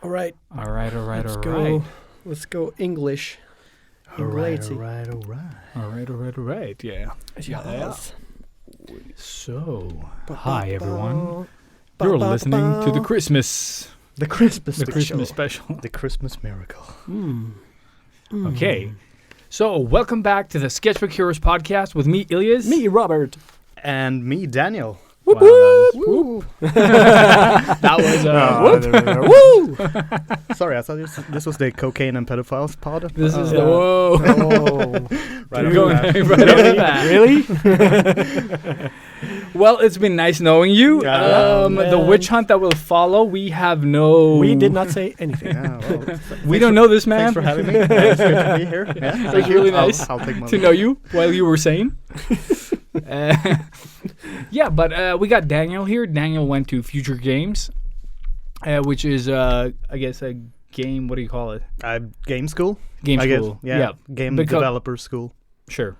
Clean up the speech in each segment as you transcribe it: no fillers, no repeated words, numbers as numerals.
All right. All right. Let's go English. All right. Yeah. Yes. So, hi everyone. You're listening to the Christmas special. The Christmas miracle. Okay. So, welcome back to the Sketchbook Heroes podcast with me, Ilyas. Me, Robert. And me, Daniel. Whoop, Woo! That was Woo! Sorry, I thought this was the cocaine and pedophiles pod. This is yeah. the whoa. Right You're going off the right over that. Really? Well, it's been nice knowing you. Yeah. The witch hunt that will follow, we have no... We did not say anything. Yeah, well, We don't know this man. thanks for having me. It's good to be here. Yeah, It's really nice I'll take my to know you while you were sane. Yeah, but we got Daniel here. Daniel went to Future Games, which is, I guess, a game. What do you call it? Game school. Game I school. guess. Yeah. Game developer school. Sure.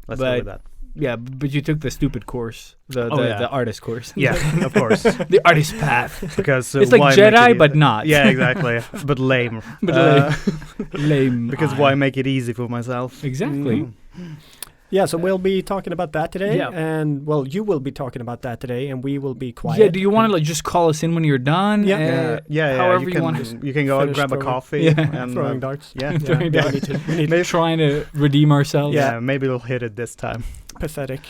Let's go with that. Yeah, but you took the stupid course, the artist course. Yeah, of course. The artist path. Because It's like why make Jedi, it but not. Yeah, exactly. But lame. But lame. Because why make it easy for myself? Exactly. Yeah, so we'll be talking about that today. Yeah. And, well, you will be talking about that today, and we will be quiet. Yeah, do you want to just call us in when you're done? Yeah. However you you can, want. You can go and finish grab a throwing- coffee and throwing darts. Yeah, Throwing Yeah, darts. we need to Trying to redeem ourselves. yeah. Maybe we'll hit it this time. pathetic.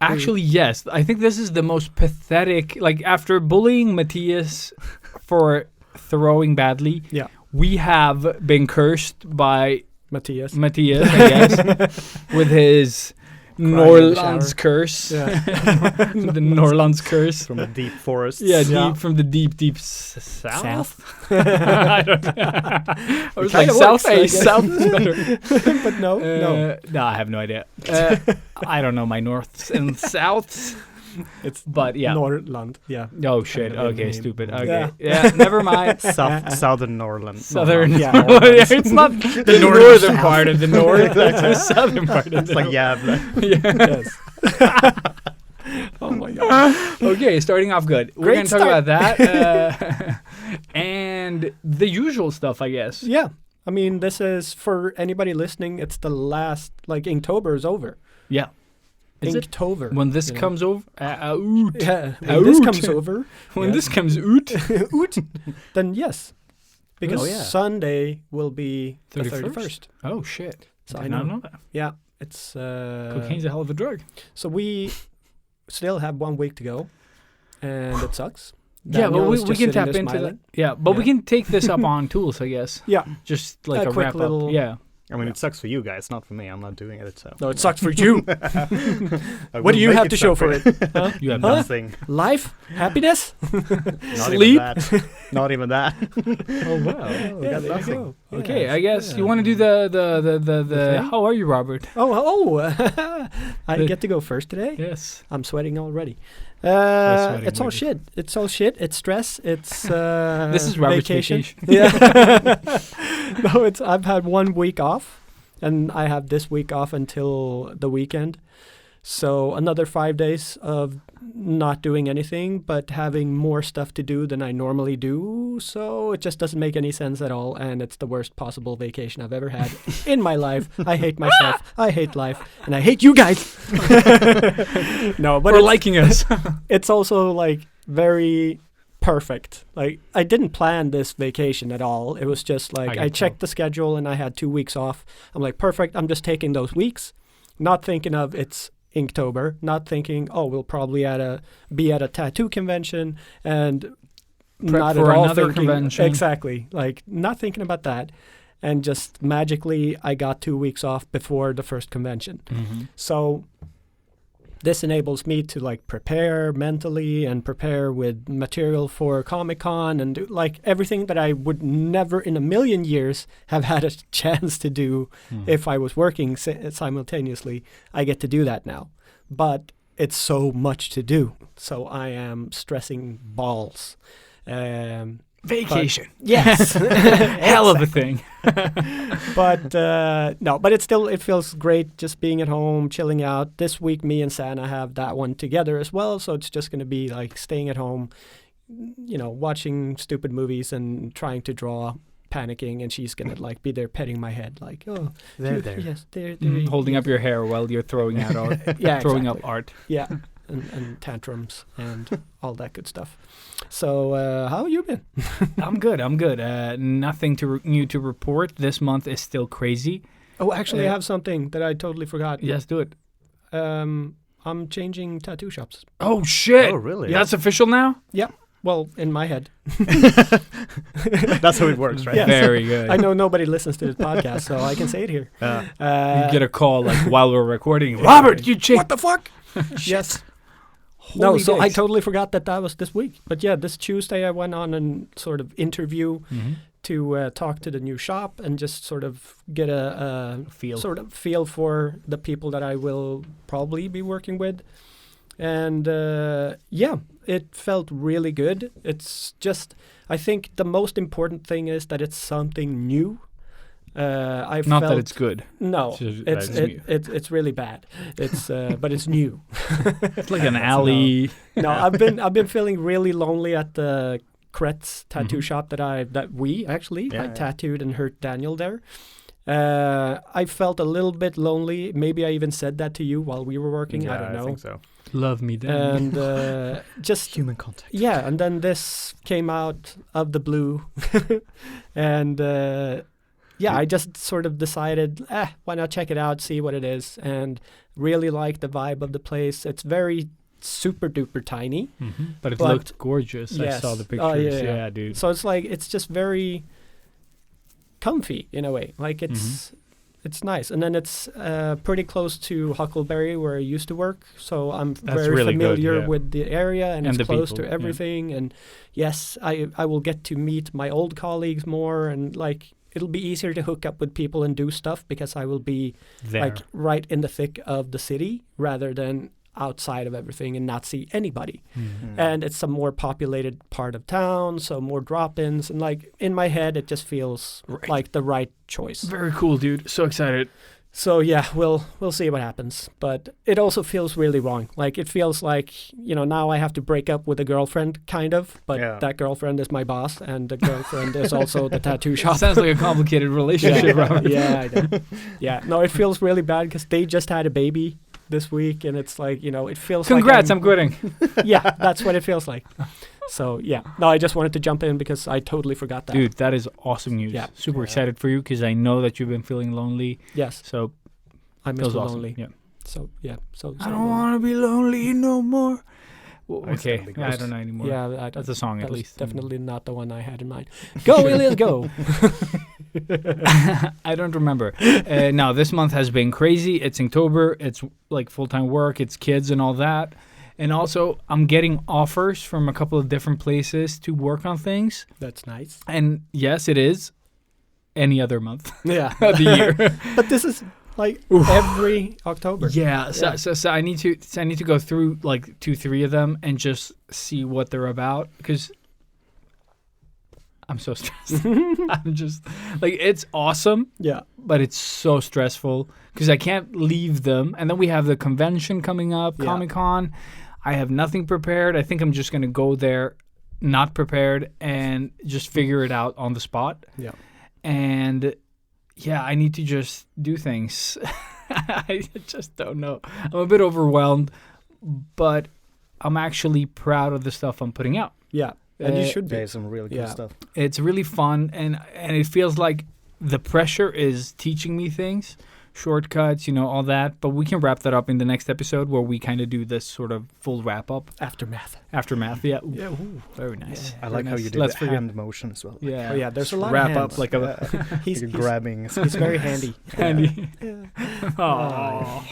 Actually, yes. I think this is the most pathetic. Like, after bullying Matthias for throwing badly, Yeah. we have been cursed by Matthias. Matthias, I guess, with his in the Norrlands shower. curse. Yeah. The Norrlands curse. From a deep forest. Yeah, Yeah. deep from the deep south. South. I don't know. I was kinda like, south, works, I guess. south is better. But no. No, I have no idea. I don't know my norths and souths. It's But yeah. Norrland. Yeah. Oh shit. Kind of Okay, name. stupid. Yeah. Okay. Yeah, never mind. Southern Norland. Southern. Yeah. Yeah, it's not the northern part of the north. It's the southern part of It's the like north. yeah. Yes. Oh my god. Okay, starting off good. We're Great going to talk start. about that. And the usual stuff, I guess. Yeah. I mean, this is, for anybody listening, it's the last, like, Inktober is over. Yeah. Is it? Inktober. When this you know? comes over, out. Yeah. When this Out. comes over, When Yeah. this comes out, oot, then yes. Because Oh, yeah. Sunday will be the 31st? 31st. oh shit! So I I did not know. know that. Yeah. It's, Cocaine's a hell of a drug. so we still have 1 week to go, and it sucks. Yeah, but Daniel we is just can sitting tap there into that. smiling. Yeah, but we Yeah. can take this up on tools, I guess. Yeah. Just like A a quick wrap little- up. Yeah. I mean, it sucks for you guys, not for me. I'm not doing it. So. No, it sucks for you. I What will do you make have to show suck for it? Huh? You have Huh? Nothing. Life? Happiness? Not Sleep? even that. Not even that. Oh wow. Yeah, there you nothing. go. Okay, Yeah. I guess Yeah. you want to do the thing? How are you, Robert? I The- get to go first today? Yes. I'm sweating already. sweating It's all already. shit. It's all shit. It's stress. It's This is Robert's vacation. Yeah. No, I've had 1 week off, and I have this week off until the weekend. So another 5 days of not doing anything, but having more stuff to do than I normally do. So it just doesn't make any sense at all, and it's the worst possible vacation I've ever had in my life. I hate myself. I hate life, and I hate you guys. No, but For it's, liking us. it's also like very perfect. Like, I didn't plan this vacation at all. It was just like I I can checked the schedule and I had 2 weeks off. I'm like, perfect. I'm just taking those weeks, not thinking of it's Inktober, not thinking, oh, we'll probably be at a tattoo convention and Prep not for at all another thinking convention. exactly, like not thinking about that. And just magically, I got 2 weeks off before the first convention. Mm-hmm. So this enables me to like prepare mentally and prepare with material for Comic-Con and do, like everything that I would never in a million years have had a chance to do if I was working simultaneously. I get to do that now. But it's so much to do. So I am stressing balls. Vacation. Yes. Hell of a thing. But no, but it feels great just being at home, chilling out. This week, me and Santa have that one together as well. So it's just going to be like staying at home, watching stupid movies and trying to draw, panicking, and she's gonna like be there petting my head, like, oh, There. yes, there, Holding up your hair while you're throwing out art. yeah, throwing exactly. up art. Yeah, and tantrums and all that good stuff. So, how have you been? I'm good. Nothing new to report. This month is still crazy. Oh, actually, I have something that I totally forgot. Yes, do it. I'm changing tattoo shops. Oh shit! Oh, really? That's official now. Well, in my head. That's how it works, right? Yes. Very good. I know nobody listens to this podcast, so I can say it here. You get a call like while we're recording. Robert, you changed. What the fuck? Yes. Holy So I days. totally forgot that was this week. But yeah, this Tuesday I went on a sort of interview to talk to the new shop and just sort of get a feel for the people that I will probably be working with. And it felt really good. It's just, I think the most important thing is that it's something new. I Not felt, that it's good. No, Just that it's new. it's really bad. It's but it's new. It's like an alley. No, I've been feeling really lonely at the Kretz tattoo shop I tattooed and hurt Daniel there. I felt a little bit lonely. Maybe I even said that to you while we were working. I don't know. I think so. Love me then. And just Human contact. yeah, and then this came out of the blue, and I just sort of decided, why not check it out, see what it is, and really like the vibe of the place. It's very super duper tiny, But it looked gorgeous. Yes. I saw the pictures. Oh, yeah. Yeah, dude. so it's just very comfy in a way. Like it's nice, and then it's pretty close to Huckleberry where I used to work, so I'm very really good, familiar yeah. with the area, and And it's the close people, to yeah. everything. And yes, I will get to meet my old colleagues more, and like it'll be easier to hook up with people and do stuff because I will be There. like right in the thick of the city rather than outside of everything and not see anybody. And it's a more populated part of town, so more drop-ins, and like in my head it just feels Right. like the right choice. Very cool, dude. So excited. So yeah, we'll see what happens, but it also feels really wrong. Like it feels like, now I have to break up with a girlfriend kind of, but that girlfriend is my boss and the girlfriend is also the tattoo shop. Sounds like a complicated relationship, Robert. Yeah, I know. Yeah, no, it feels really bad because they just had a baby this week, and it's like, it feels Congrats, like I'm quitting. yeah, that's what it feels like. So yeah, no, I just wanted to jump in because I totally forgot that. Dude, that is awesome news. Yeah. Super Yeah. excited for you because I know that you've been feeling lonely. Yes, So I miss feels the awesome. lonely. Yeah. So yeah, so I don't want to be lonely no more. Well, I okay, stand the yeah, I ghost. don't know anymore. Yeah, That's a song that at was least. definitely not the one I had in mind. Go, Ilias, go. I don't remember. Now, this month has been crazy. It's October. It's like full-time work. It's kids and all that. And also, I'm getting offers from a couple of different places to work on things. That's nice. And yes, it is any other month Yeah, of the year. but this is like every October. Yeah, so I need to go through like 2-3 of them and just see what they're about because I'm so stressed. I'm just like, it's awesome, Yeah. but it's so stressful because I can't leave them. And then we have the convention coming up, Yeah. Comic-Con. I have nothing prepared. I think I'm just going to go there not prepared and just figure it out on the spot. Yeah. And yeah, I need to just do things. I just don't know. I'm a bit overwhelmed, but I'm actually proud of the stuff I'm putting out. Yeah. And you should be. There's some really cool Yeah. stuff. It's really fun, and it feels like the pressure is teaching me things, shortcuts, all that. But we can wrap that up in the next episode where we kind of do this sort of full wrap-up. Aftermath. Aftermath, yeah. Ooh, Yeah. Ooh. very nice. I Very like how nice. you did Let's the forget- hand motion as well. Yeah. Oh yeah, there's a lot Wrap of hands. up like a he's You're grabbing. he's very handy. handy. Oh.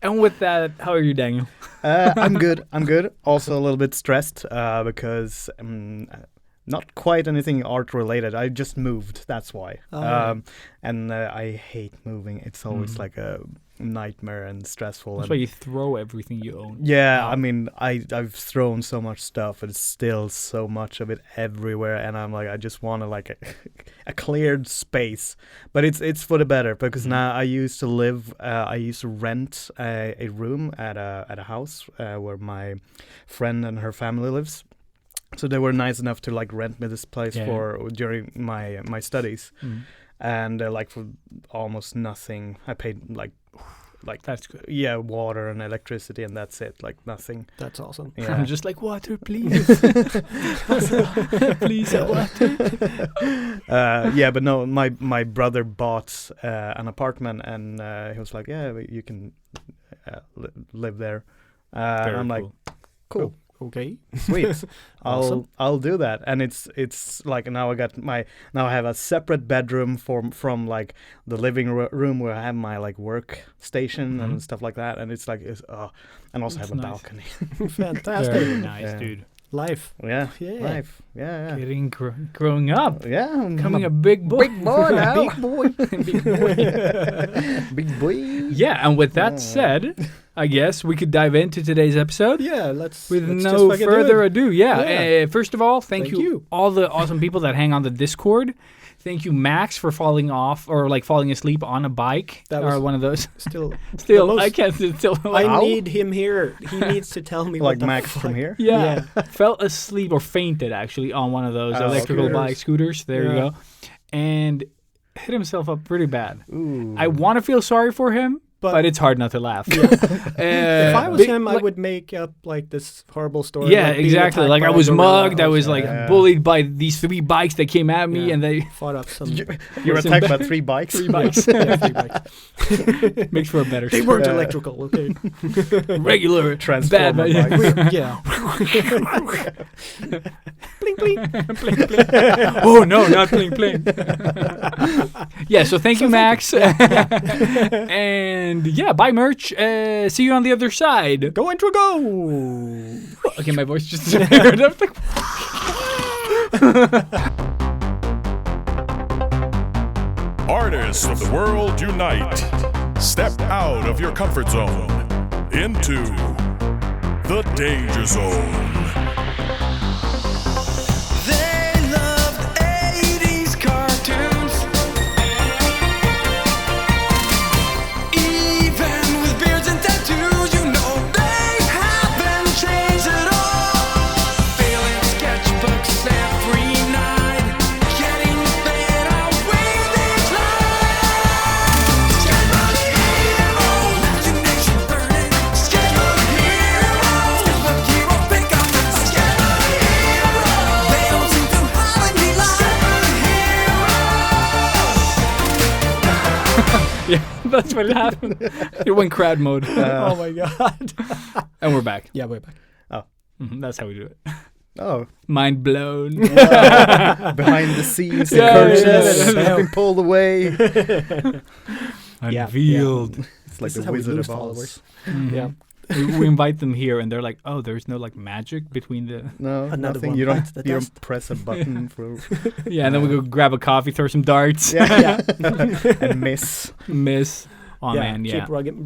And with that, how are you, Daniel? I'm good. I'm good. Also a little bit stressed because not quite anything art related. I just moved. That's why. Oh, yeah. And I hate moving. It's always like a nightmare and stressful. That's and why you throw everything you own. yeah, out. I mean, I've thrown so much stuff, and it's still so much of it everywhere, and I'm like, I just want to like a cleared space, but it's for the better because now I used to rent a room at a house where my friend and her family lives. So they were nice enough to like rent me this place for during my studies, and like for almost nothing. I paid like That's good. yeah, water and electricity, and that's it. Like nothing. That's awesome. Yeah. I'm just like, water, please. Please, water. Yeah, but no, my brother bought an apartment, and he was like, yeah, you can live there. Very I'm like, cool. Okay. Sweet. Awesome. I'll do that. And it's like now I have a separate bedroom from like the living room where I have my like work station and stuff like that, and it's like and also That's have a nice. balcony. Fantastic. Very nice, Yeah. dude. Life. Yeah. Yeah. Life. Yeah. Getting growing up, Yeah. I'm becoming a big boy. big boy now. Big boy. Big boy. Big boy. Yeah, and with that said, I guess we could dive into today's episode. Yeah, let's With just no fucking do further it. ado, Yeah. First of all, thank Thank you you. all the awesome people that hang on the Discord. Thank you, Max, for falling off or like falling asleep on a bike That or was one of those. Still, Still, most- I can't. Still, I Ow. need him here. He needs to tell me Like what the Max fuck. from here. yeah, fell asleep or fainted actually on one of those Oh, electrical scooters. bike scooters. There you Yeah. go, and hit himself up pretty bad. Ooh. I want to feel sorry for him, but it's hard not to laugh. If I was him, I would make up like this horrible story. Yeah, like being exactly. attacked Like I by a was gorilla mugged. or I was like something. Yeah. bullied by these 3 bikes that came at me, Yeah. and they Fought up some You're Listen attacked back. by 3 bikes. 3 bikes. yeah, 3 bikes. Makes for a better They story. weren't Yeah. electrical, okay? Regular Transformer bad bikes. Yeah. bling bling. Bling bling. Oh no, not bling bling. Yeah, so thank you, Max. And yeah, buy merch. See you on the other side. Go intro, go! Okay, my voice just disappeared. I was like, Artists of the world unite. Step out of your comfort zone into the danger zone. They loved 80s cartoons. Even with beards and tattoos, you know they haven't changed at all. Filling sketchbooks every night, getting better with each line. Sketchbook hero, imagination burning. Sketchbook hero, sketchbook hero, pick up the sketchbook hero. They don't seem to have any line. yeah, that's what happened. It went crowd mode, Oh my god. and we're back. Yeah, we're back. That's how we do it. Oh, Mind blown. behind the scenes, the Yeah, curtains yeah. have been pulled away. Unveiled. It's like This is the how we Wizard lose of Oz. followers. Mhm. Yeah. we invite them here, and they're like, "Oh, there's no like magic between the." No, Another nothing. one You bites the don't dust. press a button for Yeah, and then we go grab a coffee, throw some darts. yeah, and miss. Miss. Oh man, yeah. Keep rubbering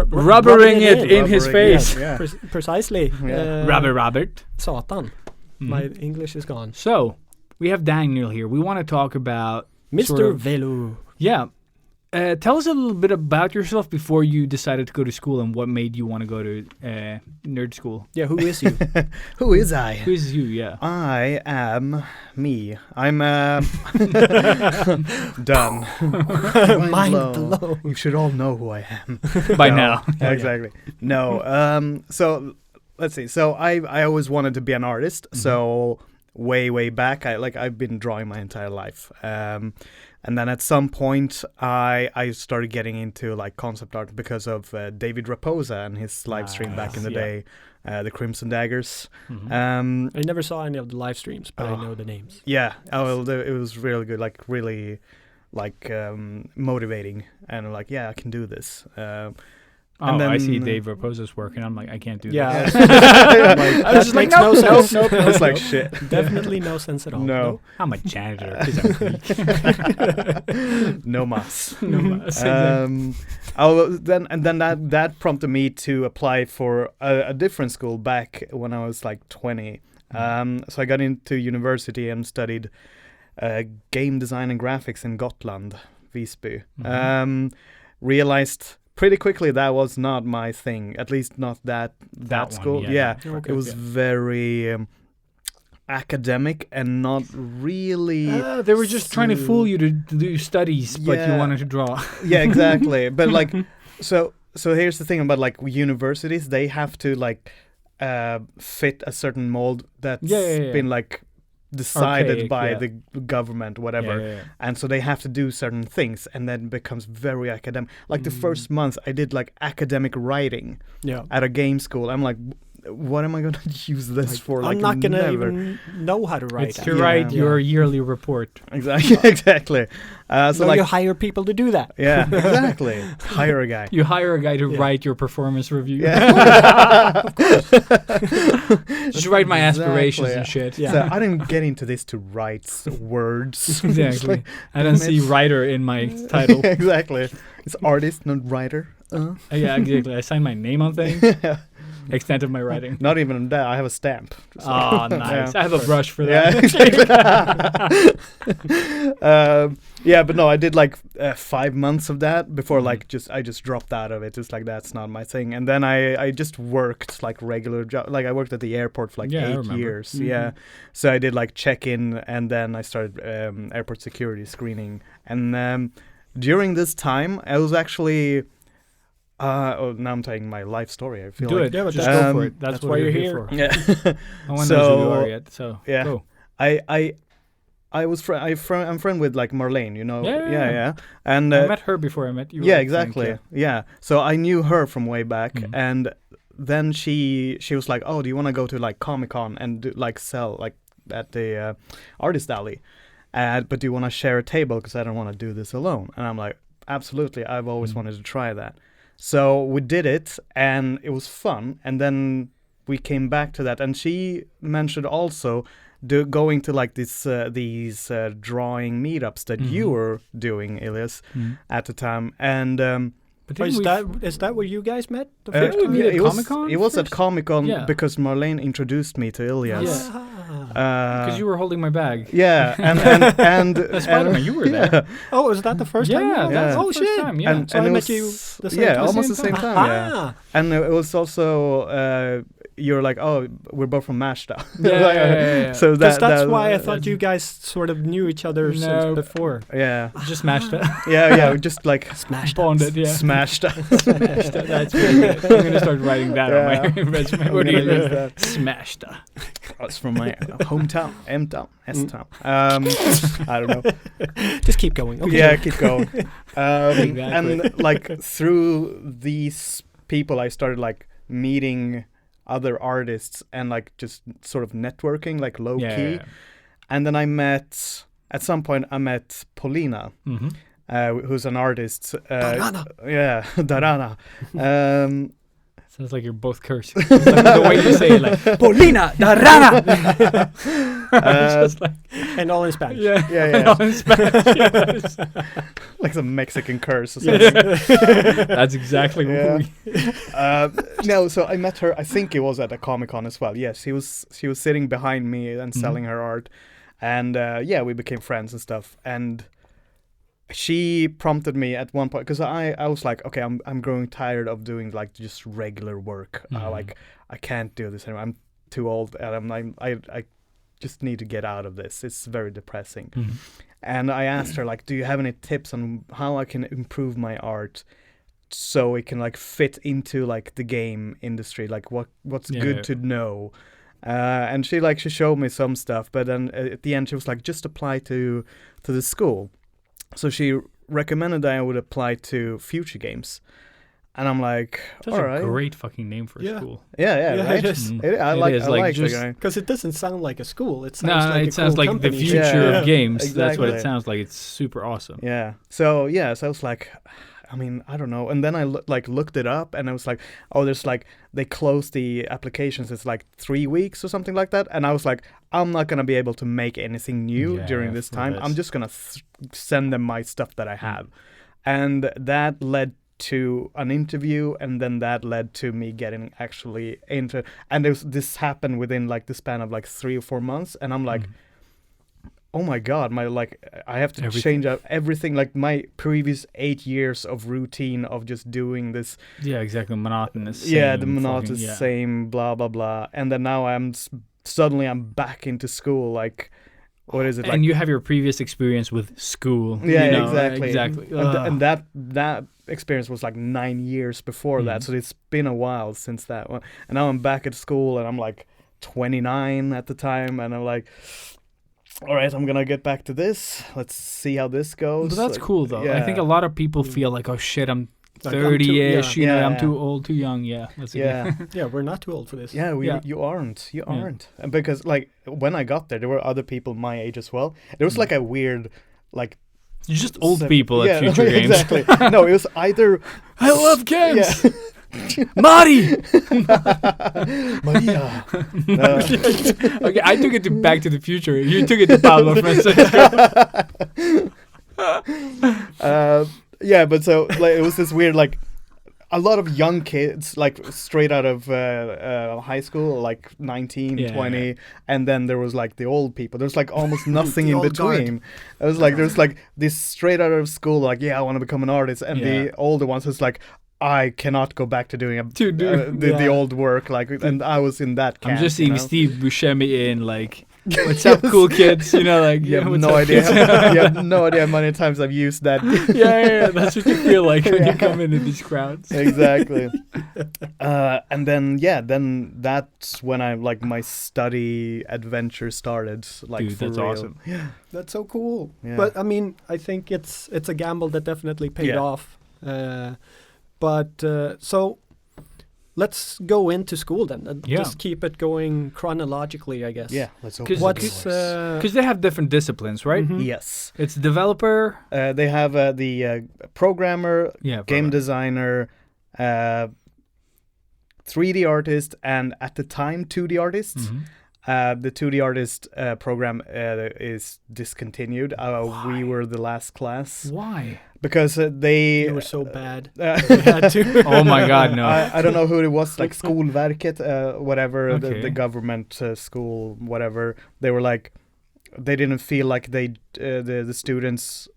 Rubbering it in his Rubbering it, face. yeah. Precisely. Yeah. Robert. Satan. Mhm. My English is gone. So, we have Daniel here. We want to talk about Mr. Sort of- Velu. yeah. Tell us a little bit about yourself before you decided to go to school and what made you want to go to nerd school. Yeah, who is you? Who is I? Who is you? Yeah. I am me. I'm done. Mind blown. blown. You should all know who I am. By No, now. exactly. No. So let's see. So I always wanted to be an artist. So way back, I've been drawing my entire life. And then at some point, I started getting into like concept art because of David Raposa and his live stream back in the yeah. day, the Crimson Daggers. I never saw any of the live streams, but I know the names. Yeah. Oh, well, it was really good. Like really, like motivating, and I'm like, yeah, I can do this. Oh, And I see then, Dave Raposa's work, and I'm like, I can't do Yeah. that. Like, I was that just like, makes no nope, sense. nope, nope, It's nope, like nope. shit. Definitely no sense at all. No. I'm a janitor. 'Cause I'm Greek. No mas. No, exactly. Then that prompted me to apply for a different school back when I was like 20. So I got into university and studied game design and graphics in Gotland, Visby. Realized pretty quickly that was not my thing, at least not that one, school. yeah. Okay. It was very academic and not really. They were just trying to fool you to do studies, but you Yeah. wanted to draw. Yeah, exactly. But like, so here's the thing about like universities, they have to like fit a certain mold that's Yeah. been like decided Archaic, by yeah. the government, whatever. Yeah. And so they have to do certain things, and then it becomes very academic. Like the first month, I did like academic writing Yeah. at a game school. I'm like, what am I going to use this for? Like, I'm not gonna never. even know how to write. It's that. to Yeah. write your yearly report. Exactly. Exactly. So So like, you hire people to do that. yeah, exactly. Hire a guy. You hire a guy to Yeah. write your performance review. Yeah. Just write my aspirations Exactly. and shit. Yeah. So I didn't get into this to write words. Exactly. I don't see It's- writer in my title. Exactly. It's artist, not writer. Yeah, exactly. I sign my name on things. Extent of my writing. Not even that. I have a stamp. Oh, nice. Yeah. I have a brush for Yeah, that. exactly. Yeah, but no, I did like 5 months of that before like I just dropped out of it. It's like that's not my thing. And then I just worked like regular job. Like I worked at the airport for like Yeah, I 8 remember. years. Yeah, so I did like check-in, and then I started airport security screening. And during this time, I was actually. Now I'm telling my life story. I feel Do like it. Yeah, but Just that's- go for it. That's, that's what why you're you're here for. Yeah. No one knows who you So, are yet. So yeah. go. I was I'm friend with like Marlene, you know. Yeah. And I met her before I met you. yeah, I think, exactly. Yeah. So I knew her from way back, Mhm. and then she was like, "Oh, do you want to go to like Comic-Con and do, like sell like at the artist alley? But do you want to share a table? Because I don't want to do this alone." And I'm like, "Absolutely. I've always wanted to try that." So we did it, and it was fun. And then we came back to that, and she mentioned also going to like these drawing meetups that you were doing, Elias, at the time. And But Oh, didn't is that where you guys met? The Didn't first we time? meet at it was, Comic-Con it was at first? Comic-Con Yeah. because Marlene introduced me to Elias. Ah. because you were holding my bag. Yeah, and Spider-Man, you were there. Oh, was that the first time? you Yeah, met? that's Yeah. Oh the first shit! time. Yeah. and, So and I it met was, you the same yeah, time? almost the Same same time. time. Yeah, Ah, and it was also you're like, oh, we're both from Mashta. Yeah. So because that, that's that why I thought you guys sort of knew each other No. since before. Yeah, Just smashed it. yeah, we just like Smashed Bonded, yeah. smashed. Smashed it. That's really good. I'm going to start writing that on Yeah. my resume. I'm What do you gonna use mean? that. Smashed it. That's from my hometown, M-town, S-town. I don't know. Just keep going. Okay. Yeah, keep going. Exactly. And like through these people, I started like meeting other artists and like just sort of networking, like low key. And then at some point, I met Paulina, Mm-hmm. who's an artist. Darana. Yeah, Darana. Sounds like you're both cursing. The way you say it, like, Paulina, Darana! Just like, And all in Spanish. yeah. yeah. All in Spanish, yes. Like some Mexican curse or something. That's exactly Yeah. what we... No, so I met her. I think it was at a Comic-Con as well. Yes, she was sitting behind me and selling her art, and yeah, we became friends and stuff. And she prompted me at one point because I was like, okay, I'm growing tired of doing like just regular work. Like I can't do this anymore. I'm too old, and I just need to get out of this. It's very depressing. And I asked her like, do you have any tips on how I can improve my art so it can like fit into like the game industry? Like what's good to know? And she showed me some stuff, but then at the end she was like, just apply to the school. So she recommended that I would apply to Future Games. And I'm like, Such all a right. great fucking name for a Yeah. school. Yeah, Yeah, right? it is. I It like is, I like, like the just- guy. Because it doesn't sound like a school. It sounds No, like it a sounds cool like the company. future Yeah, of games. That's what exactly. it sounds like. It's super awesome. Yeah. So I was like, I mean, I don't know. And then I looked it up, and I was like, oh, there's like they closed the applications. It's like 3 weeks or something like that. And I was like, I'm not gonna be able to make anything new during this for time. this. I'm just gonna send them my stuff that I have, and that led to an interview, and then that led to me getting actually into. And this happened within like the span of like 3 or 4 months, and I'm like. Oh my God! I have to change up everything. Like my previous 8 years of routine of just doing this. Yeah, exactly. Monotonous. The monotonous same blah blah blah. And then now suddenly I'm back into school. Like, what is it? And you have your previous experience with school. Yeah, you know, exactly. And that experience was like 9 years before that. So it's been a while since that one. And now I'm back at school, and I'm like 29 at the time, and I'm like. All right, I'm gonna get back to this. Let's see how this goes. But that's like, cool, though. I think a lot of people feel like, oh shit, I'm Like, 30-ish. I'm I'm too old, too young. Yeah, that's Yeah, we're not too old for this. You aren't. And because like when I got there were other people my age as well. There was like a weird like. You're just old people at future games. Exactly. No, it was either. I love games. Yeah. Mari. Maria. Okay, I took it to Back to the Future. You took it to Pablo Francisco. But so like it was this weird like a lot of young kids like straight out of high school, like 19, 20, and then there was like the old people. There's like almost nothing in between. It was like there's like this straight out of school like I want to become an artist, and the older ones is like. I cannot go back to doing the old work, like, and I was in that camp. I'm just seeing Steve Buscemi in like, what's up, cool kids? You know, like you have no idea. You have no idea how many times I've used that. yeah. That's what you feel like when you come into these crowds. Exactly. And then that's when I like my study adventure started. Like, dude, for that's real. awesome. Yeah, That's so cool. Yeah. But I mean, I think it's a gamble that definitely paid off. So let's go into school then and just keep it going chronologically, I guess. Yeah, let's go. Because they have different disciplines, right? Mhm. Yes. It's developer. They have the programmer, game designer, 3D artist, and at the time 2D artists. The 2D artist program is discontinued. We were the last class. Why? Because they were so bad. We had to. Oh my God, no. I don't know who it was, like Skolverket, whatever, the government school, whatever. They were like, they didn't feel like the students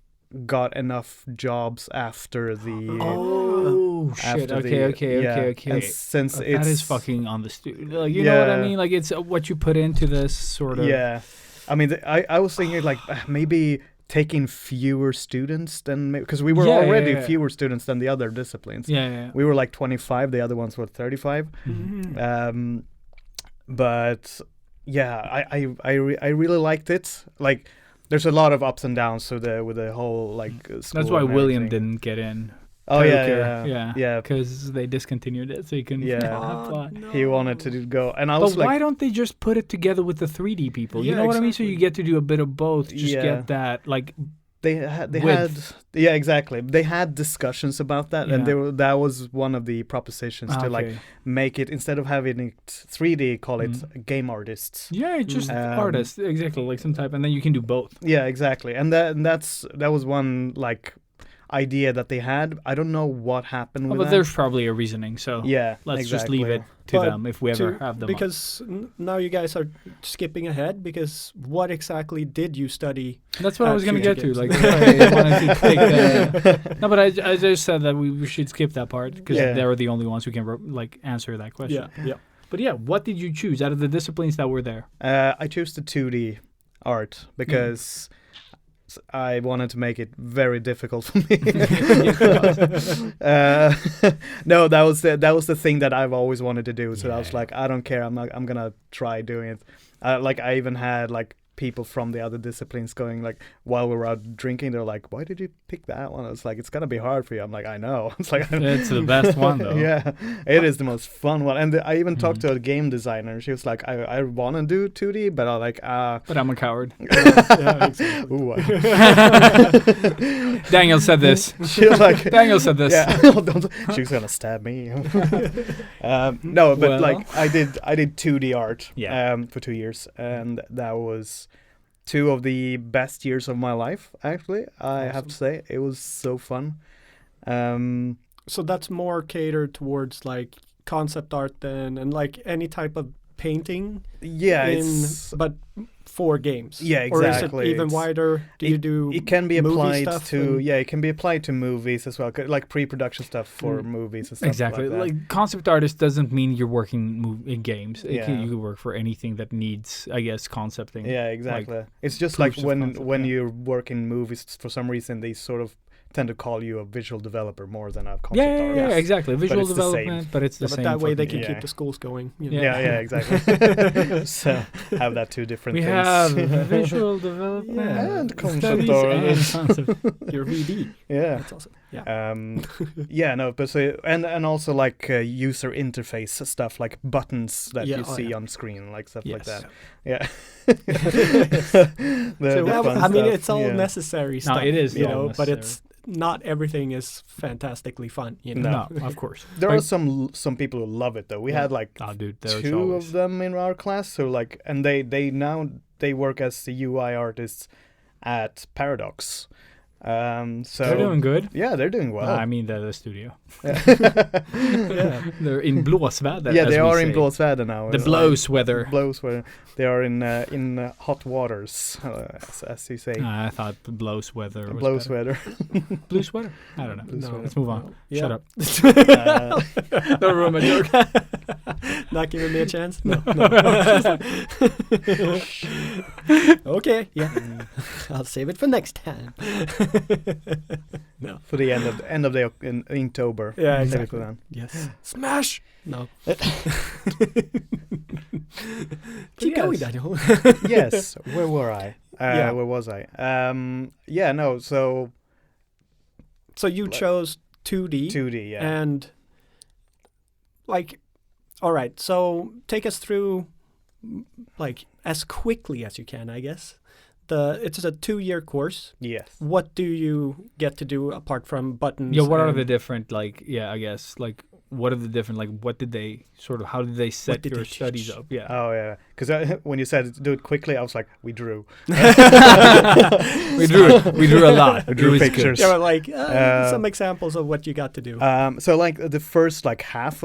got enough jobs after the. Oh shit! Okay. And since that is fucking on the student, like, you know what I mean? Like it's what you put into this sort of. Yeah, I mean, I was thinking like maybe taking fewer students than because we were already fewer students than the other disciplines. Yeah. We were like 25. The other ones were 35. Mm-hmm. But yeah, I really liked it. Like, there's a lot of ups and downs with the whole like. School That's why and William everything. didn't get in. Oh yeah. Because they discontinued it, so you can apply. No. He wanted to go, and I was But like, why don't they just put it together with the 3D people? You Yeah, know what I mean? So exactly. you get to do a bit of both. Just get that like. they had width. exactly. They had discussions about that, and that was one of the propositions to like make it, instead of having it 3D, call it game artists. Yeah, just artists, exactly, like some type, and then you can do both. Yeah, exactly, and that was one like idea that they had. I don't know what happened with But that. there's probably a reasoning. So let's just leave it to them if we ever have them. Because now you guys are skipping ahead, because what exactly did you study? That's what I was going to get to. Games. Like, I wanted to take the, no, but I just said that we should skip that part because they were the only ones who can like answer that question. Yeah. But yeah, what did you choose out of the disciplines that were there? I chose the 2D art because I wanted to make it very difficult for me. No, that was the thing that I've always wanted to do. So I was like, I don't care. I'm gonna try doing it. Like I even had like people from the other disciplines going like while we were out drinking, they're like, "Why did you pick that one?" It's like, it's gonna be hard for you. I'm like, I know. It's like, It's the best one though. yeah, it is the most fun one. And I even talked to a game designer, and she was like, I want to do 2D, but I'm like, But I'm a coward. Yeah, exactly. ooh. Daniel said this. She was like, Daniel said this. yeah, she's gonna stab me. No, but Well. like I did 2D art Yeah. for 2 years, and that was 2 of the best years of my life. Actually, I have to say it was so fun. So that's more catered towards like concept art then, and like any type of painting. Yeah, it's but for games. Yeah, Or is exactly. it even It's- wider? Do you do? it can be movie applied stuff to and- it can be applied to movies as well, like pre-production stuff for movies and stuff Exactly. like that. Like concept artist doesn't mean you're working in games. Yeah. You can work for anything that needs, I guess, concepting. Yeah, exactly. It's just proofs like of when concept, when yeah. you work in movies, for some reason they sort of tend to call you a visual developer more than a concept Yeah, artist. yeah, exactly. Visual it's the same. development, but it's the Yeah, but same. that way they fucking- can Yeah. keep the schools going. You know? Yeah, yeah, exactly. So have that 2 different We things. have visual development Yeah, and concept studies art. and concept. Your VD. yeah. That's awesome. Yeah. Yeah, no, but so and also like user interface stuff, like buttons that Yeah, you oh, see yeah. on screen, like stuff like Yes. that. Yeah. So, the fun I mean, stuff, it's all yeah. necessary stuff. it is you all know, but necessary. it's not everything is fantastically fun. You know. No, of course. There Like- are some people who love it though. We Yeah. had like Oh, dude, there's 2 always. of them in our class, so like, and they now they work as the UI artists at Paradox. So They're doing good. Yeah, they're doing well. I mean, they're the studio. Yeah. They're in blåsväder. yeah, as they we are in say. Blåsväder now. The blows weather. Blows where they are in hot waters, as you say. I thought the blows weather was Blows better. weather. Blue sweater? I don't know. Blue sweater. Let's move on. Yeah. Shut up. Uh, Don't ruin my joke. Not giving me a chance? No. Okay, yeah. I'll save it for next time. No. for the end of the in Inktober. Yeah, Save it exactly. for then. Yes. Smash! No. Keep going, yes. Daniel. Yes, where were I? Yeah. Where was I? Yeah, no. So So you chose 2D. 2D. Yeah. And, like, all right, so take us through, like, as quickly as you can, I guess. It's a 2-year course. Yes. What do you get to do apart from buttons? Yeah, what are and the different, like, yeah, I guess, like, what are the different, like, what did they sort of, how did they set did your they studies teach? up? Yeah. Oh yeah. Because when you said do it quickly, I was like, we drew. we drew a lot. We drew It was good. pictures. Yeah, but like some Uh, examples of what you got to do. So like the first like half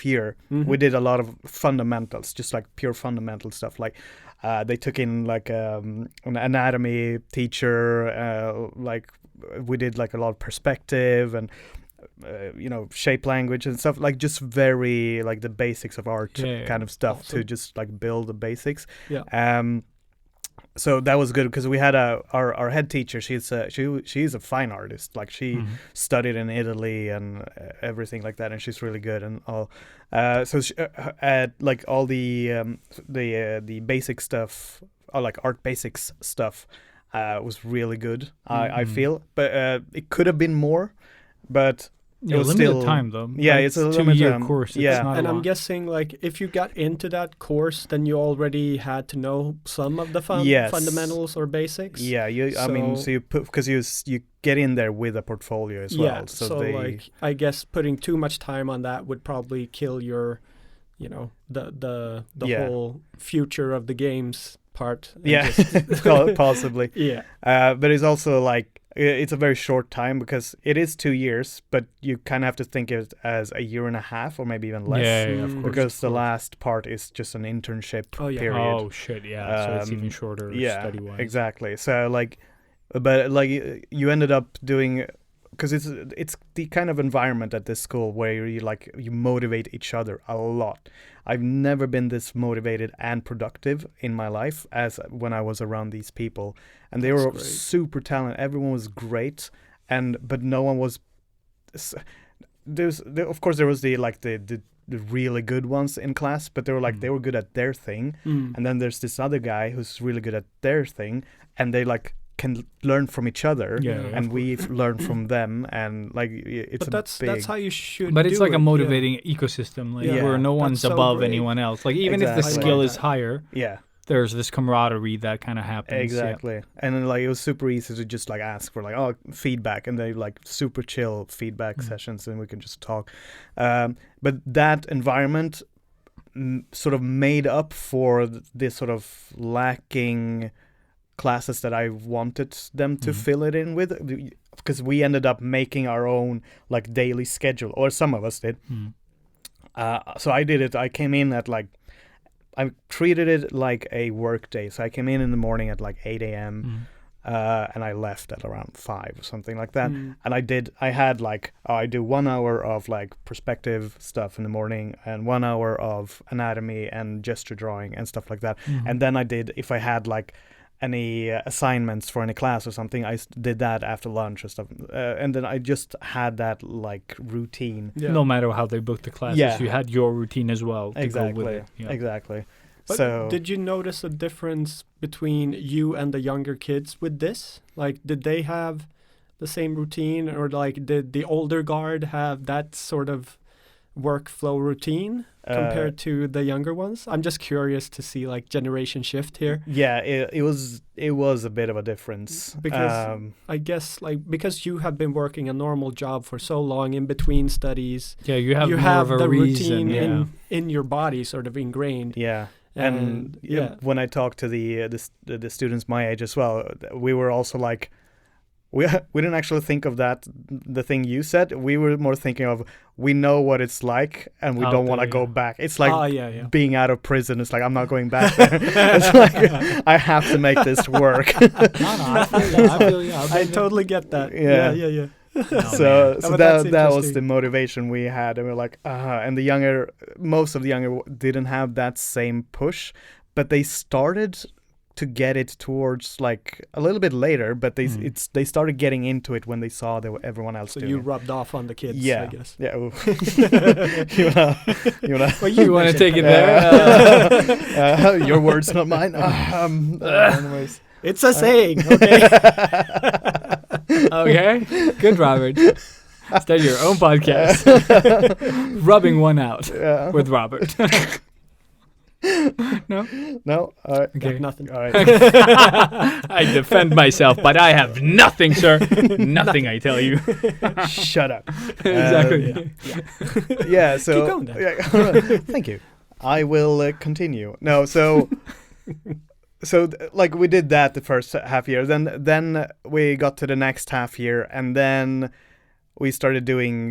year, we did a lot of fundamentals, just like pure fundamental stuff. Like they took in like an anatomy teacher, like we did like a lot of perspective and shape language and stuff, like just very like the basics of art kind of stuff to Awesome. just like build the basics. Yeah. So that was good because we had our head teacher. She's a fine artist. Like she studied in Italy and everything like that, and she's really good and all. So she, like all the basic stuff, or like art basics stuff, was really good. I feel, but it could have been more, but. It Yeah, was limited still time though. Yeah, Like, it's a limited 2-year time. course. It's Yeah. not And a I'm lot. guessing, like, if you got into that course, then you already had to know some of the Yes. fundamentals or basics. Yeah, I mean, so you put because you get in there with a portfolio as well. Yeah, so they, like, I guess putting too much time on that would probably kill your, the Yeah. whole future of the games part. and yeah, just- possibly. yeah. But it's also like it's a very short time because it is 2 years, but you kind of have to think of it as a year and a half or maybe even less. Yeah, of course. Because the last part is just an internship Oh, yeah. period. Oh shit, yeah. So it's even Um, shorter Yeah, study wise. exactly. So like, but like you ended up doing. Because it's the kind of environment at this school where you motivate each other a lot. I've never been this motivated and productive in my life as when I was around these people, and they That's were great. super talented. Everyone was great, but no one was. Of course there was the the really good ones in class, but they were like they were good at their thing, and then there's this other guy who's really good at their thing, and they like can learn from each other, and we learn from them, and like it's But that's how you should. But it's do like a it, motivating ecosystem, like Yeah. where no That's one's so above great. anyone else. Like even if the Exactly. skill I like is that. higher, Yeah. there's this camaraderie that kind of happens. Exactly. And then like it was super easy to just like ask for like feedback, and they like super chill feedback sessions, and we can just talk. But that environment sort of made up for this sort of lacking classes that I wanted them to fill it in with, because we ended up making our own like daily schedule, or some of us did. So I did it. I came in at like, I treated it like a work day. So I came in the morning at like 8 a.m. And I left at around 5 or something like that. And I had like, I do 1 hour of like perspective stuff in the morning, and 1 hour of anatomy and gesture drawing and stuff like that. And then I did, if I had like any assignments for any class or something, I did that after lunch or stuff. And then I just had that like routine. Yeah. No matter how they booked the classes, Yeah. you had your routine as well to go with Exactly. it. Yeah. Exactly. But So did you notice a difference between you and the younger kids with this? Like, did they have the same routine, or like did the older guard have that sort of workflow routine compared to the younger ones? I'm just curious to see like generation shift here. yeah, it was a bit of a difference Because I guess like because you have been working a normal job for so long in between studies, Yeah, you have you more have of a the reason. routine Yeah. in your body sort of ingrained. yeah. And yeah. when I talked to the students my age as well, we were also like, we didn't actually think of that, the thing you said. We were more thinking of, we know what it's like, and we Out don't want to there, go yeah. back. It's like yeah. being out of prison. It's like, I'm not going back there. It's like, I have to make this work. I feel you. I totally get that. Yeah. Yeah. So Oh, but that that's that was the interesting. motivation we had, and we're like, and most of the younger didn't have that same push, but they started to get it towards like a little bit later, but they started getting into it when they saw everyone else So doing you it. rubbed off on the kids, Yeah, I guess. yeah. Ooh. you wanna Well, You want to mentioned take it that. there? your words, not mine. Anyways. It's a saying, okay? Okay. Good, Robert. Start your own podcast. Rubbing one out Yeah. with Robert. No? No. All right. Okay. Nothing. All right. I defend myself, but I have nothing, sir. Nothing, I tell you. Shut up. Exactly. Yeah. So. Keep going then. Yeah, thank you. I will continue. No. So. Like we did that the first half year. Then we got to the next half year, and then we started doing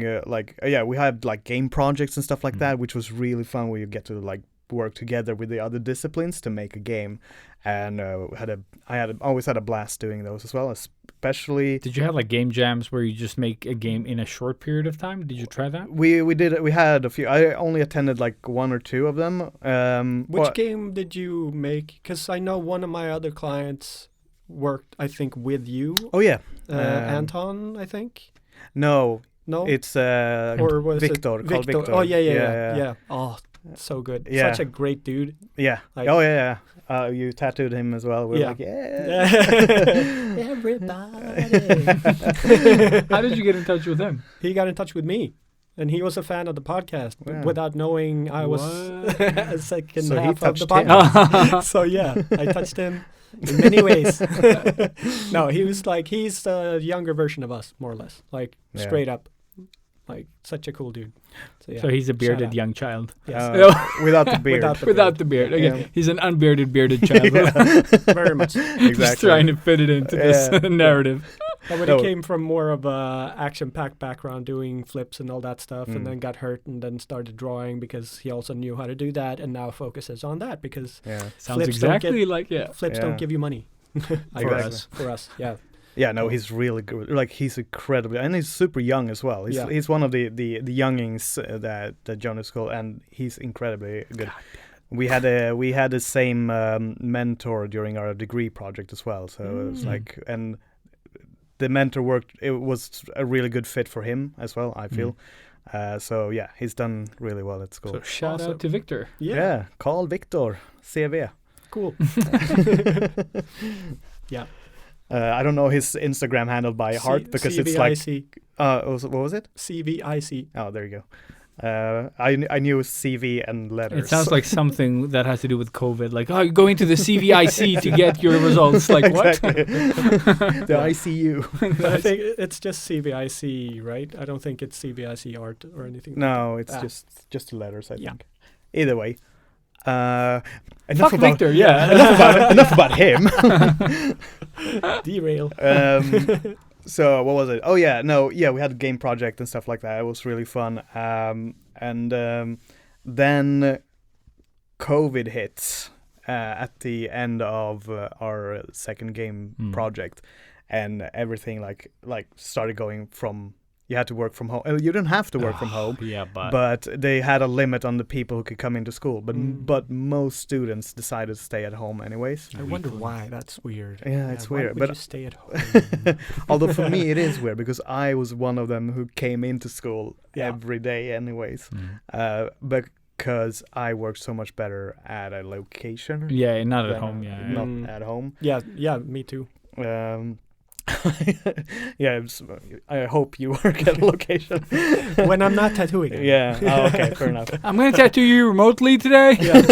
we had like game projects and stuff like that, which was really fun. Where you get to like work together with the other disciplines to make a game, and I always had a blast doing those as well. Especially Did you have like game jams where you just make a game in a short period of time? Did you try that? we had a few. I only attended like 1 or 2 of them. Which game did you make? Because I know one of my other clients worked, I think, with you. Oh yeah, Anton, I think. no, No? it's or was Victor. it Called Victor. Oh, yeah. Oh, so good. Yeah. Such a great dude. Yeah. Like- Oh yeah. You tattooed him as well. We're Yeah. like, yeah. Everybody. How did you get in touch with him? He got in touch with me, and he was a fan of the podcast Yeah. without knowing I was a second So he half of the touched him. podcast. So yeah, I touched him in many ways. No, he's the younger version of us, more or less, like Yeah. straight up, like such a cool dude. So yeah, So he's a shout bearded out. young child. Yes. Without the beard. Without Without the the beard. Okay. Yeah. He's an unbearded bearded child. Very much. Just trying to fit it into this Yeah. narrative. But No. he came from more of a action-packed background, doing flips and all that stuff, and then got hurt, and then started drawing because he also knew how to do that, and now focuses on that because Yeah. Sounds Flips don't exactly like, yeah. flips Yeah. don't give you money. I For guess. us. For us, yeah. Yeah, no, he's really good. Like he's incredible, and he's super young as well. Yeah. He's one of the youngings that Jonas called, and he's incredibly good. We had the same mentor during our degree project as well. So it's like, and the mentor worked. It was a really good fit for him as well, I feel. So yeah, he's done really well at school. So shout Awesome. out to Victor. Yeah, call Victor CV. Cool. Yeah. I don't know his Instagram handle by heart because it's like CVIC. what was it? CVIC. Oh, there you go. I knew CV and letters. It sounds like something that has to do with COVID. Like, oh, you're going to the CVIC to get your results. Like, exactly. what? The ICU. But I think it's just CVIC, right? I don't think it's CVIC art or anything. No, it's Ah. just the letters. I Yeah. think. Either way. Enough Fuck about Victor, yeah. enough about him. Derail. So what was it? Oh yeah, no, yeah, we had a game project and stuff like that. It was really fun. Then COVID hit at the end of our second game project, and everything like started going from. You had to work from home. You didn't have to work from home. Yeah, But they had a limit on the people who could come into school. But most students decided to stay at home anyways. I wonder why. That's weird. Yeah, it's why weird, would but- you stay at home? Although for me it is weird because I was one of them who came into school Yeah. every day anyways. Because I worked so much better at a location. Yeah, not at than, home. Yeah, Not Mm. at home. Yeah, me too. Yeah, I hope you work at a location. When I'm not tattooing. Yeah. Oh, okay, fair enough. I'm gonna tattoo you remotely today. Yeah.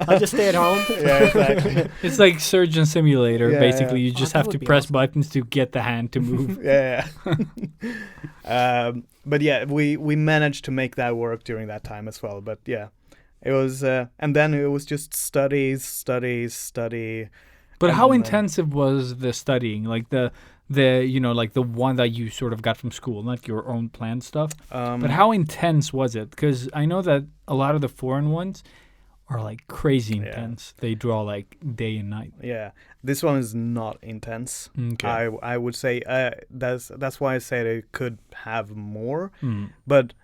I'll just stay at home. Yeah, exactly. It's like Surgeon Simulator. Yeah, Basically, yeah. you just that have would to be press awesome. buttons to get the hand to move. Yeah. But yeah, we managed to make that work during that time as well. But yeah, it was, and then it was just study. But how And, intensive was the studying? Like the like the one that you sort of got from school, not your own planned stuff. But how intense was it? Because I know that a lot of the foreign ones are like crazy Yeah. intense. They draw like day and night. Yeah, this one is not intense. Okay. I would say that's why I said it could have more. Mm. But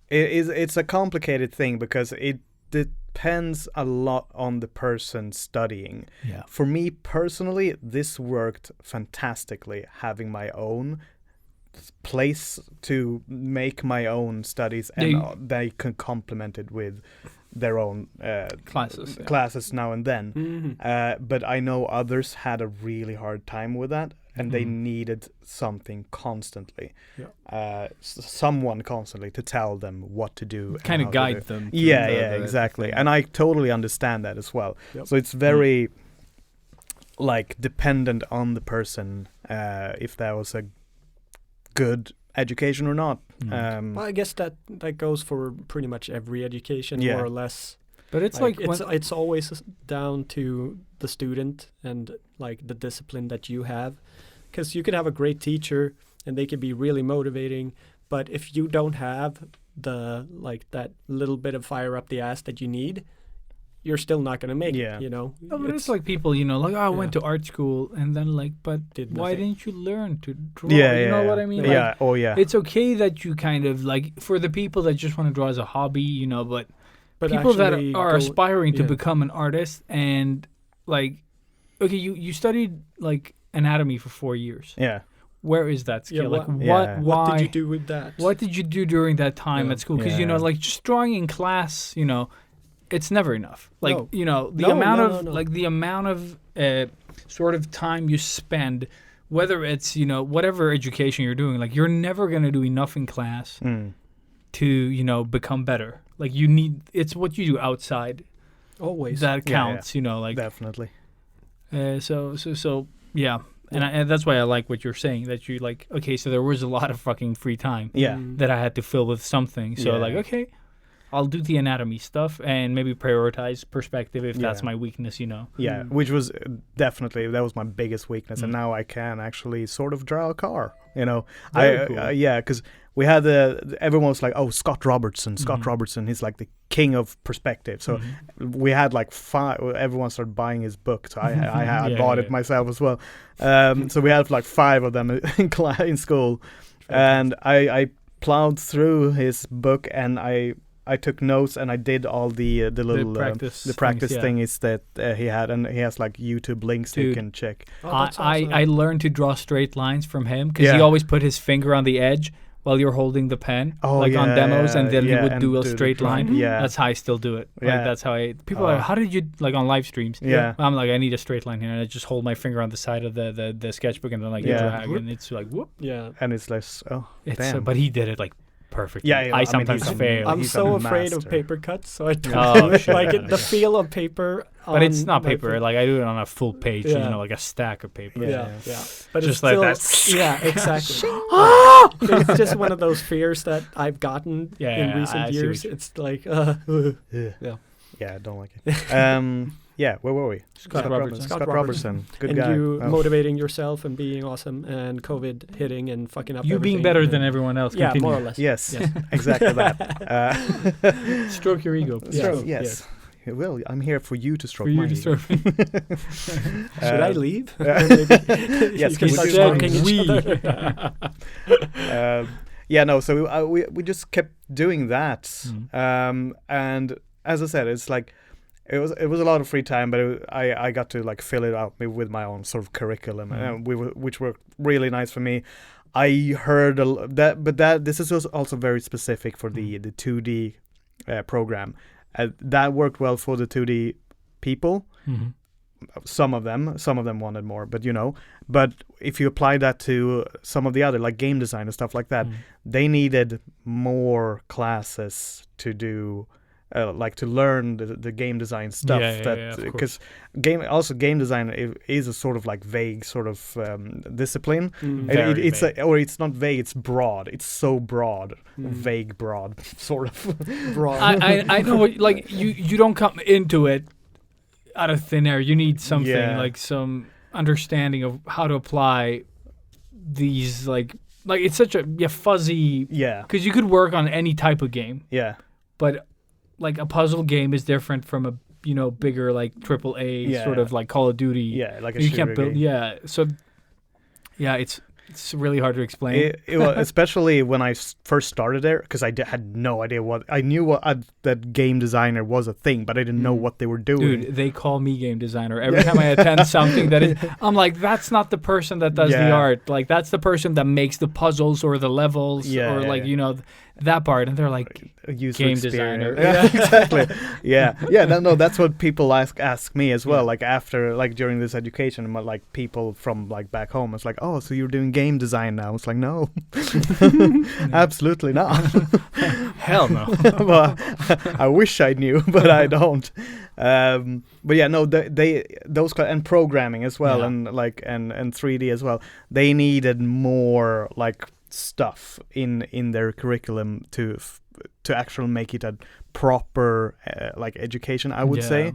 it's a complicated thing because it depends a lot on the person studying. Yeah. For me personally, this worked fantastically, having my own place to make my own studies, and they can complement it with their own Classes, yeah. classes now and then. Mhm. But I know others had a really hard time with that, and they Mhm. needed something constantly, Yeah. someone constantly to tell them what to do. and Kind how of to do guide it. them. Yeah, through yeah, the exactly. thing. And I totally understand that as well. Yep. So it's very like dependent on the person if that was a good education or not. Mm. Well, I guess that goes for pretty much every education, Yeah. more or less. But it's like, it's always down to the student and like the discipline that you have, because you could have a great teacher and they could be really motivating, but if you don't have the like that little bit of fire up the ass that you need, you're still not gonna make Yeah. it. You know. no, but it's like people, like, oh, I went Yeah. to art school, and then like, but Did why nothing. didn't you learn to draw? Yeah, you yeah, know yeah. what I mean? Yeah. Like, Oh, yeah. it's okay that you kind of like, for the people that just want to draw as a hobby, but But people that actually are go- aspiring to yeah. become an artist, and like, okay, you studied like anatomy for 4 years. Yeah. Where is that skill? Yeah, like, what- Yeah. why? What did you do with that? What did you do during that time Yeah. at school? Because Yeah. like just drawing in class, it's never enough. Like No. the No, amount no, of no, no. like the amount of sort of time you spend, whether it's whatever education you're doing, like you're never gonna do enough in class Mm. to become better. Like it's what you do outside Always. that Yeah, counts. Like Definitely. so yeah. And that's why I like what you're saying, that you like, okay, so there was a lot of fucking free time Yeah. Mm. that I had to fill with something. So Yeah. like, okay, I'll do the anatomy stuff and maybe prioritize perspective if that's Yeah. my weakness, Yeah, Mm. which was definitely that was my biggest weakness, and Mm. now I can actually sort of draw a car. Very cool. Yeah, because we had everyone was like, oh, Scott Robertson, Mhm. Robertson, he's like the king of perspective. So we had like 5. Everyone started buying his book, so I Yeah, bought it yeah. myself as well. So we had like 5 of them in school, and I plowed through his book, and I took notes, and I did all the little practice the practice things, thingies that he had, and he has like YouTube links that you Dude. can check. Oh, that's I awesome. learned to draw straight lines from him because Yeah. he always put his finger on the edge while you're holding the pen, Oh, like on yeah, demos, and then you yeah, would and do a do the straight drawing. line. Yeah. That's how I still do it. Like Yeah. that's how people are like, how did you like on live streams? Yeah. I'm like, I need a straight line here, and I just hold my finger on the side of the sketchbook, and then like Yeah. drag, and it's like whoop. Yeah. And it's less. Oh, It's damn. but he did it like perfectly. Yeah, yeah, I I mean, sometimes he's a- fail. I'm he's so a afraid of master. paper cuts, so I don't Oh, shit. like it. The Okay. feel of paper. But it's on not my paper. thing. Like I do it on a full page, Yeah. like a stack of paper. Yeah, Yeah. But Just it's like still, that. Yeah, exactly. It's just one of those fears that I've gotten Yeah, in yeah, recent I see what years. you- It's like, Yeah. Yeah, I don't like it. Yeah, where were we? Scott Robertson. Scott Robertson. Good and guy. you Oh. motivating yourself and being awesome, and COVID hitting and fucking up. You being everything, better and- than everyone else. Yeah, Continue. more or less. Yes, Yes. exactly that. Stroke your ego. please. Stroke, yes. Well, I'm here for you to stroke For you my to ego. stroke. Should I leave? Yes, you can we start should. stroking each We. other. Yeah, no. So we just kept doing that, Mm. and as I said, it's like it was a lot of free time, but I got to like fill it out with my own sort of curriculum, which were really nice for me. I heard this is also very specific for the 2D program. That worked well for the 2D people. Mhm. Some of them wanted more, but but if you apply that to some of the other like game design and stuff like that, they needed more classes to do like to learn the game design stuff. Yeah, of course. Because game design is a sort of like vague sort of discipline. Very It's or it's not vague, it's broad. It's so broad, vague, broad, sort of. Broad. I know what like you don't come into it out of thin air. You need something like some understanding of how to apply these like it's such a fuzzy Yeah, because you could work on any type of game, yeah, but like a puzzle game is different from a bigger like AAA Yeah. sort of like Call of Duty. yeah. Like a You shooter can't build. game. Yeah, so yeah, it's really hard to explain. It was, especially when I first started there, because I had no idea what I knew that game designer was a thing, but I didn't know what they were doing. Dude, they call me game designer every time I attend something that is. I'm like, that's not the person that does the Yeah. art. Like, that's the person that makes the puzzles or the levels Yeah, or yeah, like yeah. that part. And they're like, A user Game experience. designer. Yeah, exactly. Yeah. No, that's what people ask me as well. Like after, like during this education, like people from like back home, it's like, oh, so you're doing game design now? It's like, no, absolutely not. hell no. Well, I wish I knew, but I don't. But yeah, no, and programming as well, Yeah. and like and 3D as well. They needed more like stuff in their curriculum to actually make it a proper like education, I would Yeah. say.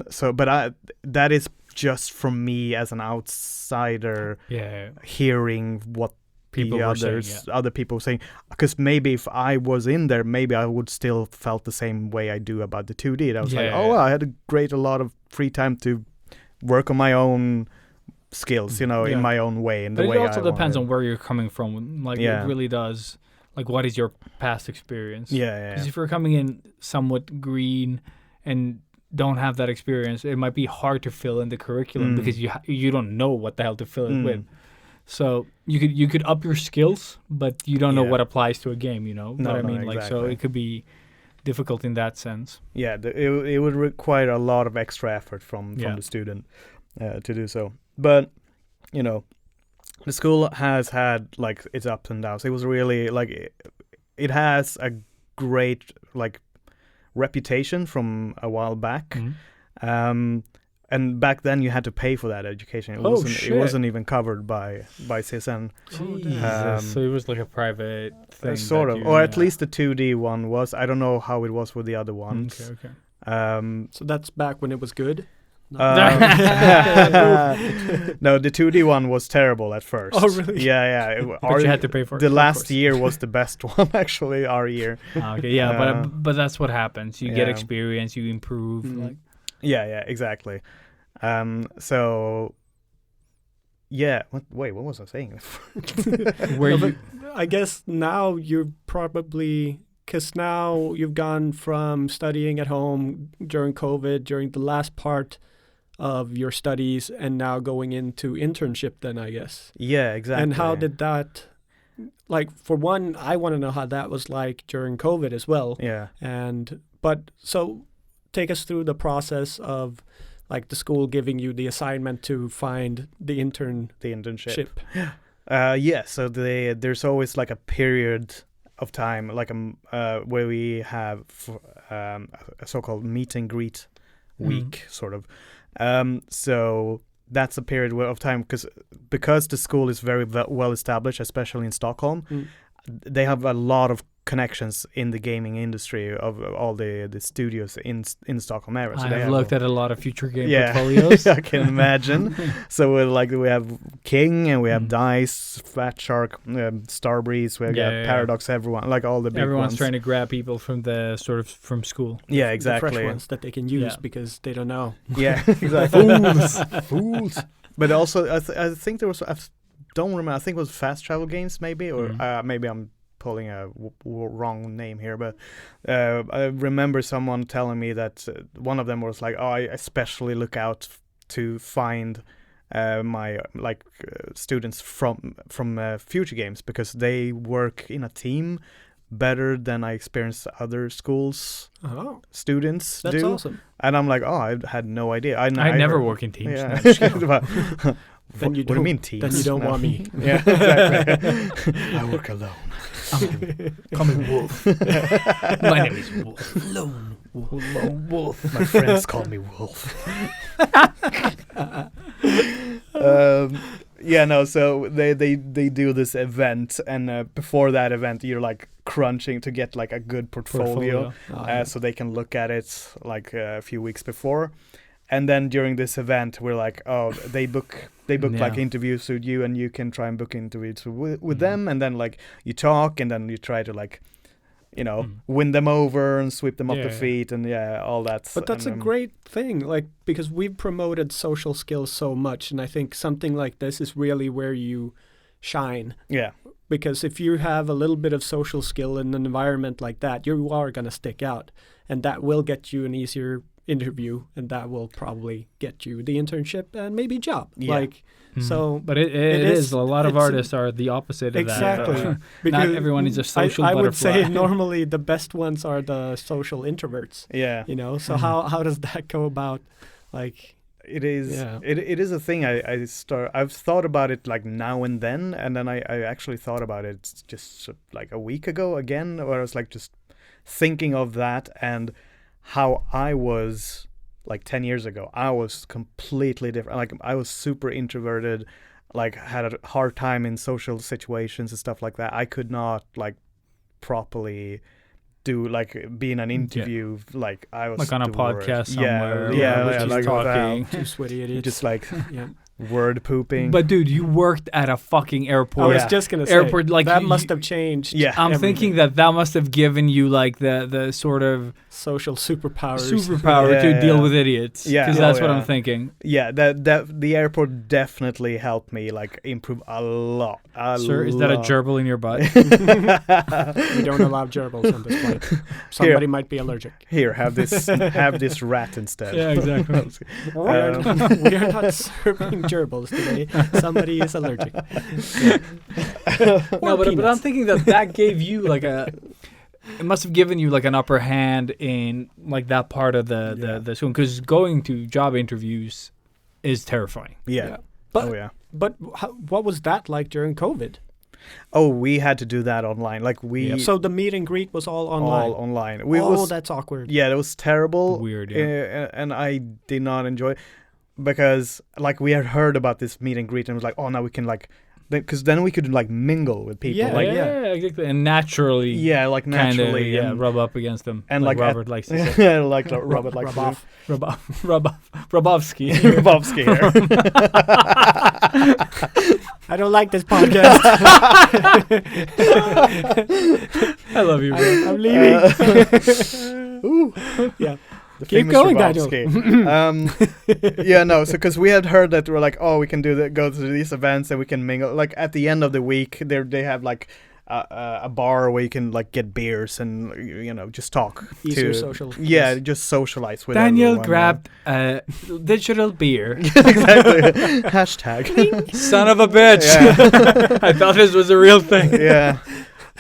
So, but that is just from me as an outsider Yeah. hearing what People the were saying, other people saying, because maybe if I was in there, maybe I would still felt the same way I do about the 2D. And I was like, Yeah, oh, yeah. well, I had a lot of free time to work on my own skills, in Yeah. my own way, and But the it way also I depends on wanted. where you're coming from. Like, Yeah. it really does. Like, what is your past experience? Yeah, Because if you're coming in somewhat green and don't have that experience, it might be hard to fill in the curriculum because you don't know what the hell to fill it with. So you could up your skills, but you don't know Yeah. what applies to a game. You know No, what I no, mean? Like, so exactly. it could be difficult in that sense. Yeah, it would require a lot of extra effort from Yeah. the student to do so. But the school has had like its ups and downs. It was really like it has a great like reputation from a while back. And back then you had to pay for that education. It Oh, wasn't shit. it wasn't even covered by CSN. So it was like a private thing. Sort that of, you- or at yeah. least the 2D one was. I don't know how it was with the other ones. Okay. Um, So that's back when it was good. No. No, the 2D one was terrible at first. Oh, really? Yeah. But you had to pay for it. The of last course. year was the best one, actually, our year. Okay, yeah, but that's what happens. You get yeah. experience, you improve. Like, Yeah, exactly. So, yeah. What was I saying? where No, you, but I guess now you're probably, because now you've gone from studying at home during COVID, during the last part of your studies, and now going into internship then, I guess. Yeah, exactly. And how did that like for one, I want to know how that was like during COVID as well. Yeah. But so take us through the process of like the school giving you the assignment to find the internship. The internship. Yeah. So there's always like a period of time, like where we have a so-called meet and greet week, sort of. So that's a period of time because the school is very well established, especially in Stockholm. They have a lot of connections in the gaming industry of all the studios in Stockholm area. So I've looked at a lot of future game yeah, portfolios. I can imagine. So we have King and we have Dice, Fat Shark, Starbreeze, we have Paradox, everyone, like all the big Everyone's ones. trying to grab people from the from school. Yeah, The exactly. fresh ones that they can use Yeah. because they don't know. Yeah, exactly. Fools. But also, I think there was, I don't remember, I think it was Fast Travel Games maybe, or maybe I'm pulling a wrong name here, but I remember someone telling me that one of them was like, oh, I especially look out to find my students from future games because they work in a team better than I experienced other schools students That's do. awesome. And I'm like, oh, I had no idea. I never heard- work in teams. Yeah. No, just kidding. Then you what do you don't- mean teams? Then you don't No. want me. Yeah, exactly. I work alone. Call me Wolf. My name is Wolf. Lone Wolf. My friends call me Wolf. So they do this event, and before that event, you're like crunching to get like a good portfolio, so they can look at it like a few weeks before. And then during this event, we're like, oh, they book like interviews with you, and you can try and book interviews with them, and then like you talk, and then you try to like, win them over and sweep them off the feet, and all that. But that's a great thing, like, because we've promoted social skills so much, and I think something like this is really where you shine. Yeah. Because if you have a little bit of social skill in an environment like that, you are going to stick out, and that will get you an easier interview, and that will probably get you the internship and maybe job. So but it is a lot of artists are the opposite of exactly that. because not everyone is a social I butterfly. would say normally the best ones are the social introverts, so how does that go about? Like, it is it is a thing. I've thought about it like now and then I actually thought about it just like a week ago again, where I was like just thinking of that and how I was like 10 years ago. I was completely different. Like, I was super introverted, like had a hard time in social situations and stuff like that. I could not like properly be in an interview. Like, I was like on a the worst. podcast somewhere. like talking. two sweaty idiots. just like yeah. word pooping. But dude, you worked at a fucking I airport. was just gonna say Airport, like, that you- must have changed. Yeah. I'm everything. thinking that must have given you like the sort of social superpowers. superpower to deal with idiots. Yeah. because Oh, that's what yeah. I'm thinking. Yeah, that the airport definitely helped me like improve a lot. Sir, is that a gerbil in your butt? We don't allow gerbils on this flight. Somebody might be allergic. Here, have this rat instead. Yeah, exactly. We are not serving gerbils today. Somebody is allergic. No, but I'm peanuts. thinking that gave you like it must have given you like an upper hand in like that part of the school, because going to job interviews is terrifying. Yeah. But but what was that like during COVID? Oh, we had to do that online. Like So the meet and greet was all online. all online. That's awkward. Yeah, it was terrible. Weird, and I did not enjoy it because like we had heard about this meet and greet and was like, oh, now we can like, because then we could like mingle with people. Yeah, like, yeah, exactly, and naturally, yeah, like naturally, kinda, and rub up agast them, and like like Robert likes to say. like Robert likes rub off. Rub off, Robovsky. Bobsky here. I don't like this podcast. I love you, bro. I'm leaving. Yeah. The Keep famous going, Rabowski. So because we had heard that we're like, oh, we can go to these events and we can mingle. Like at the end of the week, they have like a bar where you can like get beers and just talk. Easier social. Yeah, just socialize with Daniel everyone, grabbed a digital beer. exactly. Hashtag. Son of a bitch. Yeah. I thought this was a real thing. Yeah.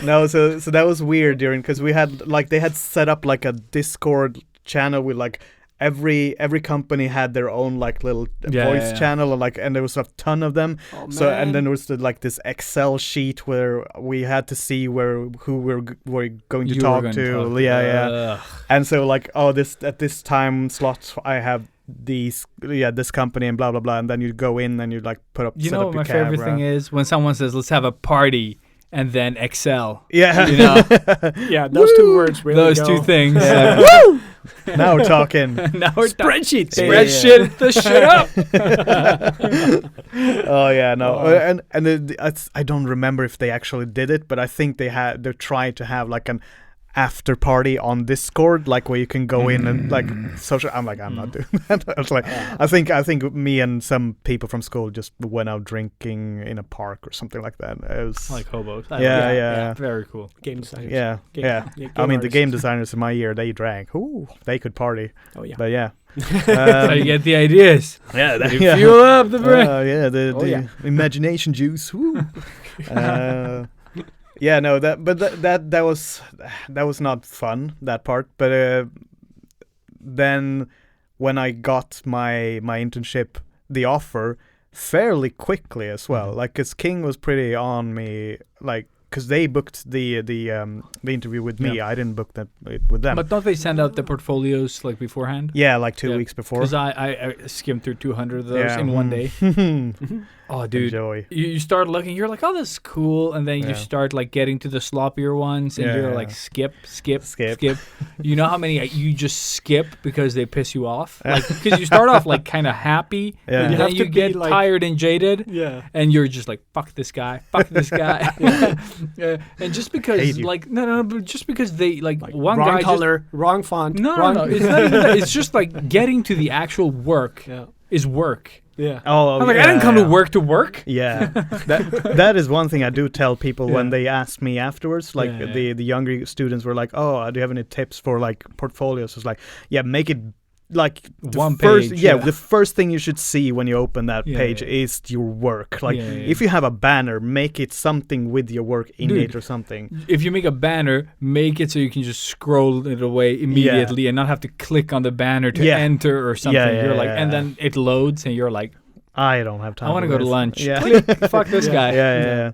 No, so that was weird because we had like they had set up like a Discord channel with like every company had their own like little voice channel and there was a ton of them. Oh, So man. and then there was like this Excel sheet where we had to see who we're going to talk to. Yeah. And so like at this time slot I have this company and blah blah blah, and then you go in and you like put up. You set know up what your my favorite camera. thing is? When someone says, let's have a party, and then Excel. Yeah. You know? Yeah, those two words really Those go. two things. Yeah. Now we're talking. Now we're Spreadsheet. Spreadsheet the shit up. Oh yeah, no, I don't remember if they actually did it, but I think they tried to have like an after party on Discord, like where you can go in and like social. I'm not doing that. I was like, I think me and some people from school just went out drinking in a park or something like that. It was Like hobos. Yeah. Very cool. Game designers. yeah. Game I mean, the artists. game designers in my year, they drank. Ooh, they could party. Oh yeah. But yeah. So you get the ideas. Yeah, You fuel up the brain. yeah, the yeah. imagination juice. Woo. Yeah, no, that was not fun, that part. But then when I got my internship, the offer fairly quickly as well. Like, 'cause King was pretty on me, like. Because they booked the interview with me, I didn't book that with them. But don't they send out the portfolios like beforehand? Yeah, like 2 weeks before. Because I skimmed through 200 of those in one day. Oh, dude. Enjoy. You start looking, you're like, oh, this is cool. And then you Yeah. start like getting to the sloppier ones and Yeah, you're yeah. like, skip. Skip. You know how many you just skip because they piss you off? Like, because you start off like kind of happy. Yeah. And You then have you to be, get like- tired and jaded. Yeah. And you're just like, fuck this guy. And just because, Hate you. like, no, but just because they, like one wrong guy color, wrong font. No, wrong no, it's not even that. It's just like getting to the actual work Yeah. is work. Yeah. Oh, I'm like, yeah, I didn't come yeah. to work to work. Yeah, that is one thing I do tell people when Yeah. they ask me afterwards. Like Yeah. the younger students were like, "Oh, do you have any tips for like portfolios?" It's like, yeah, make it like the One first, page, yeah, yeah. the first thing you should see when you open that Yeah, page yeah. is your work. Like, Yeah, yeah. if you have a banner, make it something with your work in Dude. it or something. If you make a banner, make it so you can just scroll it away immediately and not have to click on the banner to Yeah. enter or something. Yeah, You're like, yeah. and then it loads and you're like, I don't have time. I want to for go to this. lunch. Yeah, Click, fuck this Yeah. guy. yeah.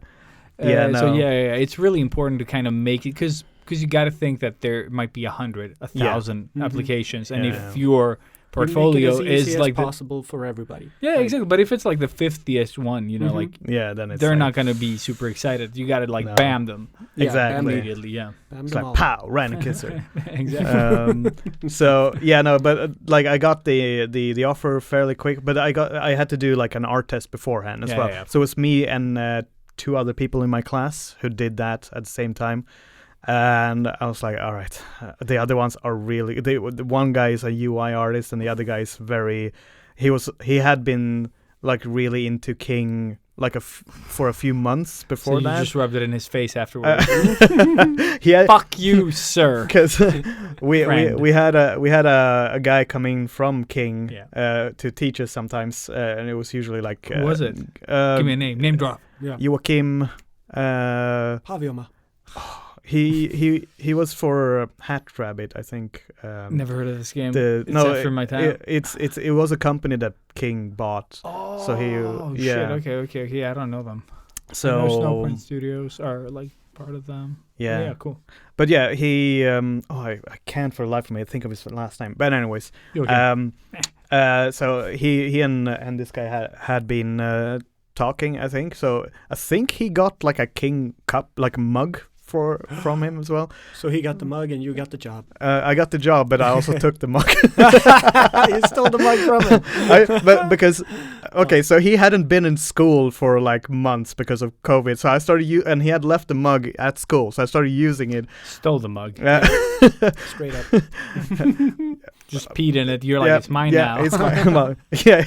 Yeah, So no. yeah, it's really important to kind of make it because you got to think that there might be 100, 1,000 applications, and Yeah. if your portfolio Make it as easy is as like the, possible for everybody. yeah, exactly. But if it's like the 50th one, you know, like Yeah, then it's they're like, not gonna be super excited. You got to like No. bam them Exactly. immediately. Yeah, Bam It's them like all. pow, ran a kisser. exactly. So yeah, no, but like I got the offer fairly quick, but I had to do like an art test beforehand as Yeah, well. yeah. So it was me and 2 other people in my class who did that at the same time, and I was like, all right, the other ones are really. The one guy is a UI artist, and the other guy is he had been like really into King like for a few months So before you that. just rubbed it in his face afterwards. He had, Fuck you, sir. because Friend. we had a guy coming from King Yeah. to teach us sometimes, and it was usually like Who was it? Give me a name. Name drop. Yeah. Joachim. Pavioma. He was for Hat Rabbit, I think. Never heard of this game. No, except for my town. it was a company that King bought. Oh, so he yeah. shit. Okay. Yeah, I don't know them. I know So Snowpoint Studios are like part of them. yeah. Yeah, cool. But yeah, he I can't for the life of me think of his last name. But anyways, You okay? so he and this guy had been talking, I think. So I think he got like a King cup, like a mug from him as well. So he got the mug and you got the job. I got the job, but I also took the mug. You stole the mug from him. But because so he hadn't been in school for like months because of COVID. So I started and he had left the mug at school, so I started using it. Stole the mug. Straight up. Just peed in it. You're like, it's mine now. It's my mug. Yeah.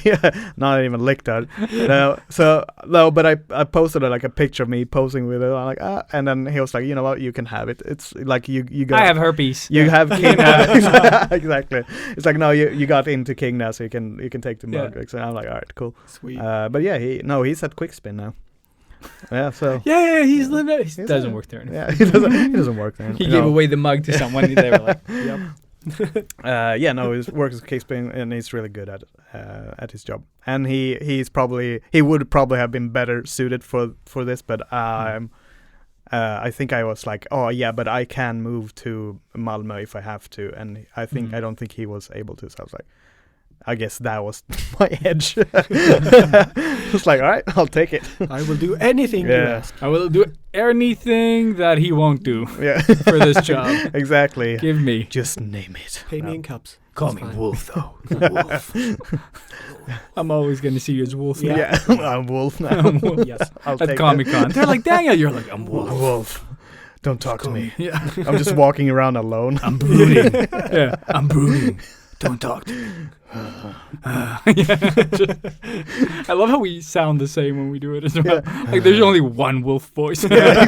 Not even licked out. But I posted like a picture of me posing with it. I'm like, and then he was like, you know what, you can have it. It's like you got. I have herpes. You have King exactly. It's like, no, you got into King now, so you can take the mug. So I'm like, all right, cool. Sweet. But yeah, he's at Quickspin now. Yeah, so He's living. He doesn't work there anymore. yeah, he doesn't work there. He gave away the mug to someone. They were like, Yep. He works at Quickspin and he's really good at his job. And he would probably have been better suited for this, but I think I was like, oh yeah, but I can move to Malmö if I have to, and I don't think he was able to. So I was like, I guess that was my edge. Just like, all right, I'll take it. I will do anything you ask. I will do anything that he won't do for this job. Exactly. Give me. Just name it. Pay me in cups. Call That's me fine. Wolf, though. Wolf. I'm always going to see you as Wolf. now. Yeah, I'm Wolf now. I'm Wolf. Yes. I'll At take Comic-Con. They're like, Daniel. You're like, I'm Wolf. Wolf. Don't talk to me. Yeah. I'm just walking around alone. I'm brooding. Yeah. I'm brooding. Don't talk to me. I love how we sound the same when we do it as well. Like there's only one wolf voice. Yeah,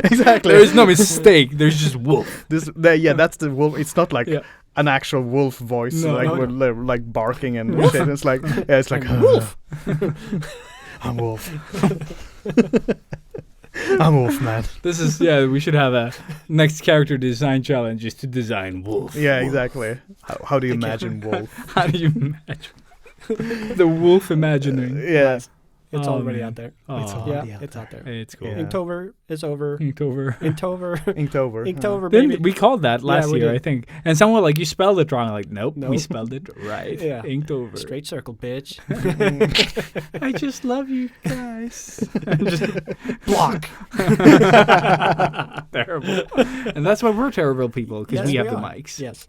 exactly. There's no mistake. There's just wolf. That's the wolf. It's not like Yeah. an actual wolf voice, No, like no, with like barking and shit. It's like it's like wolf. I'm Wolf. I'm Wolf, man. This is we should have a next character design challenge is to design wolf. Yeah, Wolf. exactly. How do you imagine wolf? How do you imagine the wolf imagining? Yeah. It's Oh, already man. out there. It's already Yeah, out it's out there. It's cool. Yeah. Inktober is over. Inktober. Inktober. Inktober. Inktober, baby. Then we called that last we year, did. I think. And someone like, you spelled it wrong. I'm like, nope, we Nope. spelled it right. Yeah. Inktober. Straight circle, bitch. I just love you guys. Block. Terrible. And that's why we're terrible people, because Yes, we have the are. mics. Yes.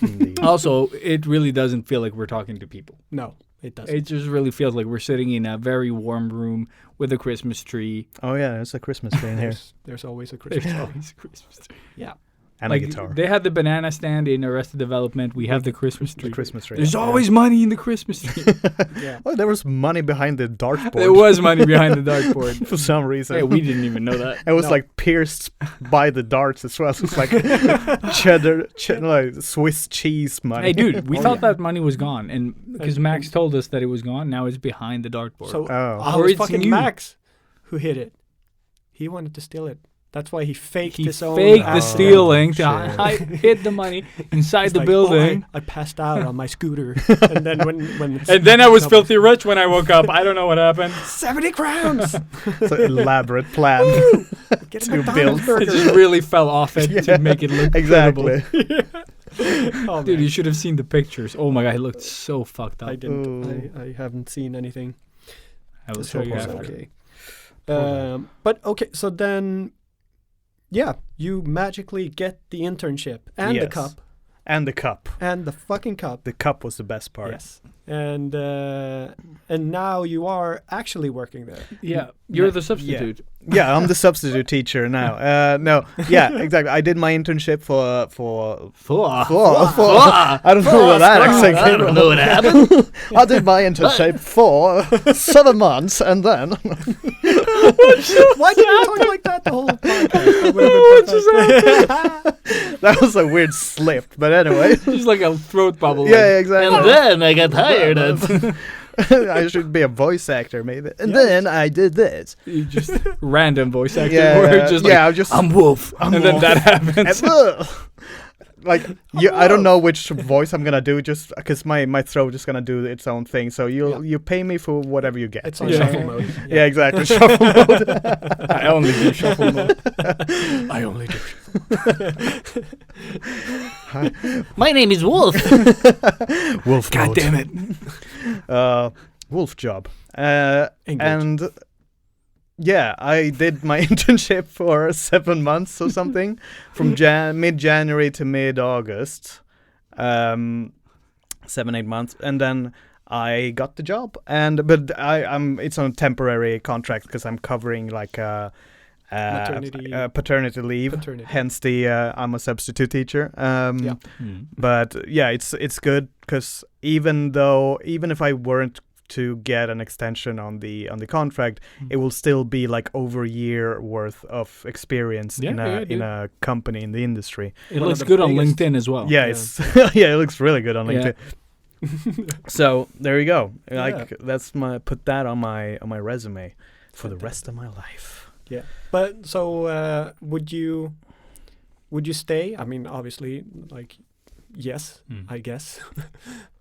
Indeed. Also, it really doesn't feel like we're talking to people. No, it doesn't. It just really feels like we're sitting in a very warm room with a Christmas tree. Oh yeah, there's a Christmas tree in here There's always a Christmas There's tree. always a Christmas tree. Yeah. and Like, a guitar. they had the banana stand in Arrested Development. We have the Christmas tree. The Christmas tree. There's Yeah. always money in the Christmas tree. Yeah. Oh, there was money behind the dartboard. There was money behind the dartboard. for some reason. Hey, we didn't even know that. It was No. like pierced by the darts as well. So it's like cheddar, like Swiss cheese money. Hey, dude, we Oh, thought yeah. that money was gone, and because Max told us that it was gone, now it's behind the dartboard. So Oh. I Or was it's fucking new. Max who hid it. He wanted to steal it. That's why he faked he his own. faked the Oh, stealing to shit. hid the money inside He's the like, building. "Oh, I passed out on my scooter, and then when And then I was no, filthy rich when I woke up. I don't know what happened. 70 crowns. It's an elaborate plan. Get a To McDonald's build. It burger. just really fell off it to make it look Exactly. Oh, Dude, man. you should have seen the pictures. Oh my god, he looked so fucked up. I didn't. Ooh. I haven't seen anything. I will So show you poor after. Okay. But okay, so then, yeah, you magically get the internship and the Yes. cup And the cup. and the fucking cup. The cup was the best part. Yes. And now you are actually working there. Yeah, you're the substitute. Yeah, I'm the substitute teacher now. No, yeah, exactly. I did my internship for I don't know what that accent came I don't know what happened. I did my internship for 7 months and then Why did you talk like that the whole podcast? that was a weird slip, but anyway. Just like a throat bubble. Yeah, exactly. then I got hired. I should be a voice actor maybe. And then I did this. You just random voice acting. Yeah, where yeah, just yeah, like, I'm just I'm Wolf. I'm and then Wolf. that happens. Like I don't know which voice I'm gonna do just because my throat is gonna do its own thing. So you pay me for whatever you get. It's on Yeah. shuffle mode. Yeah, exactly. Shuffle mode. I only do shuffle mode. I only do. My name is Wolf. Wolf. God mode. damn it. Wolf job. Engage. And Yeah, I did my internship for 7 months or something, from mid-January to mid-August, 7-8 months, and then I got the job. But it's on a temporary contract because I'm covering like paternity leave. Hence I'm a substitute teacher. But yeah, it's good because even if I weren't to get an extension on the contract, it will still be like over a year worth of experience in a company in the industry. It looks good on LinkedIn as well. Yeah, it's it looks really good on LinkedIn. So there you go. Like put that on my resume for the rest of my life. Yeah. But so would you stay? I mean, obviously, like, yes, I guess.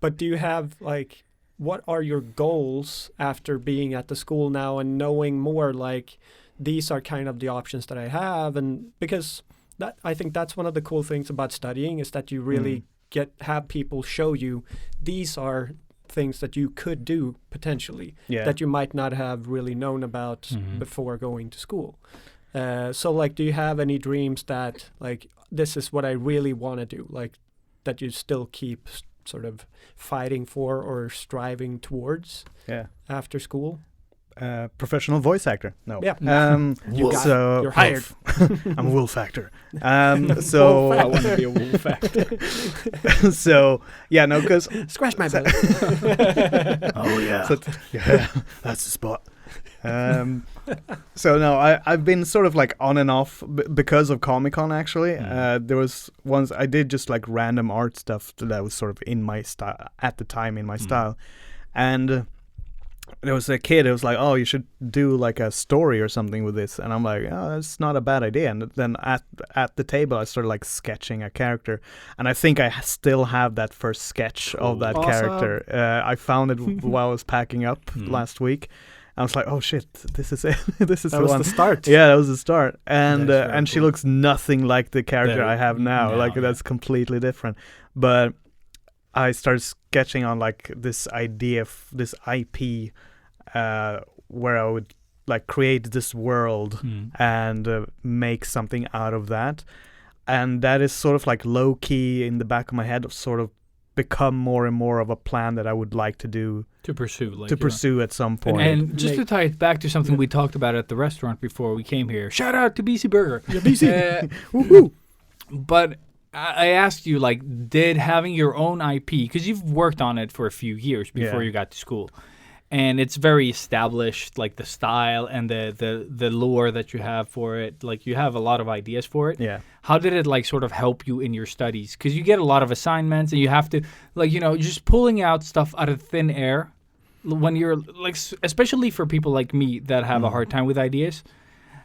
But do you have like, what are your goals after being at the school now and knowing more, like, these are kind of the options that I have? And because I think that's one of the cool things about studying, is that you really have people show you these are things that you could do potentially that you might not have really known about before going to school. So like, do you have any dreams that like, this is what I really want to do, like, that you still keep sort of fighting for or striving towards after school? Professional voice actor. No. Yeah. You're hired. I'm a wolf actor. So I want to be a wolf actor. So yeah, no, because scratch my belly. Oh yeah. That's the spot. So no, I've been sort of like on and off because of Comic-Con actually. There was once I did just like random art stuff that was sort of in my style at the time, in my style, and there was a kid who was like, oh, you should do like a story or something with this, and I'm like, oh, that's not a bad idea. And then at the table I started like sketching a character, and I think I still have that first sketch of that character. I found it while I was packing up last week. I was like, oh shit, this is it. This is that was the start. Yeah, that was the start. And she looks nothing like the character I have now. That's completely different. But I started sketching on like this idea, this IP, where I would like create this world and make something out of that. And that is sort of like low key in the back of my head, sort of become more and more of a plan that I would like to do pursue at some point. And just to tie it back to something we talked about at the restaurant before we came here. Shout out to BC Burger. Yeah, BC. Woohoo! But I asked you, like, did having your own IP, because you've worked on it for a few years before you got to school, and it's very established, like the style and the lore that you have for it, like you have a lot of ideas for it. Yeah. How did it like sort of help you in your studies? Because you get a lot of assignments and you have to, like, you know, just pulling out stuff out of thin air when you're like, especially for people like me that have a hard time with ideas,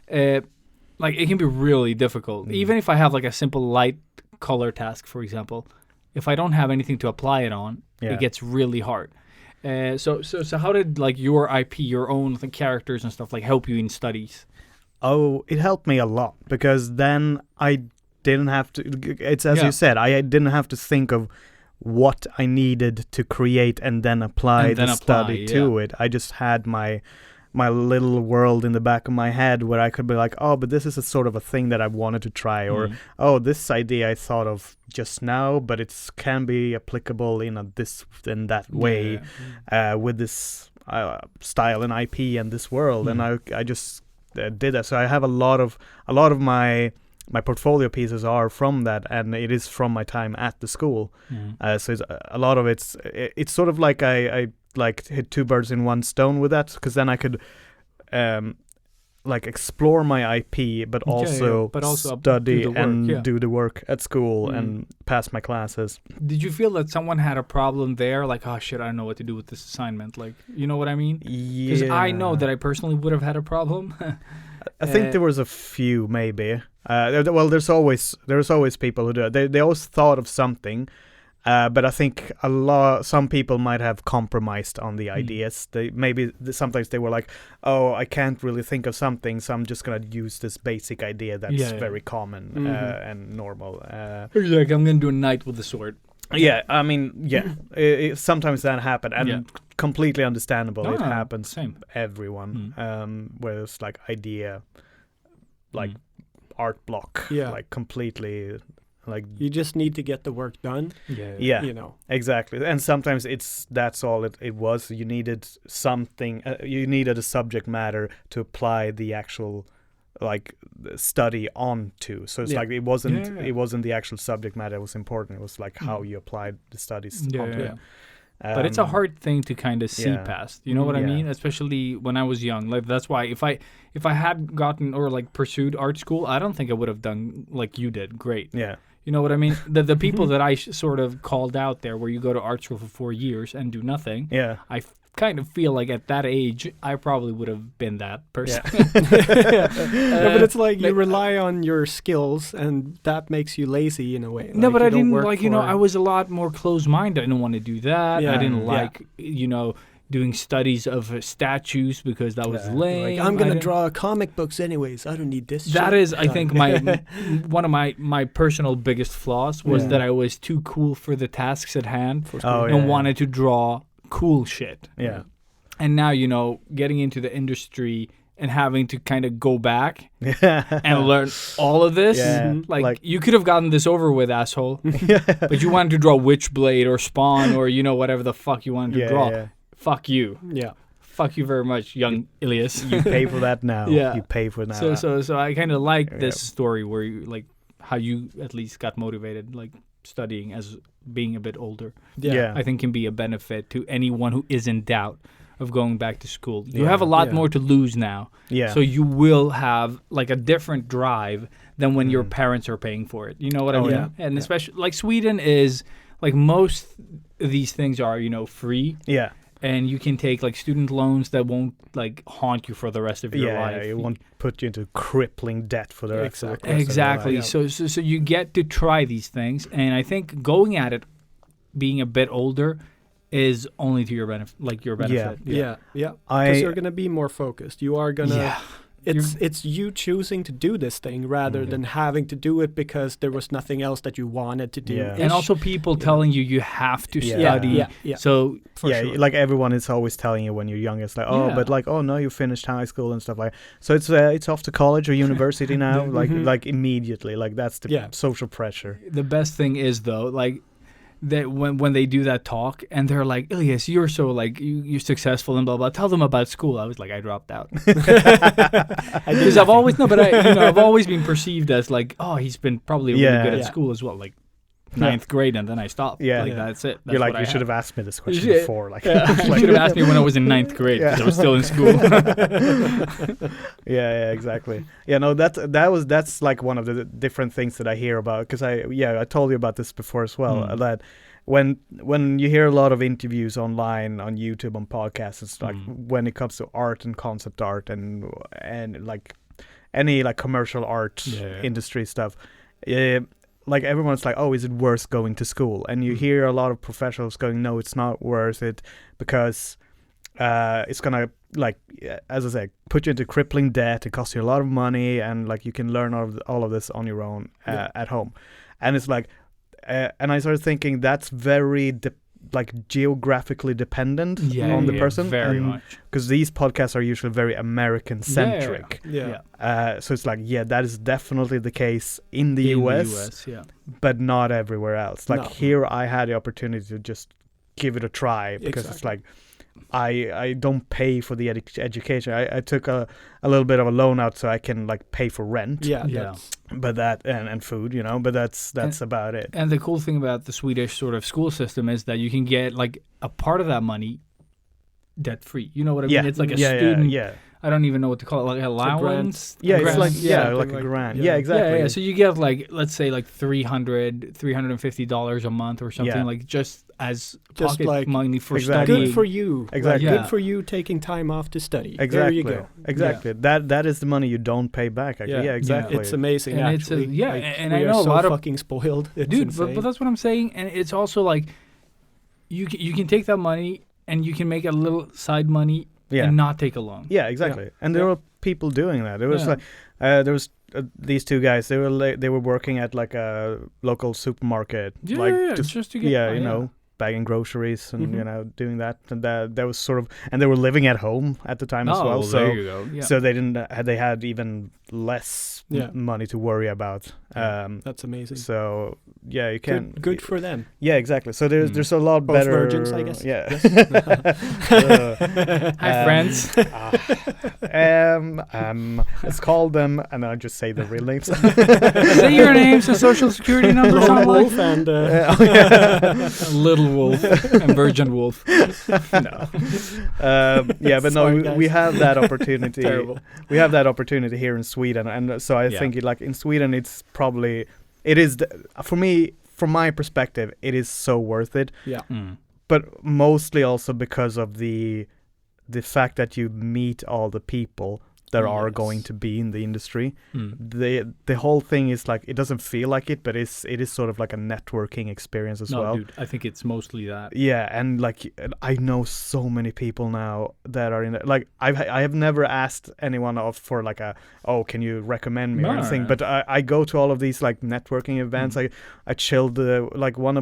like it can be really difficult. Even if I have like a simple light color task, for example, if I don't have anything to apply it on, it gets really hard. So how did like your IP, your own characters and stuff, like help you in studies? Oh, it helped me a lot, because then I didn't have to. It's as you said, I didn't have to think of what I needed to create and then apply study to it. I just had my little world in the back of my head where I could be like, oh, but this is a sort of a thing that I wanted to try, or oh, this idea I thought of just now, but it can be applicable in this and that way with this style and IP and this world, and I just did that. So I have a lot of my portfolio pieces are from that, and it is from my time at the school. So it's, a lot of it's sort of like I like hit two birds in one stone with that, because then I could like explore my IP, but also study and do the work at school and pass my classes. Did you feel that someone had a problem there? Like, oh shit, I don't know what to do with this assignment. Like, you know what I mean? Yeah. Because I know that I personally would have had a problem. I think there was a few, maybe. There's always people who do it. They always thought of something. But I think some people might have compromised on the ideas. Sometimes they were like, "Oh, I can't really think of something, so I'm just gonna use this basic idea that's very common and normal." Like, I'm gonna do a knight with a sword. Yeah, I mean, sometimes that happen, and Yeah. completely understandable. No, It no, happens same. everyone. Where it's like idea, like art block, Yeah. like completely, like You just need to get the work done. yeah, You know. exactly. And sometimes that's all it was. You needed something. You needed a subject matter to apply the actual like study onto. So it's Yeah. like it wasn't the actual subject matter that was important. It was like how you applied the studies onto Yeah. it. But it's a Um, hard thing to kind of see yeah. past. You know what I Yeah. mean? Especially when I was young. Like that's why if I had gotten or like pursued art school, I don't think I would have done like you did. Great. Yeah. You know what I mean? The people that I sort of called out there, where you go to art school for 4 years and do nothing. Yeah. I kind of feel like at that age, I probably would have been that person. No, but it's like you rely on your skills, and that makes you lazy in a way. No, Like, but you I don't didn't work like, you know, for- I was a lot more closed-minded. I didn't want to do that. Yeah, I didn't yeah. like, you know, doing studies of statues because that was Yeah. lame. Like, I'm I gonna didn't- draw comic books anyways. I don't need this. That shit is, I done. think, one of my personal biggest flaws was Yeah. that I was too cool for the tasks at hand Oh, and yeah. wanted to draw cool shit. Yeah. And now, you know, getting into the industry and having to kind of go back Yeah. and learn all of this. Yeah. Like, you could have gotten this over with, asshole. But you wanted to draw Witchblade or Spawn or, you know, whatever the fuck you wanted to draw. Yeah. Fuck you. Yeah. Fuck you very much, young Ilias. You pay for that now. Yeah. You pay for that. So I kind of like Yeah. this story where you, like, how you at least got motivated, like, studying as being a bit older. Yeah. I think can be a benefit to anyone who is in doubt of going back to school. You Yeah. have a lot Yeah. more to lose now. Yeah. So you will have like a different drive than when your parents are paying for it. You know what I Oh, mean? yeah. And especially like Sweden is like most of these things are, you know, free, yeah. and you can take like student loans that won't like haunt you for the rest of your Yeah. life. It won't put you into crippling debt for the rest of Exactly. your life. Exactly. Yeah. So you get to try these things, and I think going at it, being a bit older, is only to your benefit. Like your benefit. Yeah. Because I you're gonna be more focused. You are gonna. Yeah. It's you choosing to do this thing rather than having to do it because there was nothing else that you wanted to do. Yeah. And also people telling you have to Yeah. study. Yeah. So For yeah, sure. like everyone is always telling you when you're young, it's like, oh, Yeah. but like, oh no, you finished high school and stuff like. So it's off to college or university now, like immediately, like that's the Yeah. social pressure. the best thing is though, like that when they do that talk and they're like, Ilias, you're so like you're successful and blah blah. Tell them about school. I was like, I dropped out because I've always I've always been perceived as like, oh, he's been probably really Yeah. good at Yeah. school as well, like ninth grade, and then I stopped. Yeah. like Yeah. that's it. That's You're like, what you I should had. have asked me this question Yeah. before, like, Yeah. You should have asked me when I was in ninth grade because I was still in school. yeah, exactly. Yeah, no, that's like one of the different things that I hear about, because I told you about this before as well, that when you hear a lot of interviews online on YouTube, on podcasts, it's like when it comes to art and concept art and like any like commercial art industry stuff, like everyone's like, oh, is it worth going to school? And you hear a lot of professionals going, no, it's not worth it, because it's gonna, like, as I said, put you into crippling debt. It costs you a lot of money, and like you can learn all of this on your own at home. And it's like, and I started thinking that's very like geographically dependent on the person, very much, because these podcasts are usually very American centric. Yeah. So it's like, that is definitely the case in the in US, the US, yeah. but not everywhere else. Like No. here, I had the opportunity to just give it a try, because it's like, I don't pay for the education. I took a little bit of a loan out so I can like pay for rent. Yeah. But that and food, but that's about it. And the cool thing about the Swedish sort of school system is that you can get like a part of that money debt free. You know what I mean? It's like a student. Yeah. I don't even know what to call it, like allowance. Yeah, grant. it's like something like a like- grant. yeah. Yeah, exactly. Yeah. So you get like, let's say like $350 a month or something, Yeah. like just as Just pocket like- money for Exactly. studying. Good for you. Exactly. Like, Yeah. good for you taking time off to study. Exactly. There you go. Exactly. That is the money you don't pay back. Actually. Yeah, exactly. It's amazing, And it's actually. and we I are know a so lot of fucking spoiled. It's dude, insane. but that's what I'm saying, and it's also like you can take that money and you can make a little side money Yeah. and not take a loan. Yeah, exactly. And there are people doing that. It was Yeah. like there was these two guys. They were working at like a local supermarket, Yeah, like yeah, just to get by, you know, bagging groceries and Mhm. you know, doing that. And that was sort of, and they were living at home at the time as Oh, well. So there you go. Yeah. so they didn't. They had even less Yeah. money to worry about. That's amazing. So yeah, you can. Good for them. Yeah, exactly. So there's a lot Both better. virgins, I guess. Yeah. Hi, friends. Let's call them, and I just say the real names. Say your names and social security numbers. Lone on Wolf and Oh, yeah. Little Wolf and Virgin Wolf. No. Yeah, but Sorry, no, we guys. have that opportunity. Terrible. We have that opportunity here in Sweden, and so I Yeah. think like in Sweden, it is for me, from my perspective, it is so worth it. Yeah. But mostly also because of the fact that you meet all the people that are Yes. going to be in the industry. Mm. The whole thing is like, it doesn't feel like it, but it is sort of like a networking experience as No, well. dude, I think it's mostly that. Yeah, and like I know so many people now that are in it. Like I have never asked anyone for like can you recommend me or No, anything, no. but I go to all of these like networking events. I chilled like one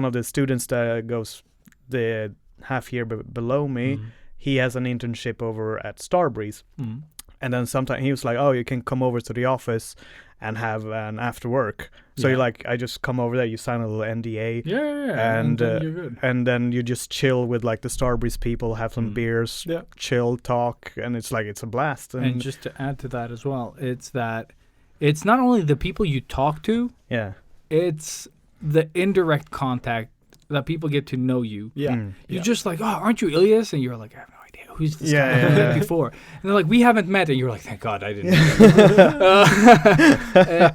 of the students that goes the half year below me. Mm. He has an internship over at Starbreeze. Mm. And then sometimes he was like, "Oh, you can come over to the office and have an after work." So Yeah. you like, I just come over there. You sign a little NDA, Yeah, And, then you're good. and then you just chill with like the Starbreeze people, have some Mm. beers, Yeah. chill, talk, and it's a blast. And just to add to that as well, it's not only the people you talk to, yeah, it's the indirect contact that people get to know you. Yeah. Mm. You're just like, oh, aren't you Ilias? And you're like, I have no idea. Who's this Yeah, guy? I've yeah, met yeah. before. And they're like, we haven't met. And you're like, thank God I didn't.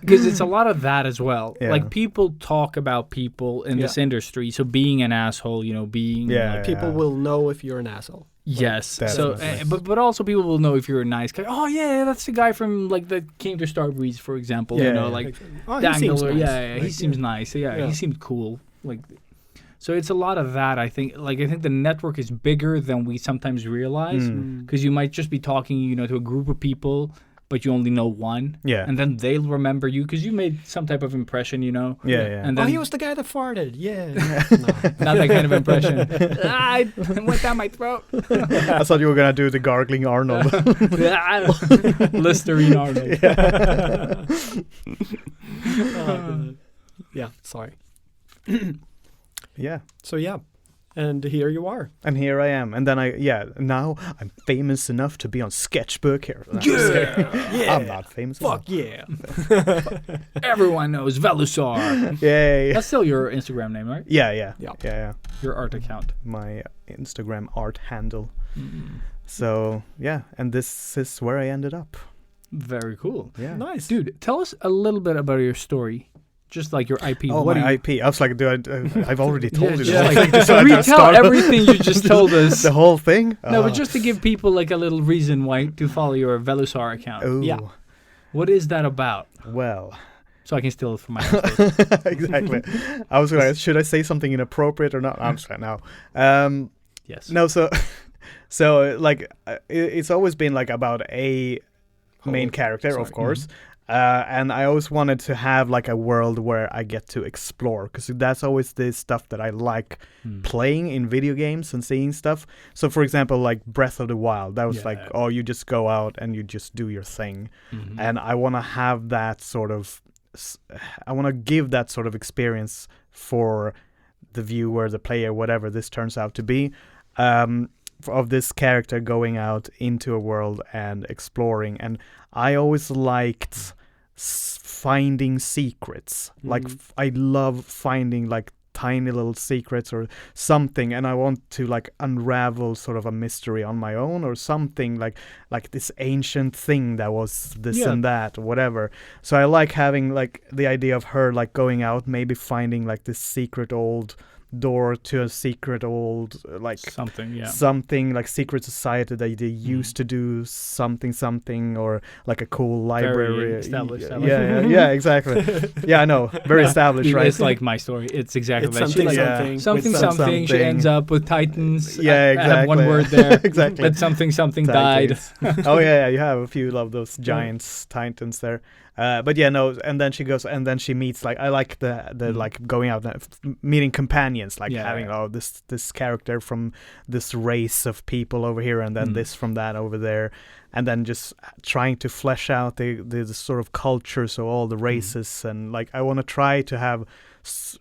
Because it's a lot of that as well. Yeah. Like people talk about people in this industry. So being an asshole, being Yeah. like, People will know if you're an asshole. yes. So, Definitely. but also people will know if you're a nice guy. Oh yeah, that's the guy from like that came to Starbreeze, for example. Yeah, Like Oh, he Daniel. seems Or, nice. yeah, he Like, seems nice. Yeah, Yeah. he seemed cool. Like, so it's a lot of that. I think. Like, I think the network is bigger than we sometimes realize Mm. because you might just be talking, to a group of people, but you only know one. Yeah. And then they'll remember you because you made some type of impression. Yeah, yeah. And Oh, then he was the guy that farted. Yeah. not that kind of impression. It went down my throat. I thought you were gonna do the gargling Arnold. Listerine Arnold. Yeah. Sorry. Yeah. So yeah, and here you are. And here I am. And then now I'm famous enough to be on Sketchbook here. No, I'm just kidding. Yeah. I'm not famous Fuck enough. yeah. Everyone knows Velusaur. Yay. That's still your Instagram name, right? Yeah. Your art account. My Instagram art handle. So yeah, and this is where I ended up. Very cool. Yeah. Nice. Dude, tell us a little bit about your story. Just like your IP. Oh, What my do you- IP. I was like, I've already told you just the whole like, thing. So I retell start- everything you just told us. The whole thing? No, but just to give people like a little reason why to follow your Velusaur account. Oh, Yeah. What is that about? well. So I can steal it from my house. Exactly. I was like, should I say something inappropriate or not? I'm just like, no. Yes. No, so like it's always been like about a main character, sorry. of course. And I always wanted to have like a world where I get to explore, because that's always the stuff that I like playing in video games and seeing stuff. So for example, like Breath of the Wild, that was like, oh, you just go out and you just do your thing. And I want to have that sort of, I want to give that sort of experience for the viewer, the player, whatever this turns out to be, of this character going out into a world and exploring. And I always liked finding secrets. Like I love finding like tiny little secrets or something, and I want to like unravel sort of a mystery on my own or something, like this ancient thing that was this and that or whatever. So I like having like the idea of her like going out, maybe finding like this secret old door to a secret old like Something, yeah. something like secret society that they used to do something or like a cool library. established. Yeah, exactly. Yeah, I know. Very established, right? It's like my story. It's exactly It's that. something, She, like, Yeah. something. something. She something. ends up with Titans. Yeah, I have one exactly. word there. Exactly. But something died. Titans. Oh yeah, you have a few of those giants, titans there. But yeah, no, and then she goes, and then she meets like I like the like going out and meeting companions, like Yeah, having yeah. this character from this race of people over here, and then this from that over there, and then just trying to flesh out the sort of culture, so all the races, and like I want to try to have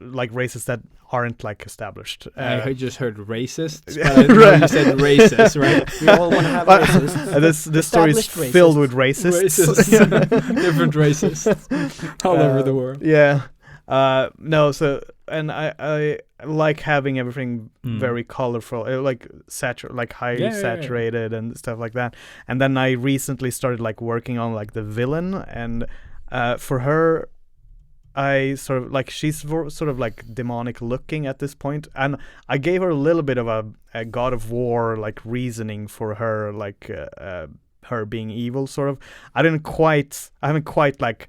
like races that aren't like established. I just heard racists, but I didn't know you said racist, right? We all want to have races. This story is Established filled racists. with racists. Racists. Different racists all over the world. Yeah. No, so and I like having everything very colorful, like highly Yeah. saturated and stuff like that. And then I recently started like working on like the villain, and for her, I sort of like she's sort of like demonic looking at this point, and I gave her a little bit of a God of War like reasoning for her, like her being evil, sort of. I haven't quite like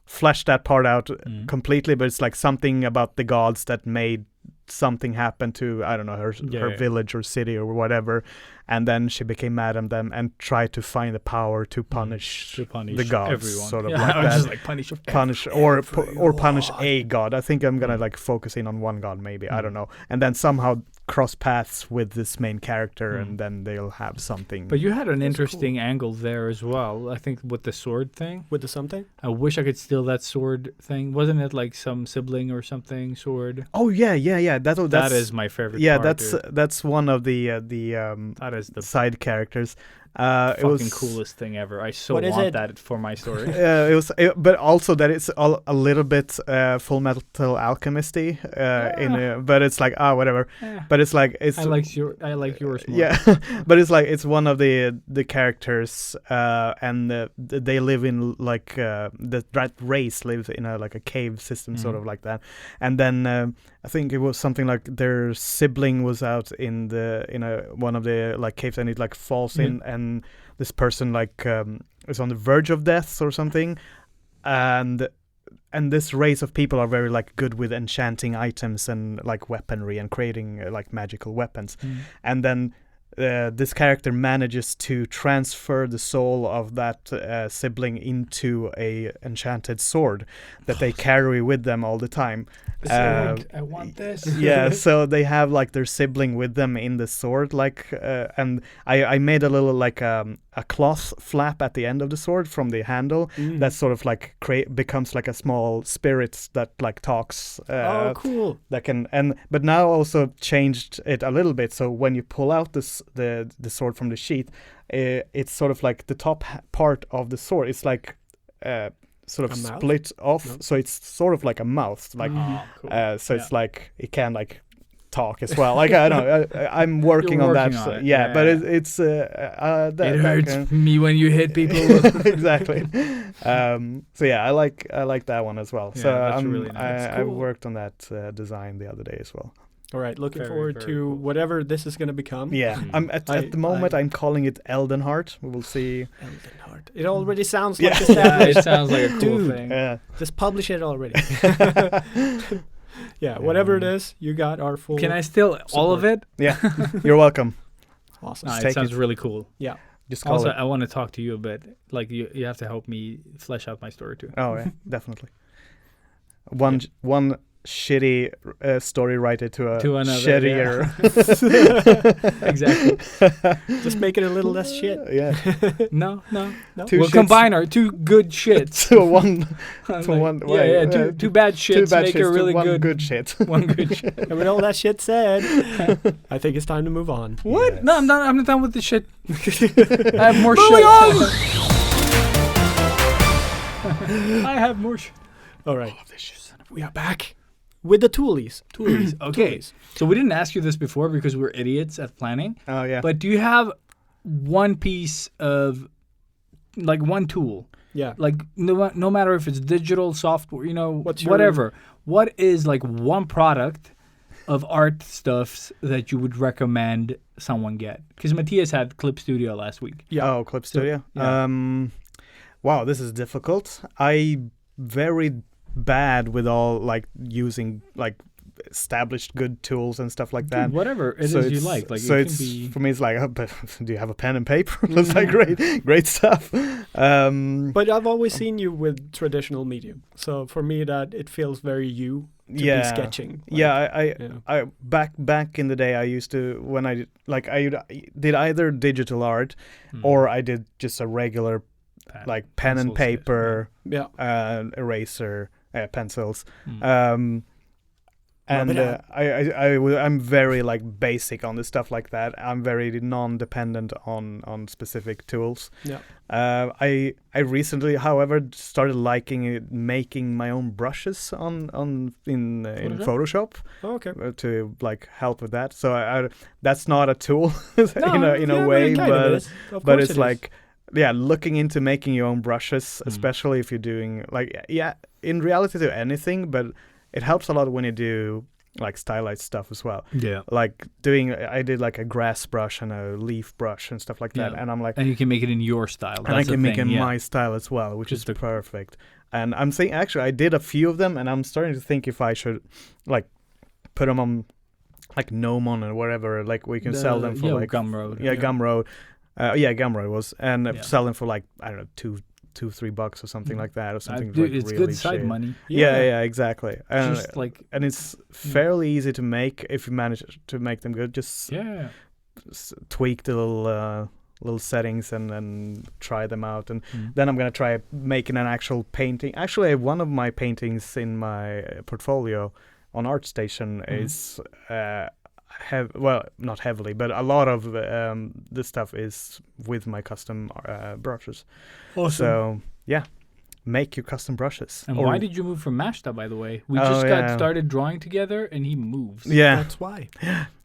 fleshed that part out completely, but it's like something about the gods that made something happen to, I don't know, her village or city or whatever, and then she became mad at them and tried to find the power to punish the gods, everyone. sort of Yeah, like I was that. just like punish Or punish a god. I think I'm gonna like focus in on one god, maybe. I don't know, and then somehow cross paths with this main character, and then they'll have something. But you had an interesting angle there as well. I think with the sword thing. With the something? I wish I could steal that sword thing. Wasn't it like some sibling or something sword? Oh yeah. That is my favorite. Yeah, part, that's one of the that is the side characters. It fucking was coolest thing ever. I so What is want it? that for my story. but also that it's a little bit Full Metal Alchemisty, but it's like whatever. Yeah. But it's like I like yours more. yeah, but it's like it's one of the characters, and they live in like that race lives in like a cave system, sort of like that. And then I think it was something like their sibling was out in one of the like caves, and it like falls in, and this person like is on the verge of death or something, and this race of people are very like good with enchanting items and like weaponry and creating like magical weapons. And then this character manages to transfer the soul of that sibling into a enchanted sword that they carry with them all the time. I want this. Yeah, so they have like their sibling with them in the sword, like, and I made a little like a cloth flap at the end of the sword from the handle that sort of like becomes like a small spirit that like talks. Oh, cool. That can but now also changed it a little bit. So when you pull out the sword from the sheath, it's sort of like the top part of the sword. It's like sort of split off, so it's sort of like a mouth, like cool. so it's like it can like talk as well. Like I don't know, I'm working on that. On it. Yeah, but it's it hurts me when you hit people. exactly. So yeah, I like that one as well. Yeah, so that's really nice. I worked on that design the other day as well. All right, looking Very, forward very to cool. whatever this is going to become. Yeah, I'm at the moment I'm calling it Elden Heart. We will see. Elden Heart. It already sounds Yeah. like Yeah, established. it sounds like a cool Dude. thing. Yeah. Just publish it already. Yeah, whatever it is, you got our full. Can I steal all of it? Yeah. You're welcome. Awesome. No, it take sounds it. really cool. Yeah. Just call Also, it. I want to talk to you a bit. Like you have to help me flesh out my story too. Oh yeah, definitely. One shitty story writer to another, shittier. Exactly. Just make it a little less shit. Yeah. No. Two We'll shits combine our two good shits. to one. Like, one- yeah, well, two bad shits Two bad make shits a really to one good, good shit. one good shit. And with all that shit said, I think it's time to move on. What? Yes. No, I'm not done with the shit. I have more Moving shit. I have more shit. All right. We are back with the toolies. Okay. So we didn't ask you this before because we're idiots at planning. Oh yeah. But do you have one piece of, like, one tool? Yeah. Like, no matter if it's digital, software, What's your- whatever. What is, like, one product of art stuffs that you would recommend someone get? Because Matthias had Clip Studio last week. Yeah. Oh, Clip Studio. yeah. Wow, this is difficult. I very bad with all like using like established good tools and stuff like that. Dude, whatever it So is you it's- like. Like so it it's can be. for me. It's like, do you have a pen and paper? It's like great stuff. But I've always seen you with traditional medium, so for me that it feels very you to be sketching. Like, Yeah, you know. I back in the day, I used to when I did either digital art or I did just a regular like pen and pencil sketch, paper, Yeah. eraser, pencils. Mm. And Rub it I'm very like basic on the stuff like that. I'm very non-dependent on specific tools. Yeah. I recently, however, started liking making my own brushes in Photoshop? Photoshop Oh, okay. to like help with that. So I that's not a tool No, in a yeah, way, it kind of but is. Of but course it's it is. like looking into making your own brushes, especially if you're doing like in reality do anything, but it helps a lot when you do like stylized stuff as well. Yeah. Like I did like a grass brush and a leaf brush and stuff like that, Yeah. and I'm like, And you can make it in your style. and I That's the can make it thing, yeah. my style as well, which is Just a- perfect. And I'm saying actually I did a few of them, and I'm starting to think if I should like put them on like Nomon or wherever, like we can sell them for like Gumroad. Gumroad. Gumroad was, and Yeah. sell them for like I don't know $2-3 or something like that, or something Dude, like it's really good side cheap. money. Yeah, exactly. Just like And it's fairly easy to make if you manage to make them good. Just yeah. tweak the little settings and then try them out. And Mm. then I'm gonna try making an actual painting. Actually, one of my paintings in my portfolio on ArtStation is not heavily, but a lot of the stuff is with my custom brushes. Awesome. So yeah, make your custom brushes. And Or- why did you move from Mashta, by the way? We Oh, just got yeah. started drawing together, and he moves. Yeah, That's why.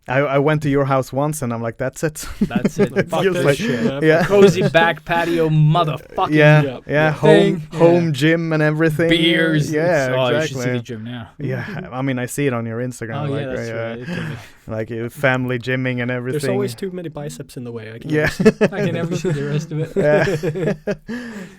I went to your house once, and I'm like, that's it. That's it. Like, Fuck feels this like- shit. yeah. Cozy back patio, motherfucking Yeah, Thing. home gym and everything. beers. Yeah, Oh, you should see the exactly. gym now. Yeah, I mean, I see it on your Instagram. Oh, like, yeah, that's right. It took me- like family gymming and everything. There's always too many biceps in the way. I can Yeah. I can never see the rest of it. Yeah.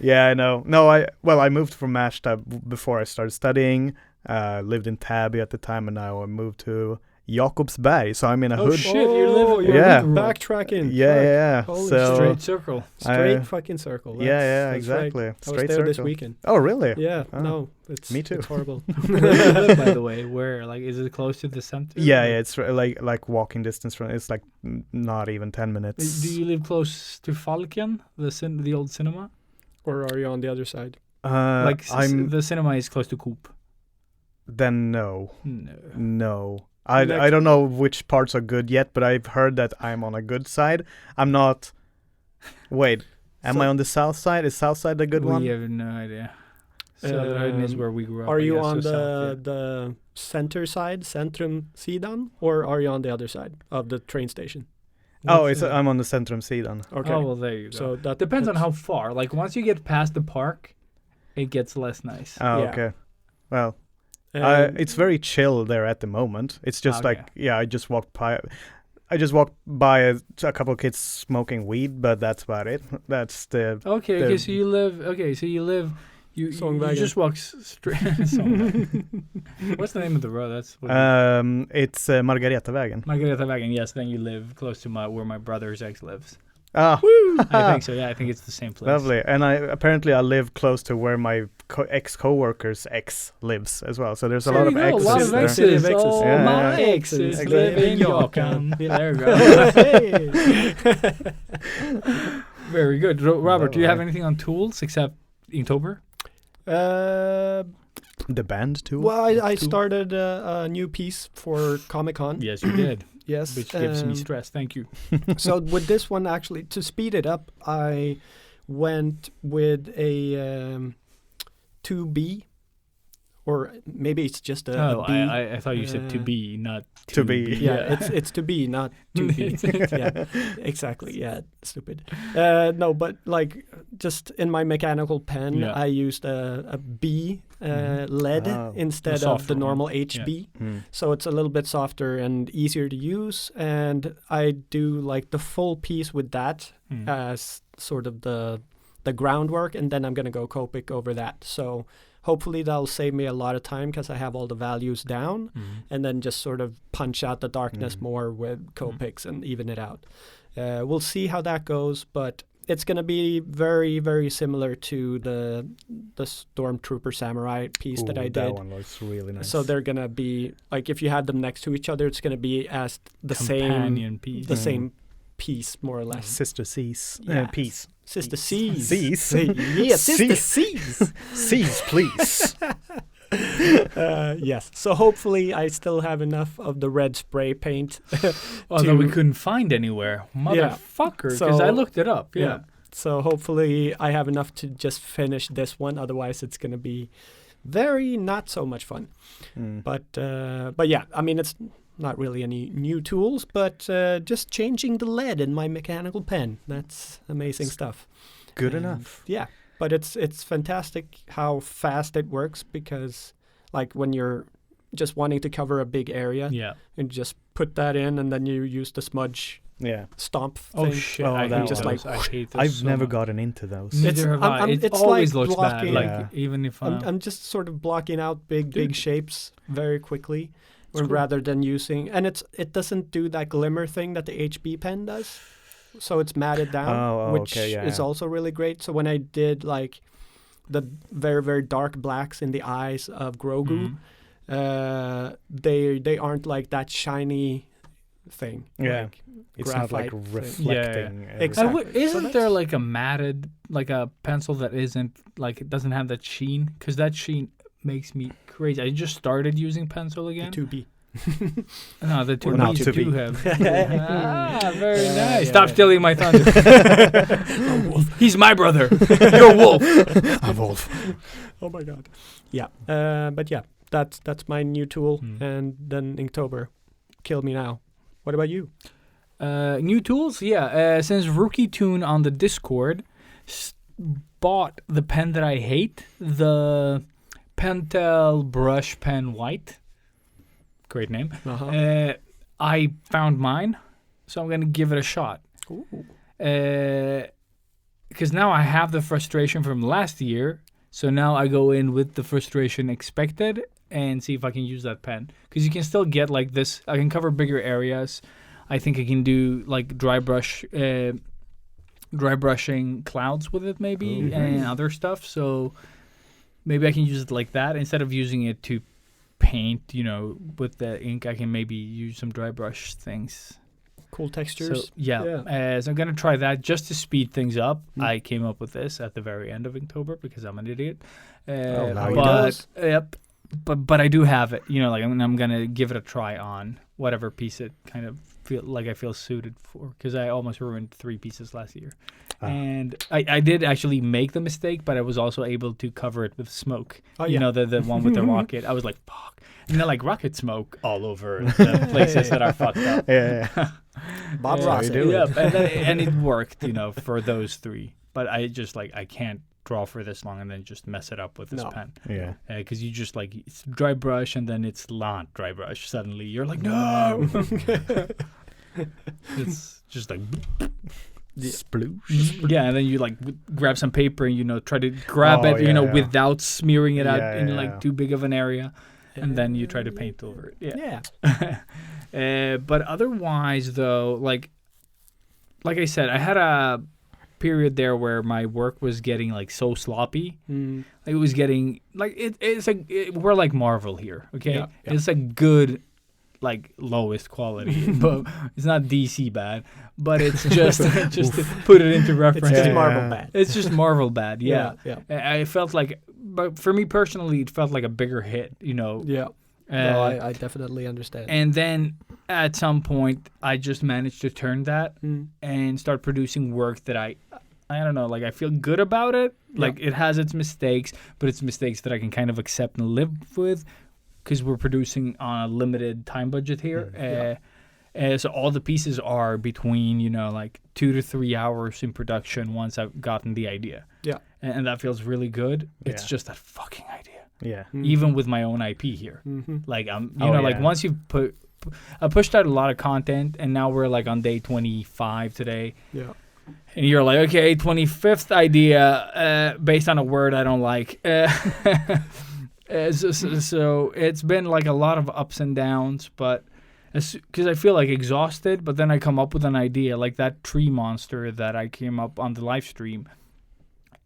Yeah, I know. No, I moved from Mashta before I started studying. Lived in Täby at the time, and now I moved to Jakobsberg. So I'm in a Oh, hood. shit, you're living- you're Yeah. backtracking. Yeah. Holy So Straight circle. Straight fucking circle. yeah, That's exactly. Right. I was Straight there this circle. weekend. Oh, really? Yeah, Oh. no, it's Me too. It's horrible. Where do you live, by the way? Where? Like, is it close to the center? Yeah, or- it's like walking distance from. It's like not even 10 minutes. Do you live close to Falken, the old cinema? Or are you on the other side? Like, I'm the cinema is close to Coop. then no. No. I Next- don't know which parts are good yet, but I've heard that I'm on a good side. I'm not. Wait, am So- I on the south side? Is south side the good we one? have no idea. Söderhöjden is Um, where we grew up. Are I you guess, on so the south, yeah. the center side, Centrum sidan, or are you on the other side of the train station? Oh, What's that? I'm on the Centrum Sidan. Okay. Oh, well, there you go. So that Depends on that's- how far. Like, once you get past the park, it gets less nice. Oh, Yeah. okay. Well, Um, it's very chill there at the moment. It's just Okay. like I just walked by. I just walked by a couple of kids smoking weed, but that's about it. That's the Okay, so you live. You Sångvägen. just walk straight. What's the name of the road? That's what it's Margaretavägen. Margaretavägen. Yes, then you live close to where my brother's ex lives. Ah, I think so. Yeah, I think it's the same place. lovely. And I live close to where my ex-coworker's ex lives as well. So there's a There lot of you go, exes a lot of there. exes. Exes. Oh, Yeah, my yeah. exes Exes. live in Jakan. Jakan. There you go. Very good. Robert, do you have anything on tools except Inktober? The band too. Well, I started a new piece for Comic-Con. Yes, you did. Yes. Which gives me stress. Thank you. So with this one, actually, to speed it up, I went with a 2B, or maybe it's just a Oh, B. I thought you said to be, not To be. Yeah, it's to be, not to be. Yeah, exactly. Yeah, stupid. No, but like just in my mechanical pen, Yeah. I used a B lead Oh. instead The of softer the one. normal Yeah. HB. Mm. So it's a little bit softer and easier to use. And I do like the full piece with that Mm. as sort of the groundwork, and then I'm gonna go Copic over that. So hopefully that'll save me a lot of time because I have all the values down, and then just sort of punch out the darkness more with Copics and even it out. We'll see how that goes, but it's gonna be very, very similar to the Stormtrooper Samurai piece that I did. That one looks really nice. So they're gonna be like, if you had them next to each other, it's gonna be as the Companion piece. the same piece more or less. Sister C's. Yeah. Peace. Sister C's. C's. Yeah, Sister C's. C's. C's, please. Yes. So hopefully I still have enough of the red spray paint. Although we couldn't find anywhere. Motherfucker. Because I So- looked it up. Yeah. So hopefully I have enough to just finish this one. Otherwise, it's gonna be very not so much fun. Mm. But yeah, I mean, it's not really any new tools, but just changing the lead in my mechanical pen. That's amazing stuff. Good And, enough. Yeah, but it's fantastic how fast it works, because like when you're just wanting to cover a big area, Yeah. and just put that in, and then you use the smudge Yeah. stomp Oh thing. shit! Oh, I that hate just those. like- I hate those. I've so never much. gotten into those. Neither It's- have I'm- I. I'm- It it's always like looks bad. blocking- Like Yeah. even if I'm just sort of blocking out big Dude. shapes very quickly, cool. rather than using, and it doesn't do that glimmer thing that the HB pen does, so it's matted down, Oh, which okay, yeah, is yeah. also really great. So when I did like the very, very dark blacks in the eyes of Grogu, Mhm. they aren't like that shiny thing. Yeah. like It's not like graphite thing. reflecting. I everything. Exactly. So isn't there that's- like a matted, like a pencil that isn't like it doesn't have that sheen? Because that sheen makes me crazy. I just started using pencil The again. 2B. No, the two Or not Bs to do be. have. Very Yeah, nice. yeah, Stop yeah. stealing my thunder. He's my brother. You're a wolf. A wolf. Oh my god. Yeah. But yeah, that's my new tool, Hmm. and then Inktober, kill me now. What about you? New tools, yeah. Since Rookie Tune on the Discord bought the pen that I hate, the Pentel Brush Pen White. Great name. Uh-huh. I found mine, so I'm gonna give it a shot. Ooh. Because now I have the frustration from last year, so now I go in with the frustration expected and see if I can use that pen. Because you can still get like this. I can cover bigger areas. I think I can do like dry brushing clouds with it maybe Oh, and nice. other stuff. So maybe I can use it like that instead of using it to paint. With the ink, I can maybe use some dry brush things. Cool So textures. yeah, so I'm gonna try that just to speed things up. Mm. I came up with this at the very end of October because I'm an idiot. now you But yep, but I do have it. I'm gonna give it a try on whatever piece it kind of I feel suited for, because I almost ruined 3 pieces last year. Ah. And I did actually make the mistake, but I was also able to cover it with smoke. Oh, yeah. The one with the rocket. I was like, fuck. And then like rocket smoke all over the places that are fucked up. Yeah. Bob Yeah, Ross. you do Yeah, it. and it worked, for those 3. But I just I can't draw for this long and then just mess it up with this No. pen. Yeah. Because you just it's dry brush and then it's not dry brush. Suddenly you're like, no. It's just like Sploosh. yeah, and then you grab some paper and try to grab Oh, it yeah, yeah. without smearing it out Yeah, in yeah. too big of an area, and then you try to paint over it. Yeah. But otherwise, though, like I said, I had a period there where my work was getting so sloppy. Mm. It was getting we're like Marvel here, okay? Yeah, yeah. It's a good lowest quality, but it's not DC bad. But it's just to put it into It's reference. just Yeah. Marvel bad. It's just Marvel bad, yeah. Yeah. I felt but for me personally, it felt like a bigger hit, Yeah. Uh, No, I definitely understand. and then at some point, I just managed to turn that Mm. and start producing work that I don't know, like I feel good about it. Like it has its mistakes, but it's mistakes that I can kind of accept and live with because we're producing on a limited time budget here. So all the pieces are between, like 2 to 3 hours in production once I've gotten the idea. Yeah. And that feels really good. It's Yeah. just that fucking idea. Yeah. Even with my own IP here. Mm-hmm. Like yeah. once you've I pushed out a lot of content and now we're like on day 25 today. Yeah. And you're like, okay, 25th idea based on a word I don't like. So it's been like a lot of ups and downs, but because I feel like exhausted, but then I come up with an idea like that tree monster that I came up on the live stream.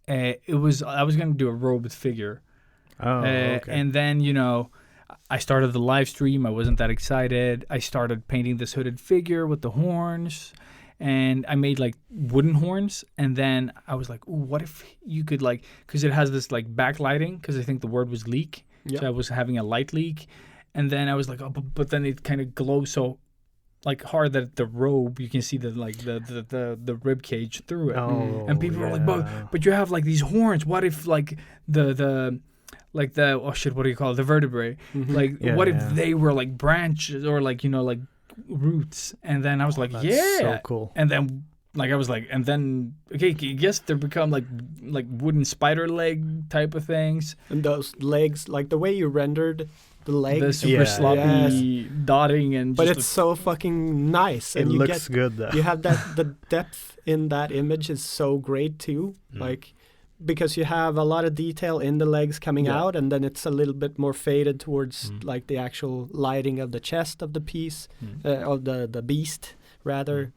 I was going to do a robot figure. Oh, okay. And then, I started the live stream. I wasn't that excited. I started painting this hooded figure with the horns. And I made like wooden horns, and then I was like, "Ooh, what if you could like?" Because it has this like backlighting. Because I think the word was leak, Yep. so I was having a light leak, and then I was like, "Oh, but then it kind of glows so like hard that the robe you can see the like the rib cage through it." Oh, And people were like, "But you have like these horns. What if like the oh shit, what do you call it? The vertebrae? Mhm. Like Yeah, what yeah. if they were like branches or like like roots?" And then I was like, That's "Yeah." so cool. And then like I was like, and then okay, I guess they become like wooden spider leg type of things. And those legs, like the way you rendered the legs, The super Yeah. sloppy dotting and but just it's so fucking nice. It And you looks get, good though. you have the depth in that image is so great too. Like, because you have a lot of detail in the legs coming Yeah. out, and then it's a little bit more faded towards like the actual lighting of the chest of the piece, of the beast rather.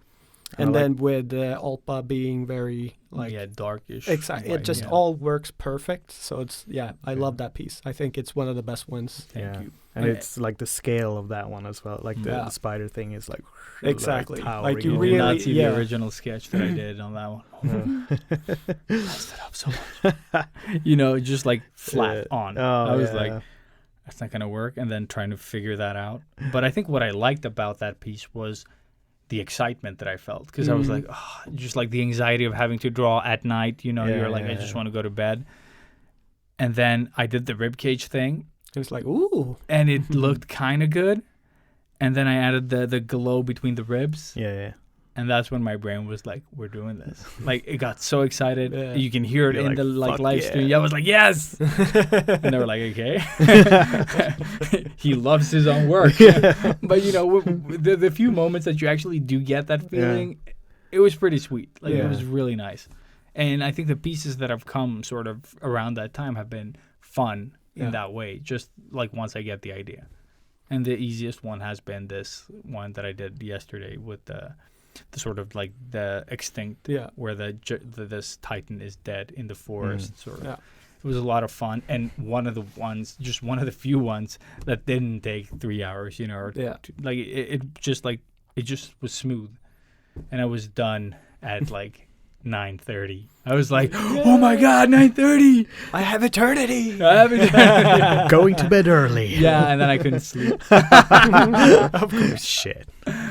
I And like- then with Olpa being very like darkish. exactly, it just all works perfect. So it's I love that piece. I think it's one of the best ones. Thank you. And And it's like the scale of that one as well. Like the spider thing is like Exactly. Like towering you You over. did really- not see yeah. the original sketch that I did on that one. Messed it up so much. Just like flat on. I was like, that's not gonna work, and then trying to figure that out. But I think what I liked about that piece was the excitement that I felt, because I was like, just like the anxiety of having to draw at night. You're like, I just want to go to bed. And then I did the ribcage thing, It's like ooh, and it looked kind of good. And then I added the glow between the ribs. yeah. And that's when my brain was like, we're doing this. Like, it got so excited. Yeah. You can hear it You're in like, the like "Fuck live yeah." stream. I was like, yes. And they were like, okay. He loves his own work. But, the few moments that you actually do get that feeling, it was pretty sweet. Like, it was really nice. And I think the pieces that have come sort of around that time have been fun in that way, just like once I get the idea. And the easiest one has been this one that I did yesterday with the sort of like the extinct, where this titan is dead in the forest. Sort of. Yeah. It was a lot of fun, and one of the few ones that didn't take 3 hours, or like it just was smooth, and I was done at like 9:30. I was like, oh my god, 9:30! I have eternity. I have it. Going to bed early. Yeah, and then I couldn't sleep. Of course. Shit.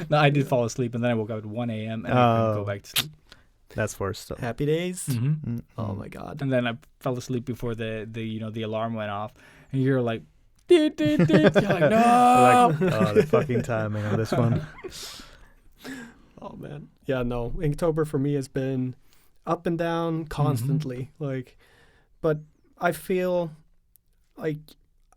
No, I did fall asleep, and then I woke up at 1 a.m. and I couldn't go back to sleep. That's worse stuff. Happy days. Mm-hmm. Oh my god. And then I fell asleep before the alarm went off, and you're like, "Deet, deet, deet." You're like, no. Like, the fucking timing on this one. Oh man. Yeah, no. Inktober for me has been up and down constantly. But I feel like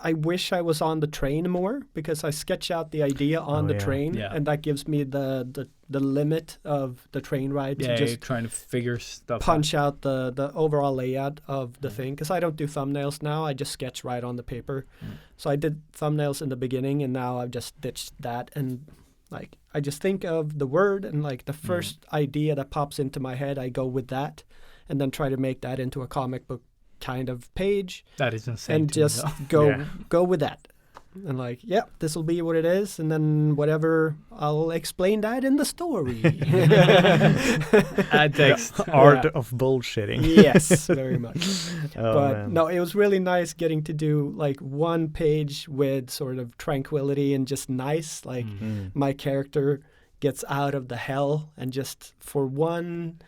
I wish I was on the train more, because I sketch out the idea on the train, and that gives me the limit of the train ride to You're just trying to figure stuff punch out the overall layout of the thing, because I don't do thumbnails now. I just sketch right on the paper. So I did thumbnails in the beginning, and now I've just ditched that, and like I just think of the word, and like the first idea that pops into my head, I go with that, and then try to make that into a comic book kind of page. That is insane. And just go with that. And like, this will be what it is, and then whatever, I'll explain that in the story. Add text. Art of bullshitting. Yes, very much. Oh, But man. no, it was really nice getting to do like one page with sort of tranquility and just nice. Like my character gets out of the hell, and just for one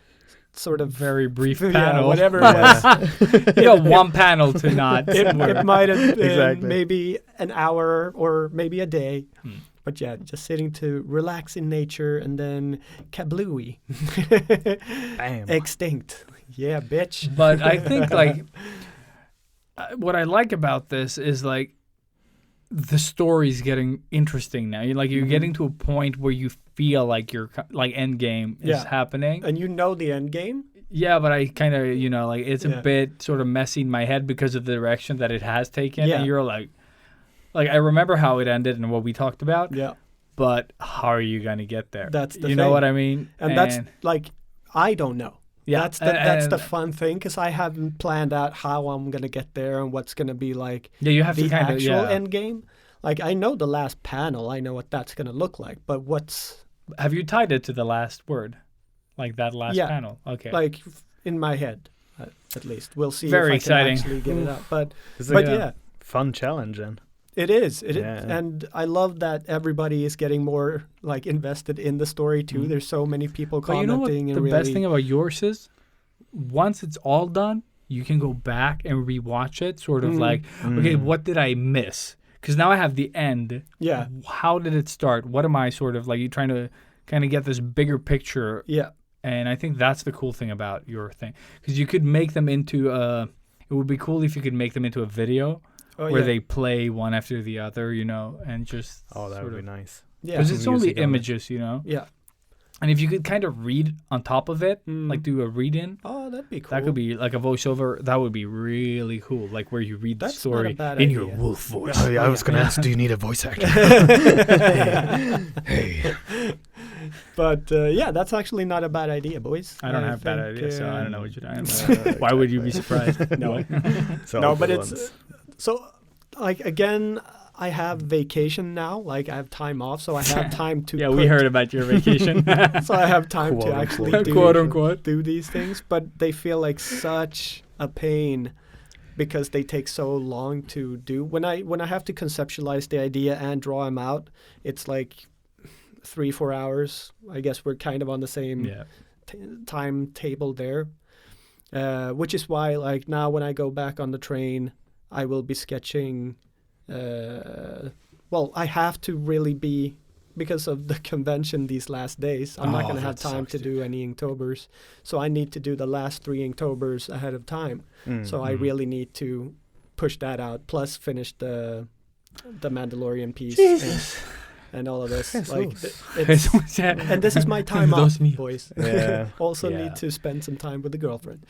sort of Very brief yeah, panel. whatever it Yeah. was. You got one panel to not. It might have been Exactly. maybe an hour or maybe a day. Hmm. But yeah, just sitting to relax in nature and then kablooey. Bam. Extinct. Yeah, bitch. But I think like what I like about this is like the story's getting interesting now. You're getting to a point where you feel like your like end game is Yeah. happening. And you know the end game? Yeah, but I kind of like it's a Yeah. bit sort of messy in my head because of the direction that it has taken. Yeah. And you're like I remember how it ended and what we talked about. Yeah. But how are you gonna get there? That's the you know thing. what I mean? And that's like, I don't know. yeah, That's the and- fun thing because I haven't planned out how I'm going to get there and what's going to be like yeah. You have the to kind of actual end game. Like, I know the last panel. I know what that's going to look like. But what's Have you tied it to the last word, like that last Yeah. panel? Okay. like in my head, at least. We'll see Very if I exciting. can actually get it out. But It's but a yeah, fun challenge, and it is. Yeah. And I love that everybody is getting more like invested in the story too. Mhm. There's so many people But you know what commenting the and really best thing about yours is? Once it's all done, you can go back and rewatch it, sort of Mhm. like, okay, what did I miss? Because now I have the end. yeah, How did it start? What am I sort of like? You trying to kind of get this bigger picture, yeah, and I think that's the cool thing about your thing, because you could make them into a. It would be cool if you could make them into a video oh, where yeah. they play one after the other, and just oh, that sort would of be nice. yeah, because it's only Music on it. images, yeah. and if you could kind of read on top of it, Mm. like do a read-in. Oh, that'd be cool. That could be like a voiceover. That would be really cool. Like where you read the That's not a story bad in idea. your wolf voice. Oh, yeah, I was gonna ask, do you need a voice actor? hey. But yeah, that's actually not a bad idea, boys. I don't have bad think, ideas, so I don't know what you're doing. Why would you be surprised? No, So no, all but good it's ones. so like again, I have vacation now. Like I have time off, so I have time to. Yeah, we heard about your vacation. So I have time Quote, to actually unquote. do, Quote, unquote. do these things, but they feel like such a pain because they take so long to do. When I have to conceptualize the idea and draw them out, it's like 3-4 hours. I guess we're kind of on the same Yeah. timetable there, which is why like now when I go back on the train, I will be sketching. Well, I have to really be because of the convention these last days. I'm not Oh, going to have that time sucks, to do any Inktober's, so I need to do the last 3 Inktober's ahead of time. So I really need to push that out. Plus finish the Mandalorian piece and all of this. Like it's, and this is my time off, Those meals. boys. Yeah. Also Yeah. need to spend some time with the girlfriend.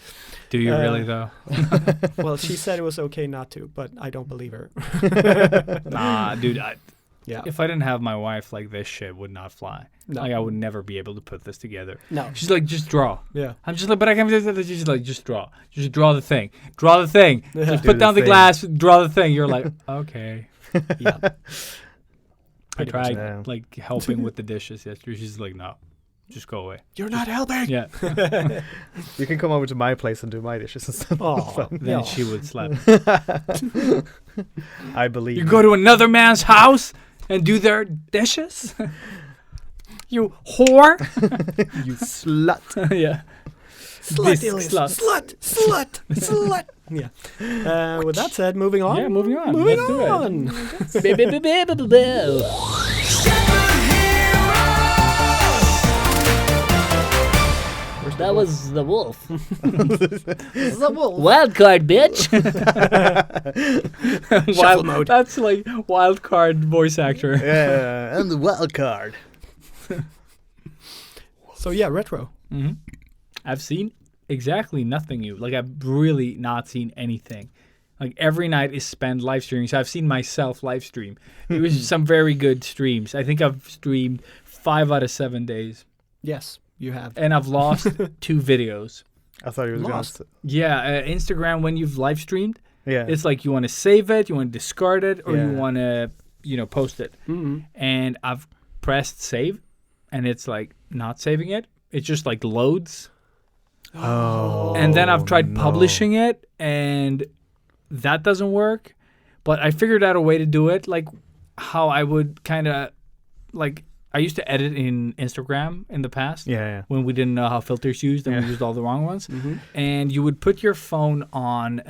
Do you Uh, really though? Well, she said it was okay not to, but I don't believe her. Nah, dude. Yeah. If I didn't have my wife, like this shit would not fly. No. Like I would never be able to put this together. No. She's like, just draw. Yeah. I'm just like, but I can't. She's like, just draw. Just draw the thing. Draw the thing. Yeah. Just Do put the down the thing. glass. Draw the thing. You're like, okay. Yeah. I Pretty much, tried yeah. like helping with the dishes yesterday. She's like, no, just go away. You're not helping. Yeah. You can come over to my place and do my dishes and stuff. Oh, Then no. she would slap. I believe. You go to another man's house and do their dishes. You whore. you slut. Yeah. Slut, This Elias. slut. Slut. Slut. Yeah. With that said, moving on. Yeah, moving on. Moving Let's do it. on. That was the wolf. The wolf. Wild card, bitch. Shuffle mode. That's like wild card voice actor. Yeah, and the wild card. So yeah, retro. hmm I've seen exactly nothing new. Like I've really not seen anything. Like every night is spent live streaming. So I've seen myself live stream. It was some very good streams. I think I've streamed 5 out of 7 days, Yes, you have. and I've lost 2 videos. I thought he was Lost. gonna. Yeah, Instagram when you've live streamed, Yeah. it's like you want to save it, you want to discard it, or you Yeah. want to, post it. Mm-hmm. And I've pressed save, and it's like not saving it. It just like loads. Oh. And then I've tried no. publishing it, and that doesn't work. But I figured out a way to do it, like how I would kind of, like, I used to edit in Instagram in the past. Yeah. When we didn't know how filters used and we used all the wrong ones. And you would put your phone on,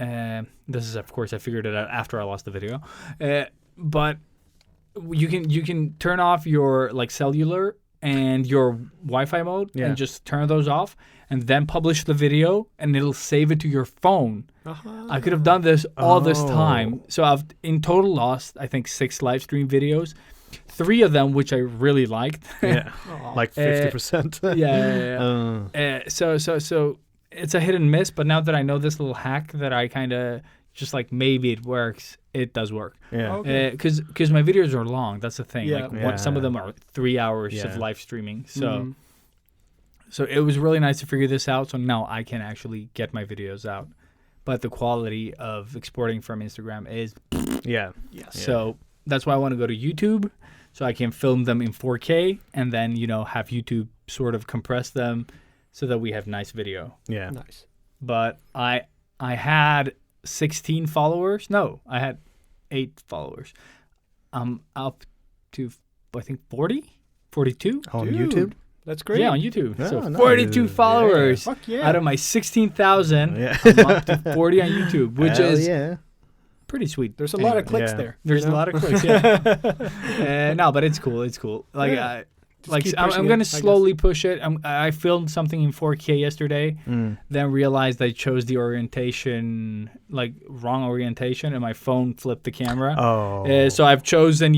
this is, of course, I figured it out after I lost the video, but you can turn off your like cellular and your Wi-Fi mode and just turn those off and then publish the video and it'll save it to your phone. I could have done this all this time. So I've in total lost, I think, 6 live stream videos. 3 of them, which I really liked. Like 50%. So it's a hit and miss. But now that I know this little hack that I kind of just like maybe it works, it does work. Because my videos are long. That's the thing. Some of them are 3 hours of live streaming. So so it was really nice to figure this out. So now I can actually get my videos out. But the quality of exporting from Instagram is So that's why I want to go to YouTube, so I can film them in 4K and then, have YouTube sort of compress them so that we have nice video. Yeah. Nice. But I had 16 followers. No, I had 8 followers. I'm up to, I think, 40? 42? On Dude, YouTube? That's great. Yeah, on YouTube. Yeah, so nice. 42 followers Fuck yeah. out of my 16,000. Yeah. I'm up to 40 on YouTube, which Hell is yeah. pretty sweet. There's a lot of clicks Yeah. there. There's a lot of clicks, yeah. No, but it's cool. It's cool. Like, Yeah. keep I'm pushing going it, to I slowly push it. I filmed something in 4K yesterday, Mm. then realized I chose the orientation, like wrong orientation, and my phone flipped the camera. Oh. So I've chosen,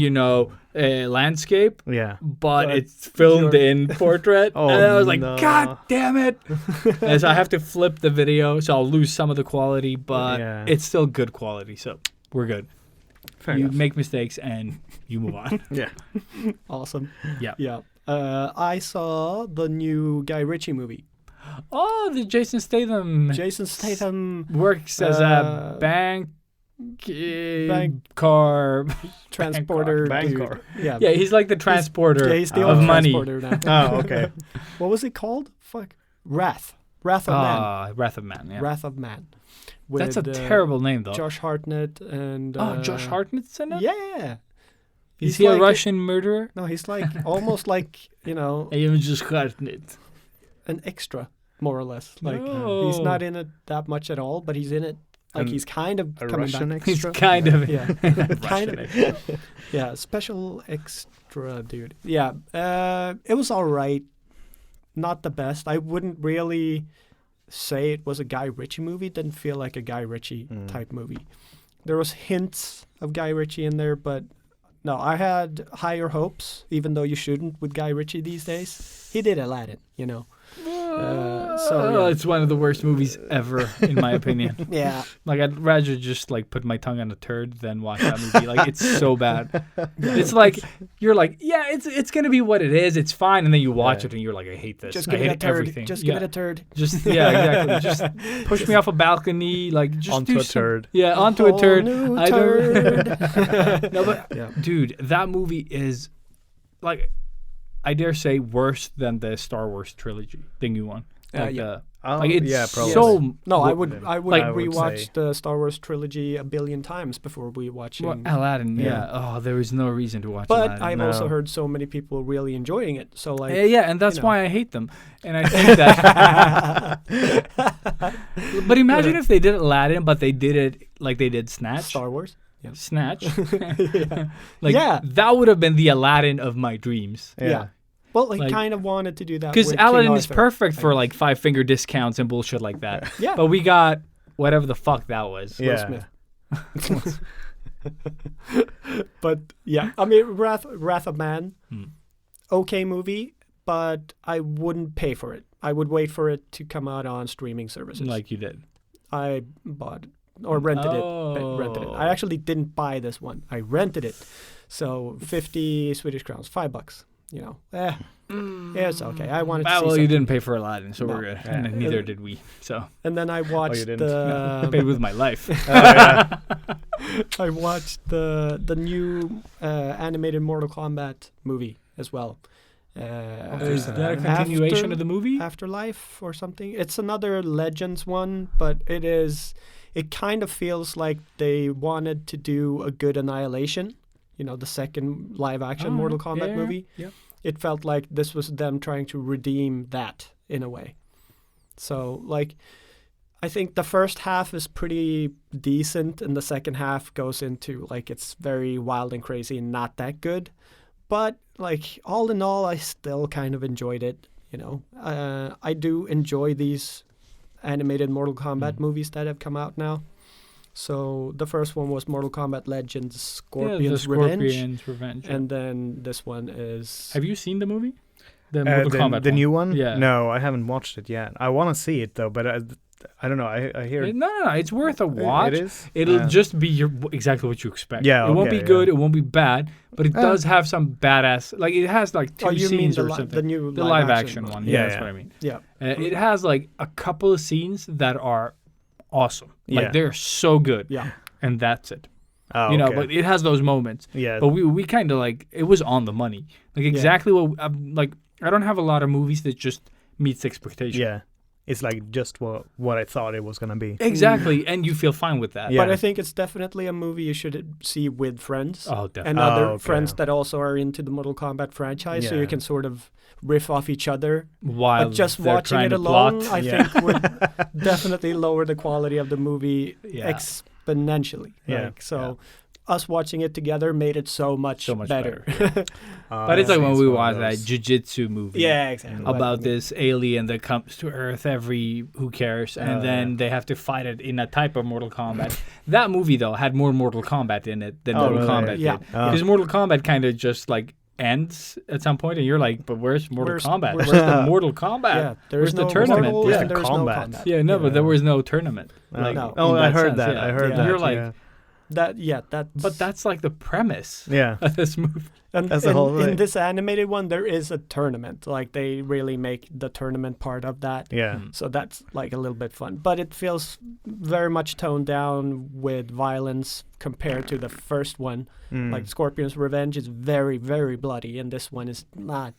landscape, Yeah. but it's filmed in portrait. Oh, and I was like, no. God damn it. And so I have to flip the video, so I'll lose some of the quality, but Yeah. it's still good quality, so we're good. Fair You enough. make mistakes and you move on. Yeah. Awesome. Yeah. Yeah. I saw the new Guy Ritchie movie. Oh, the Jason Statham Jason Statham works as a bank car transporter. Bank dude. car. Yeah. Yeah, he's like the transporter He's the of old money. transporter now. Oh, okay. What was it called? Fuck. Wrath of Man. Wrath of Man. Yeah. Wrath of Man. That's a With, terrible name, though. Josh Hartnett and. Josh Hartnett's in it? Yeah. Is He's he a like Russian murderer? No, he's like almost like I am Josh Hartnett. an extra, more or less. Like No. he's not in it that much at all, but he's in it. Like he's kind of A coming Russian back. He's extra? kind of Yeah, kind Russian. of. Yeah, special extra, dude. Yeah, it was all right. Not the best. I wouldn't really say it was a Guy Ritchie movie. It didn't feel like a Guy Ritchie type movie. There was hints of Guy Ritchie in there, but no, I had higher hopes, even though you shouldn't with Guy Ritchie these days. He did Aladdin, So yeah. It's one of the worst movies ever, in my opinion. Yeah. Like, I'd rather just like put my tongue on a turd than watch that movie. Like, it's so bad. It's like you're like, yeah, it's gonna be what it is. It's fine, and then you watch it and you're like, I hate this. Just I give it hate a turd. everything. Just yeah. give it a turd. Just exactly. Just push me off a balcony. Like, just Onto do a some- turd. Yeah, onto a Whole turd. new I turd. don't. No, but Yeah. dude, that movie is like, I dare say, worse than the Star Wars trilogy, the new one. Like yeah. like it's yeah, probably. so. No, I Would- would like- I would rewatch say- the Star Wars trilogy a billion times before we watching. Well, Aladdin, yeah. Yeah. Oh, there is no reason to watch But Aladdin. I've No. also heard so many people really enjoying it. So like, Yeah, and that's you know. why I hate them. And I think that. But imagine if they did Aladdin, but they did it like they did Snatch. Star Wars. Yeah. Snatch. Yeah. Like, Yeah. that would have been the Aladdin of my dreams. Yeah. Well, he Like- kind of wanted to do that Because with King Aladdin is Arthur, perfect I for guess. like 5-finger discounts and bullshit like that. Yeah. But we got whatever the fuck that was. Will Yeah. Smith. But yeah, I mean, Wrath of Man, okay movie, but I wouldn't pay for it. I would wait for it to come out on streaming services. Like you did. I bought it or rented it. I actually didn't buy this one. I rented it. So 50 Swedish crowns, $5. Yeah, it's okay. I wanted to see Well, you something. didn't pay for Aladdin, so No. we're good. Yeah. And neither did we. So And then I watched didn't? I paid with my life. I watched the new animated Mortal Kombat movie as well. Is that a continuation of the movie? Afterlife or something? It's another Legends one, but it kind of feels like they wanted to do a good Annihilation, the second live action Mortal Kombat movie. Yeah. it felt like this was them trying to redeem that in a way. So like, I think the first half is pretty decent, and the second half goes into like it's very wild and crazy and not that good. But like all in all, I still kind of enjoyed it. You know, I do enjoy these animated Mortal Kombat movies that have come out now. So the first one was Mortal Kombat Legends: Scorpion's Revenge. and then this one is. Have you seen the movie? The Mortal Kombat the one? new one? Yeah. No, I haven't watched it yet. I want to see it though, but I don't know. I hear No, it's worth a watch. It is. It'll just be exactly what you expect. Yeah, it won't be okay, good. yeah. It won't be bad, but it does have some badass. Like it has like two you mean scenes or something. the new The live action one. Yeah, that's Yeah. what I mean. Yeah. It has like a couple of scenes that are awesome. Like Yeah. they're so good. Yeah. And that's it. Oh, You know, okay. but it has those moments. Yeah. But we kind of like it was on the money. Like exactly what like I don't have a lot of movies that just meets expectation. Yeah. It's like just what I thought it was gonna be. Exactly, and you feel fine with that. Yeah. But I think it's definitely a movie you should see with friends. Oh, definitely. And other okay. friends that also are into the Mortal Kombat franchise, so Yeah. you can sort of riff off each other. While But just they're watching trying it to alone, plot. I Yeah. think would definitely lower the quality of the movie Yeah. exponentially. Yeah. Like, so us watching it together made it so much better. But it's like when it's we one watch of that those. jiu-jitsu movie. Yeah, exactly. About this alien that comes to Earth who cares, and Oh, then yeah. they have to fight it in a type of Mortal Kombat. That movie though had more Mortal Kombat in it than Oh, Mortal really? Kombat Yeah. did, Oh. because Mortal Kombat kind of just like ends at some point, and you're like, but where's Mortal Where's- Kombat? where's- Where's the Mortal Kombat? Yeah, Where's there's the no tournament? mortals Yeah. and there's Combat. no combat. Yeah, no, but there Yeah. was no tournament. Like, No. oh, in I that heard sense, that. yeah. I heard Yeah. that. You're like- yeah. That's But that's like the premise Yeah. of this movie. and that's the whole in thing. this animated one there is a tournament. Like they really make the tournament part of that. Yeah. So that's like a little bit fun, but it feels very much toned down with violence compared to the first one. Mm. Like Scorpion's Revenge is very, very bloody, and this one is not.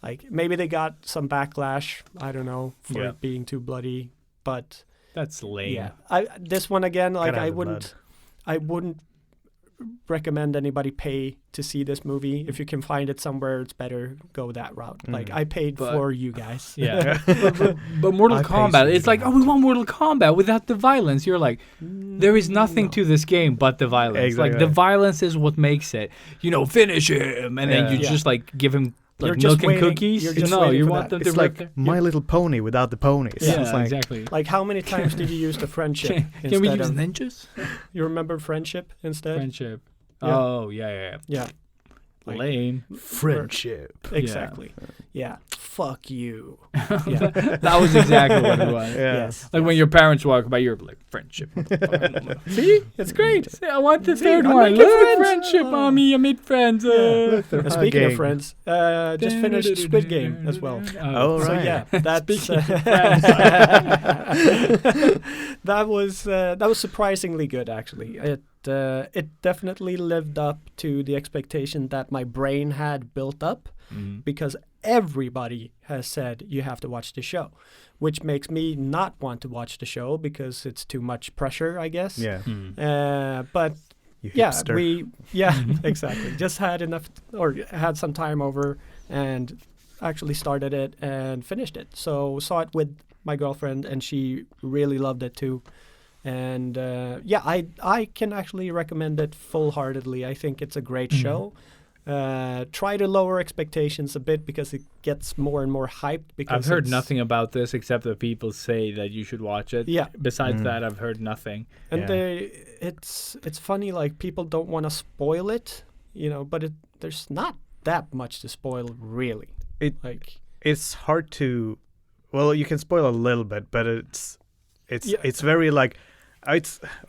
Like maybe they got some backlash, I don't know, for Yeah. it being too bloody, but That's lame. yeah, this one again, like Gotta have the I wouldn't recommend anybody pay to see this movie. If you can find it somewhere, it's better go that route. Like I paid But- for you guys. Yeah. but Mortal I pay Kombat, some it's like, for oh, we want Mortal Kombat without the violence. You're like, there is nothing No. to this game but the violence. Like, the Exactly. violence is what makes it. You know, finish him. And then Yeah. you Yeah. just, like, give him, You're like, just milk and waiting- cookies. you're just No, waiting you for want that. them to It's rip like their- My Little Pony without the ponies. Yeah, It's like, exactly. Like how many times did you use the friendship Can we instead use of ninjas? you remember friendship instead? Friendship. Yeah. Oh, yeah. Yeah. Like- Lame. friendship. Exactly. Yeah. Fuck you. Yeah. That was exactly what it was. Yeah. Yes. Like when your parents walk by, you're like, friendship. See? It's great. Say, I want the third I'm one. making Look, friends. friendship, Oh. mommy. I made friends. And speaking of Hugging. friends, just finished Squid Game as well. Oh, So right. yeah, that's Speaking of friends. that was surprisingly good actually. It definitely lived up to the expectation that my brain had built up because everybody has said you have to watch the show, which makes me not want to watch the show because it's too much pressure, I guess. Yeah. But You yeah, hipster. exactly. Just had enough or had some time over and actually started it and finished it. So saw it with my girlfriend and she really loved it too. And I can actually recommend it full-heartedly. I think it's a great show. Try to lower expectations a bit because it gets more and more hyped. Because I've heard it's- nothing about this except that people say that you should watch it. Yeah, Besides that, I've heard nothing. and Yeah. it's funny. Like people don't want to spoil it, but there's not that much to spoil really. Like It's hard to. Well, you can spoil a little bit, but Yeah. it's very like.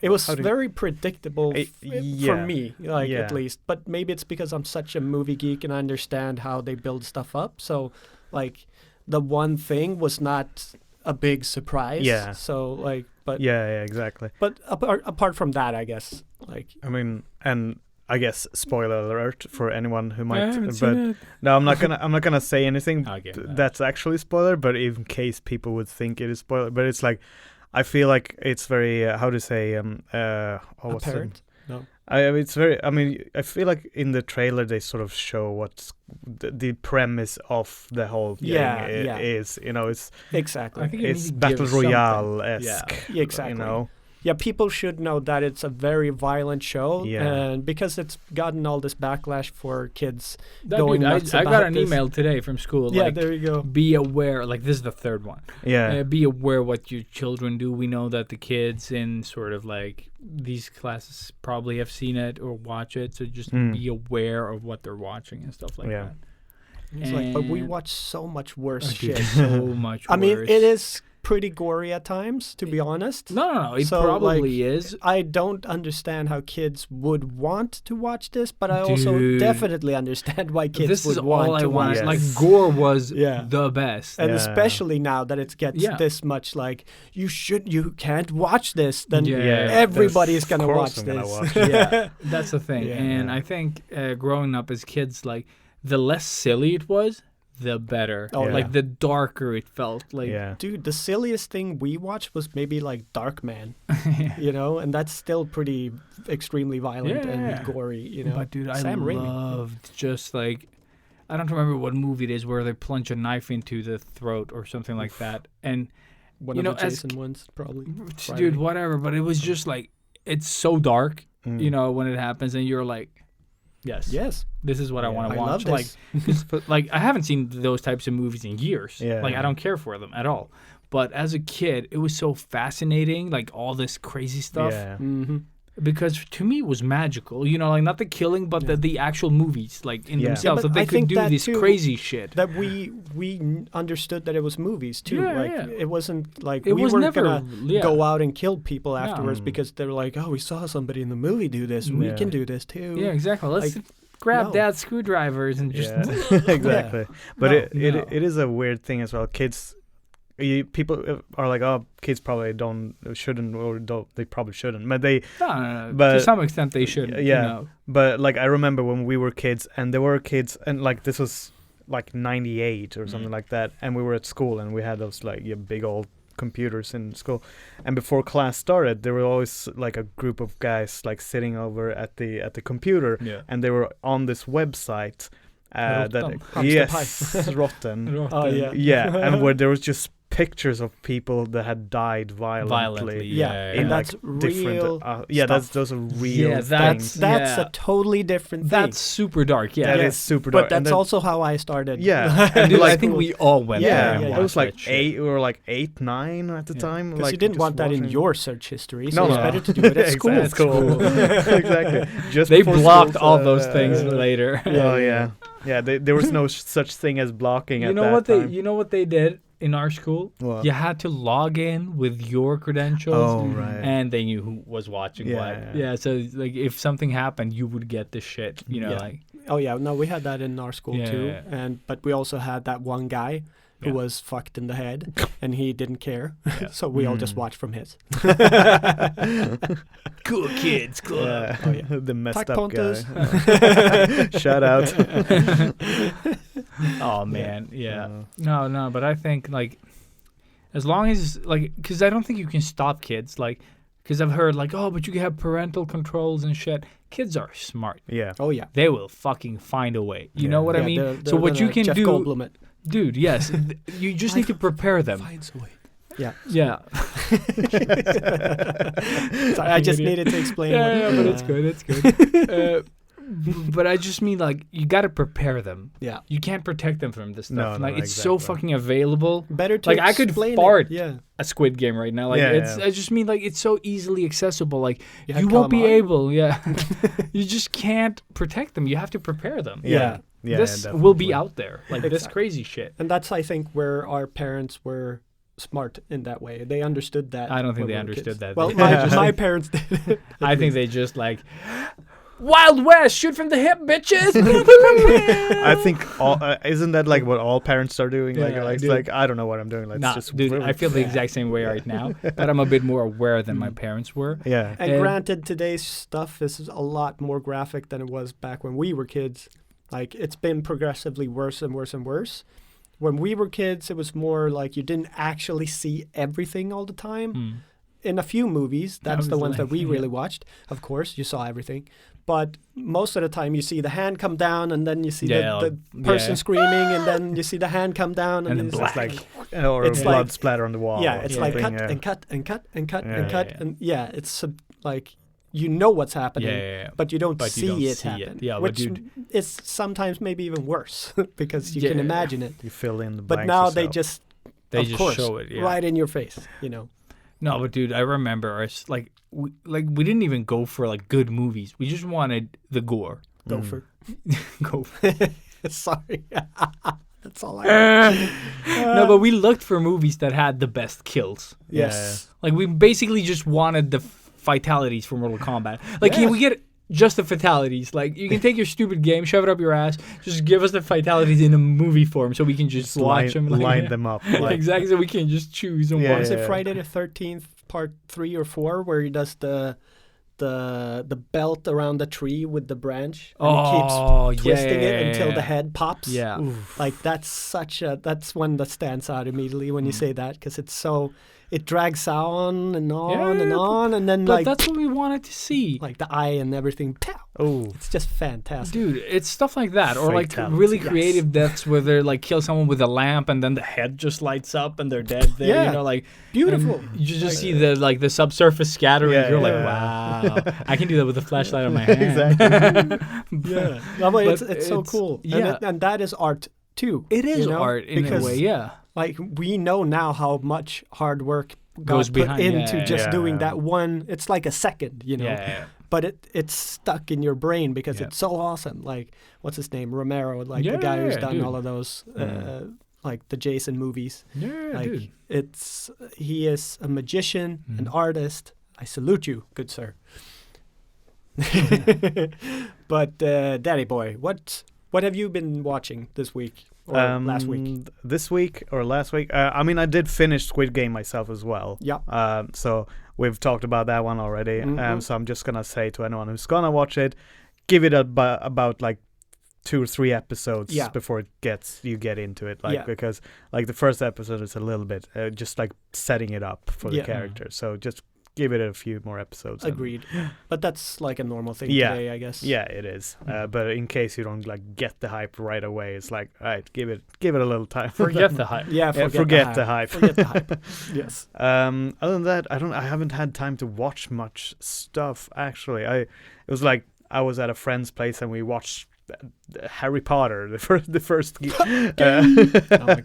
it was how do you- very predictable for yeah. me, like Yeah. at least. But maybe it's because I'm such a movie geek and I understand how they build stuff up. So, like, the one thing was not a big surprise. Yeah. So, like, but Yeah, exactly. but apart from that, I guess, like, I mean, and I guess spoiler alert for anyone who I might. haven't But seen it. no, I'm not gonna say anything Okay, that's actually spoiler. But in case people would think it is spoiler, but it's like, I feel like it's very how to say what's the- apparent. No. It's very. I mean, I feel like in the trailer they sort of show what's the premise of the whole thing is. You know, it's Exactly. I think it it's maybe battle gives something. royale esque. Yeah, exactly. You know. Yeah, people should know that it's a very violent show, Yeah. and because it's gotten all this backlash for kids That going dude, nuts I got about an this. email today from school. Yeah, like, there you go. be aware. Like, this is the third one. Yeah. Be aware what your children do. We know that the kids in sort of like these classes probably have seen it or watch it, so just be aware of what they're watching and stuff like Yeah. that. It's like, but we And- watch so much worse Dude, shit. so much I mean, worse. it is pretty gory at times, to be honest. No. It So, probably like, is. I don't understand how kids would want to watch this, but I also Dude. definitely understand why kids This would is want all I to watch want. Yes. Like, this. gore was Yeah. the best. And Yeah. especially now that it gets Yeah. this much like you can't watch this, then Yeah. everybody's Of gonna course watch I'm gonna this. watch Yeah, that's the thing. Yeah. And I think growing up as kids, like, the less silly it was, the better. Oh, Like, yeah. the darker it felt. Like, Yeah. Dude, the silliest thing we watched was maybe like Darkman, you know, and that's still pretty extremely violent Yeah. and gory, you know. But dude, I Sam Raimi. loved just like, I don't remember what movie it is where they plunge a knife into the throat or something like that. And One you of know, the as Jason ones, probably. dude, Friday. whatever. But it was just like, it's so dark, Mm. you know, when it happens, and you're like, yes, Yes, this is what I Yeah. want I to love watch. this. Like I haven't seen those types of movies in years. Yeah. Like I don't care for them at all. But as a kid, it was so fascinating, like all this crazy stuff. Yeah. hmm Because to me, it was magical. You know, like not the killing, but the actual movies, like in Yeah. themselves, Yeah, but that they I could think do that this too- crazy shit. that we understood that it was movies too. Yeah, like yeah. it wasn't like It we was weren't never gonna yeah. go out and kill people No. afterwards Mm. because they were like, oh, we saw somebody in the movie do this, we Yeah. can do this too. Yeah, exactly. Let's Like, grab no. dad's screwdrivers and just. Yeah. Exactly. But No, it is a weird thing as well. Kids, people are like, oh, kids probably shouldn't, or don't, they probably shouldn't. But they, No. But- to some extent, they should. yeah. You know. but like I remember when we were kids, and there were kids, and like this was like '98 or something like that, and we were at school, and we had those like big old computers in school, and before class started, there were always like a group of guys like sitting over at the computer, Yeah. and they were on this website. Rotten. That Hamster yes, rotten. Oh yeah. Yeah, and where there was just pictures of people that had died violently. Yeah, In and like that's different, real. those are real Yeah, things. That's Yeah. a totally different thing. That's super dark. Yeah. That Yeah. is super dark. but And that's then- also how I started. Yeah, And dude, I like- think we all went there. yeah, and yeah, it was watched like that shit. 8. We were like 8, 9 at the Yeah. time. Because like you didn't just want that in watching- your search history, so No, it's no. better to do it at school. At school. exactly. Just They before blocked school, all those things later. Oh yeah, yeah. There was no such thing as blocking. You at know that what time. you know what they did in our school? What? You had to log in with your credentials. Oh right. And they knew who was watching Yeah, what. yeah. Yeah, so like if something happened, you would get the shit. You know, Yeah. like Oh yeah, no, we had that in our school Yeah, too, yeah. but we also had that one guy who Yeah. was fucked in the head, and he didn't care, Yeah. so we all just Mm. watched from his. cool kids club. Yeah. Oh, yeah. The messed Tack up Pontus. guy. Shout out. Oh man, yeah. Uh, No, but I think like as long as like because I don't think you can stop kids like because I've heard like oh but you can have parental controls and shit. Kids are smart. yeah. Oh yeah. They will fucking find a way. You Yeah. know what I Yeah, mean? they're So what you gonna can Jeff do, Goldblum it. dude? Yes, you just need to prepare them. Finds a way. Yeah. Yeah. Sorry, I just needed to explain. what, Yeah, but it's good. It's good. But I just mean like you got to prepare them. Yeah. You can't protect them from this No, stuff. no, like it's so exactly. fucking available. Better to Like, I could explain fart. It. Yeah. A Squid Game right now. Like Yeah, it's. yeah. I just mean like it's so easily accessible. Like had you won't be calamari. able. Yeah. You just can't protect them. You have to prepare them. Yeah. Yeah. This yeah, will be definitely. out there. Like this Exactly. crazy shit. And that's I think where our parents were smart in that way. They understood that. I don't think when they we were understood kids. that. Well, They my, just my like- parents did. I think they just like Wild West, shoot from the hip, bitches. I think all isn't that like what all parents are doing? Like, Yeah, like, it's dude. like I don't know what I'm doing. Let's Nah, just dude, I feel the exact same way right now, but I'm a bit more aware than my parents were. yeah. And And- granted, today's stuff is a lot more graphic than it was back when we were kids. Like, it's been progressively worse and worse and worse. When we were kids, it was more like you didn't actually see everything all the time. Hmm. in a few movies, that's the was ones that like, we yeah. really watched. Of course, you saw everything. But most of the time, you see the hand come down, and then you see the person screaming, and then you see the hand come down, And and then it's black. like, or It's blood like- splatter on the wall. yeah, or it's like something, cut and cut and cut and cut Yeah, and yeah, cut, yeah. and it's like you know what's happening, Yeah. but you don't But see you don't it see it. happen. Yeah, but which dude- is sometimes maybe even worse because you can Yeah. imagine it. You fill in the But blanks now they yourself. just, They of just course, show it. Yeah. right in your face. No, but dude, I remember us we didn't even go for like good movies. We just wanted the gore. Gopher. Go. Sorry, that's all I. No, but we looked for movies that had the best kills. Yes. Like we basically just wanted the fatalities from Mortal Kombat. Like can we get just the fatalities? Like you can take your stupid game, shove it up your ass, just give us the fatalities in a movie form so we can just watch them. Like, line them up. Yeah, exactly. So we can just choose and Yeah, watch. Was it yeah. Friday the 13th, part 3 or 4, where he does the belt around the tree with the branch, and he keeps twisting it until the head pops? Yeah. Like that's one that stands out immediately when you say that, because it drags on and on and Yeah, on, and then But like that's what we wanted to see. like the eye and everything. Pow! Oh, It's just fantastic. Dude, it's stuff like that, or like Fatalities. really Yes. creative deaths where they like kill someone with a lamp and then the head just lights up and they're dead there. Yeah. You know, like Beautiful. and you just see the subsurface scattering. Yeah, You're like, yeah. wow, I can do that with a flashlight on my hand. exactly. Yeah. No, but it's But so it's- cool. yeah. And that is art too. It is you know? art in Because, a way, yeah. Like, we know now how much hard work Goes got put behind, into yeah, just yeah. doing that one. It's like a second, Yeah. but it's stuck in your brain because Yeah. it's so awesome. Like, what's his name? Romero, like the guy who's Yeah, done dude. all of those, like the Jason movies. Yeah, Like, dude. he is a magician, an Mhm. artist. I salute you, good sir. But Daddy boy, what have you been watching this week or last week? This week or last week? I mean, I did finish Squid Game myself as well. Yeah. So we've talked about that one already. Mhm. So I'm just gonna say to anyone who's gonna watch it, give it about like 2 or 3 episodes Yeah. before you get into it. Like Yeah. because like the first episode is a little bit just like setting it up for the Yeah. character. So just give it a few more episodes. and- Agreed. But that's like a normal thing Yeah. today, I guess. Yeah, it is. Mm. But in case you don't like get the hype right away, it's like, all right, give it a little time. Forget the hype. Yeah, forget the hype. Forget the hype. Yes. Other than that, I haven't had time to watch much stuff actually. It was like I was at a friend's place and we watched Harry Potter, the first Oh my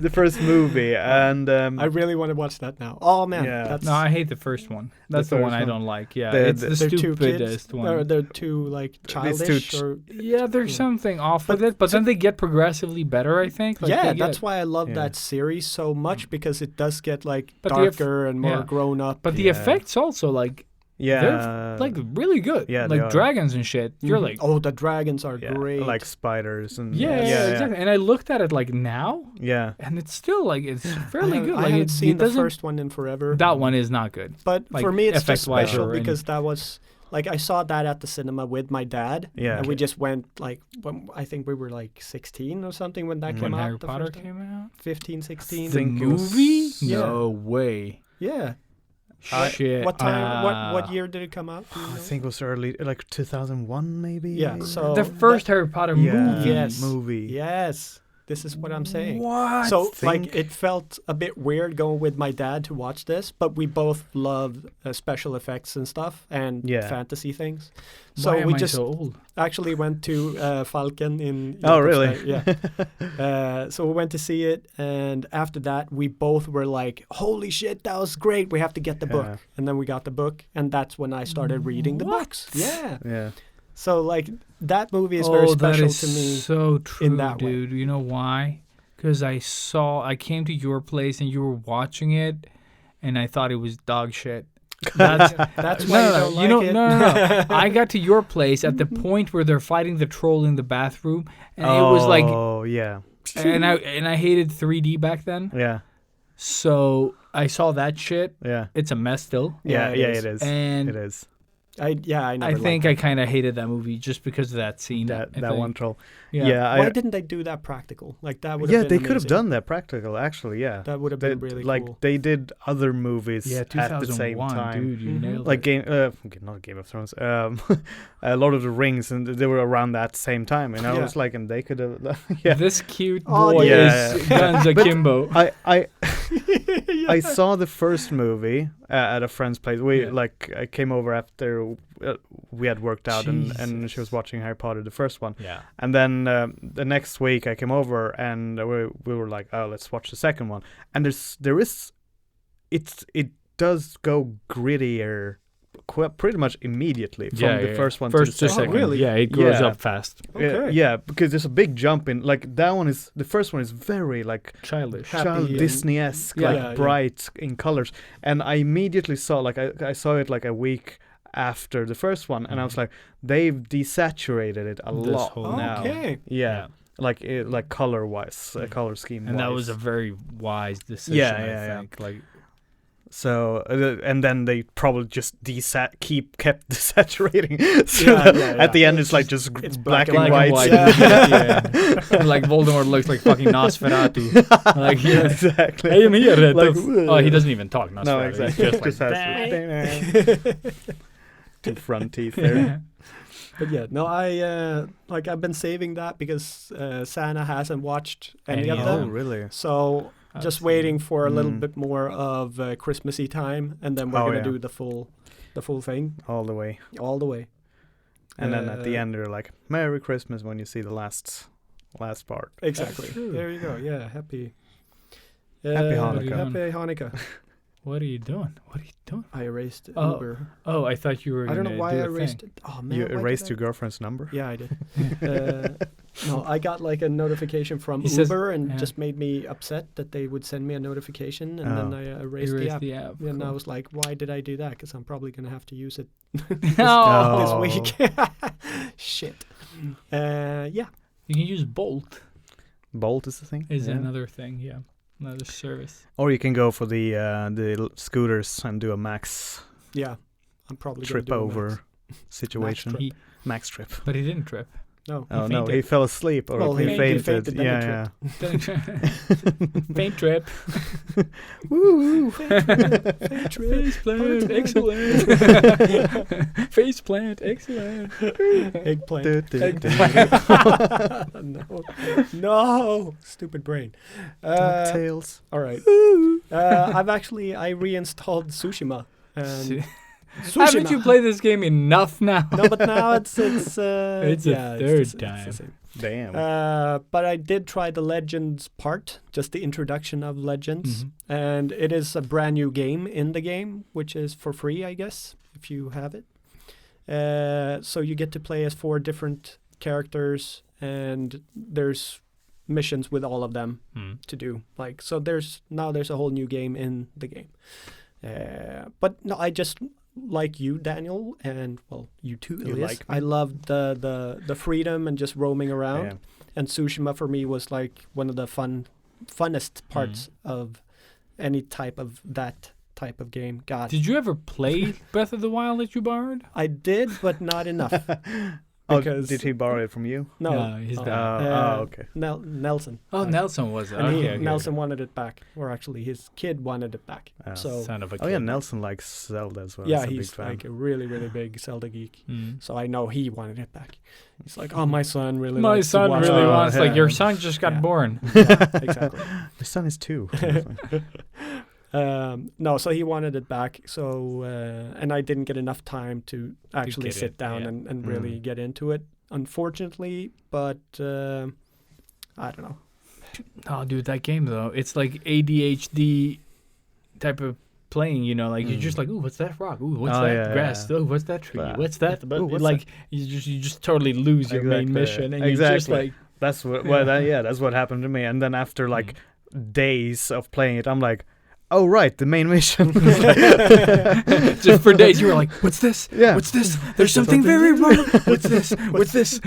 the first movie, and I really want to watch that now. Oh man, Yeah. that's No, I hate the first one. That's the first one I one. don't like. Yeah, The- it's the- the they're two stupidest kids. one. Or they're too like childish. Or Yeah, there's Yeah. something off But with it, but then they get progressively better, I think. Like, yeah, they get- that's why I love Yeah. that series so much, because it does get like But the eff- darker and more yeah. grown up. But the Yeah. effects also, like, yeah, they're like really good. yeah, they like are. dragons and shit. You're Mhm. like, oh, the dragons are yeah, great. like spiders and yeah, exactly. And I looked at it like now, yeah. and it's still like it's I fairly haven't- good. I Like haven't it seen the doesn't. first one in forever. That one is not good. But like, for me, it's just effect-wise special or any- because that was like I saw that at the cinema with my dad. Yeah. And we just went like when I think we were like 16 or something when that Mm. came When out. Harry the Potter first time. came out, 15, 16. the think it was- movie? Yeah. No way. Yeah. Shit. What time? What Ah. year did it come out? Do you I know? think it was early, like 2001 maybe. Yeah, so The first Harry Potter movie. Yes. movie. Yes, this is what I'm saying. What? So, like, think- it felt a bit weird going with my dad to watch this, but we both love special effects and stuff and Yeah. fantasy things. So Why am we I just so old? actually went to Falcon in. Oh, really? Jakobsberg, yeah. So we went to see it, and after that, we both were like, "Holy shit, that was great! We have to get the book." Yeah. And then we got the book, and that's when I started reading the What? books. Yeah. Yeah. So like that movie is very special that is to me. so true, that way. dude. You know why? Because I came to your place and you were watching it, and I thought it was dog shit. That's That's why you don't like it. No. I got to your place at the point where they're fighting the troll in the bathroom, and it was like, Oh yeah. and I hated 3D back then, Yeah. so I saw that shit. Yeah. It's a mess still, Yeah. Yeah, it Yeah. is. It is. and It is. I never I think liked I kind of hated that movie just because of that scene. that I that think. one troll. Yeah. Yeah, Why didn't they do that practical? Like that would have yeah, been they could have amazing. done that practical. Actually, yeah. That would have They, been really like cool. they did other movies Yeah, at the 2001, same time. dude, you Mhm. nailed Like it. not Game of Thrones, Lord of the Rings, and they were around that same time. And I Yeah. was like, and they could have, yeah. This cute Oh, boy yeah. is Guns Akimbo. I saw the first movie at a friend's place. I came over after we had worked out, and she was Jesus. watching Harry Potter, the first one. Yeah. And then the next week I came over, and we were like, oh, let's watch the second one. And it does go grittier pretty much immediately from the first one to the second. second. really? Yeah, it grows Yeah. up fast. Okay. Yeah, because there's a big jump in, like, the first one is very like Childish. Happy child and- Disney-esque, Yeah. like Yeah, yeah. bright in colors. And I immediately saw, like, I saw it like a week after the first one, and I was like, they've desaturated it a This lot whole- now. Okay. Yeah, like color-wise, color scheme. And that was a very wise decision, Yeah, I yeah. think. Like, So and then they probably just kept desaturating. So Yeah, yeah, at the yeah. end, it's like just It's black, black and black white. and white. Yeah. Like Voldemort looks like fucking Nosferatu. Like, yeah. Exactly. I am here. Like, oh, he doesn't even talk Nosferatu. No, He's exactly. just like, has two front teeth there. But yeah, no, I've been saving that because Santa hasn't watched any of Any of them. them. really? So I've just seen waiting for a little Mm. bit more of Christmassy time, and then we're Oh, gonna yeah. do the full thing All the way. all the way. And then at the Uh, end, they're like, "Merry Christmas" when you see the last part. Exactly. true. There you go. Yeah, happy. Happy Hanukkah. Happy Hanukkah. What are you doing? What are you doing? I erased Oh, Uber. Oh, I thought you were I don't know gonna why do I a erased thing. it. Oh man, You why did erased I- your girlfriend's number? Yeah, I did. No, I got like a notification from He says- Uber and yeah. just made me upset that they would send me a notification, and then Oh. I erased the Erase app. the app. And I Cool. was like, why did I do that? Because I'm probably going to have to use it No. this Oh. week. Shit. Yeah. You can use Bolt. Bolt is the thing. Is Yeah. another thing, yeah. Another service. Or you can go for the scooters and do a max Yeah. I'm probably gonna trip do a over max. situation. trip. Max trip. But he didn't trip. No. Oh no, fainted. he fell asleep or Well, he he fainted. fainted, then he Yeah, Faint trip. Woo! Face plant, excellent. Face plant, excellent. Eggplant. No. No. Stupid brain. Tails. All right. I reinstalled Tsushima. And Haven't you played this game enough now? No, but now it's It's a third time. same. Damn. But I did try the Legends part, just the introduction of Legends, Mhm. and it is a brand new game in the game, which is for free, I guess, if you have it. So you get to play as 4 different characters, and there's missions with all of them Mm. to do. Like, so there's a whole new game in the game. But no, I just like you, Daniel, and well, you too, You Elias. like me? I loved the freedom and just roaming around. Yeah. And Tsushima for me was like one of the funnest parts of any type of that type of game. God, Did you ever play Breath of the Wild that you borrowed? I did, but not enough. Oh, Because- did he borrow it from you? No, No, he's bad. Okay. Nelson. Oh, Nelson was it. And Okay, Nelson wanted it back, or actually his kid wanted it back. Oh. So Son of a Oh yeah, kid. Nelson likes Zelda as well. yeah, a big he's fan. like a really, really big Zelda geek. Mm. So I know he wanted it back. He's like, oh, my son really My likes to son watch really it." wants, like, yeah. your son just got Yeah. born. Exactly. His son is 2. No, so he wanted it back. So and I didn't get enough time to actually get sit it, down yeah. and really get into it, unfortunately. But I don't know. Oh, dude, that game, though, it's like ADHD type of playing, you know? Like, you're just like, ooh, what's that rock? Ooh, what's Oh, that yeah, grass? yeah. Oh, what's that tree? But- What's that? But Ooh, what's like, you just totally lose your main Exactly. mission. And you're just Exactly. like, That's what. Well, that's what happened to me. And then after like days of playing it, I'm like, oh right, the main mission. just for days, you were like, what's this? Yeah. What's this? There's something very wrong. What's this? What's this?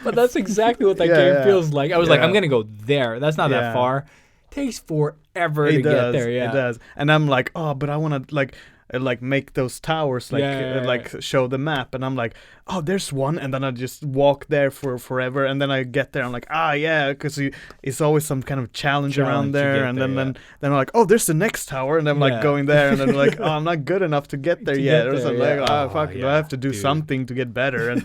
But that's exactly what that Yeah, game yeah. feels like. I was like, Yeah. I'm going to go there. That's not that Yeah. far. Takes forever to It get does. there, yeah. It does. And I'm like, oh, but I want to like. like make those towers like like show the map, and I'm like, oh, there's one, and then I just walk there for forever, and then I get there, I'm like, because it's always some kind of challenge around to there, get and there, then I'm like, oh, there's the next tower, and I'm like going there, and then like, oh, I'm not good enough to get there yet, or something like, oh fuck, I have to do something to get better, and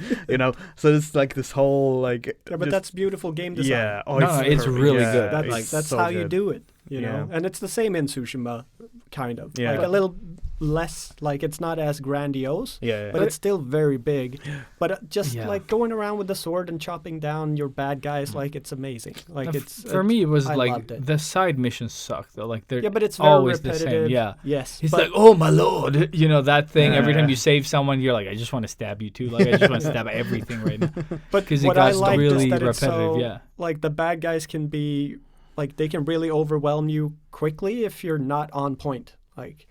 so it's like this whole like. Yeah, but that's beautiful game design. Yeah, it's really good. That's so how good. you do it, you know. And it's the same in Tsushima, kind of. Yeah. Like a little less, like it's not as grandiose, Yeah, but it's still very big. But just Yeah. like going around with the sword and chopping down your bad guys, like it's amazing. Like for me, it was I like loved it. the side missions suck though. Like they're But it's very always the repetitive. same. Yeah. Yes. He's but like, oh my lord, you know that thing. Every time Yeah. you save someone, you're like, I just want to stab you too. Like I just want to stab everything right now. But 'Cause it what I got liked really is that it's repetitive, so, yeah. like the bad guys can be, like they can really overwhelm you quickly if you're not on point. Like,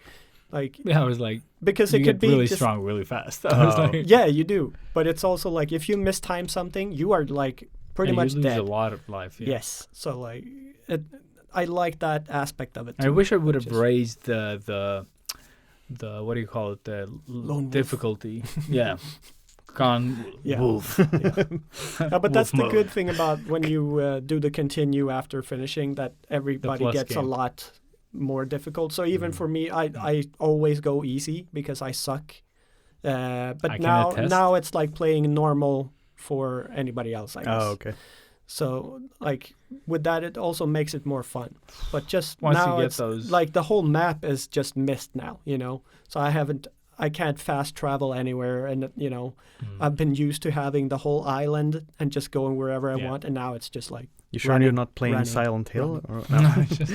Yeah, I was like, because you it get could be really just, strong really fast. I was like, Yeah, you do. But it's also like if you mistime something, you are like pretty you much lose dead. a lot of life. Yeah. Yes. So like, I like that aspect of it. I too, wish I would have just- raised the what do you call it, the Lone wolf. difficulty. Yeah, gone Yeah. wolf. But that's the Wolf good mode. thing about when you do the continue after finishing, that everybody plus gets a game. lot more difficult. So even for me, I always go easy because I suck. I But can now attest. it's like playing normal for anybody else, I guess. Oh, okay. So like with that, it also makes it more fun. But just Once you now get it's those- like the whole map is just missed now, you know. So I can't fast travel anywhere, and you know, I've been used to having the whole island and just going wherever I Yeah. want, and now it's just like You sure running, you're not playing running, Silent Hill? Or, No, it's just-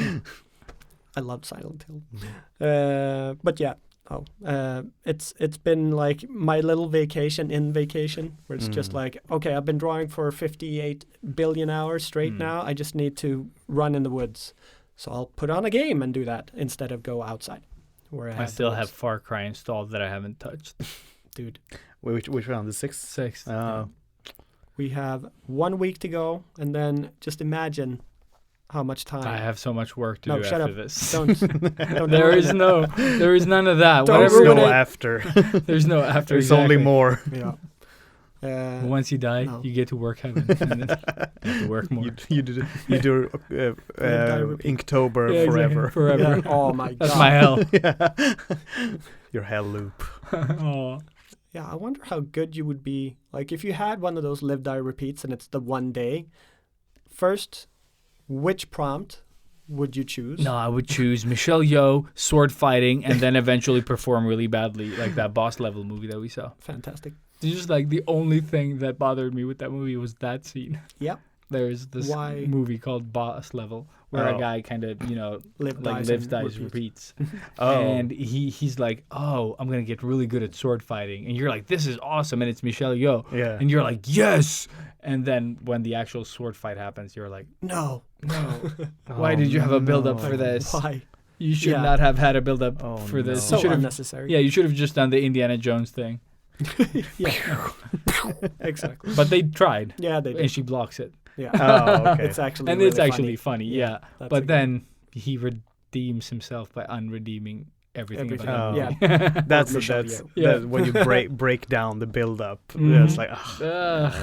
I love Silent Hill. But yeah, it's been like my little vacation in vacation, where it's just like, okay, I've been drawing for 58 billion hours straight now. I just need to run in the woods, so I'll put on a game and do that instead of go outside. Where I still the have woods. Far Cry installed that I haven't touched. dude. which one? The sixth? 6. We have 1 week to go, and then just imagine how much time. I have so much work to No, do shut after up. this. Don't There ruin is it. there is none of that. Don't There's Whatever. ruin no it. after. There's no after. There's only exactly. more. Yeah. Once you die, no. you get to work heaven. And then you have to work more. You do repeat. Inktober Yeah, exactly. forever. Forever. Yeah. Oh my god. That's my hell. Your hell loop. Aw. Yeah, I wonder how good you would be. Like, if you had one of those live, die, repeats and it's the one day, first, which prompt would you choose? No, I would choose Michelle Yeoh, sword fighting, and then eventually perform really badly, like that boss level movie that we saw. Fantastic. It's just like the only thing that bothered me with that movie was that scene. Yep. There's this Why? movie called Boss Level where Oh. a guy kind of, Live, like dies, lives, and dies, repeats. repeats. Oh. And he's like, oh, I'm going to get really good at sword fighting. And you're like, this is awesome. And it's Michelle Yeoh. Yeah. And you're like, yes. And then when the actual sword fight happens, you're like, No. why did you have a build up no. for this? Why? You should Yeah. not have had a build up Oh, for this. no. You So should have, unnecessary. yeah, you should have just done the Indiana Jones thing. Yeah. Exactly. But they tried. Yeah, they And did. she blocks it. Yeah. Oh, okay. It's actually And really it's actually funny, yeah. that's a But good- then he redeems himself by unredeeming everything. Everything. About Oh. him. Yeah. That's Michelle that's Yeoh. Yeah. when you break down the build up. Mhm. It's like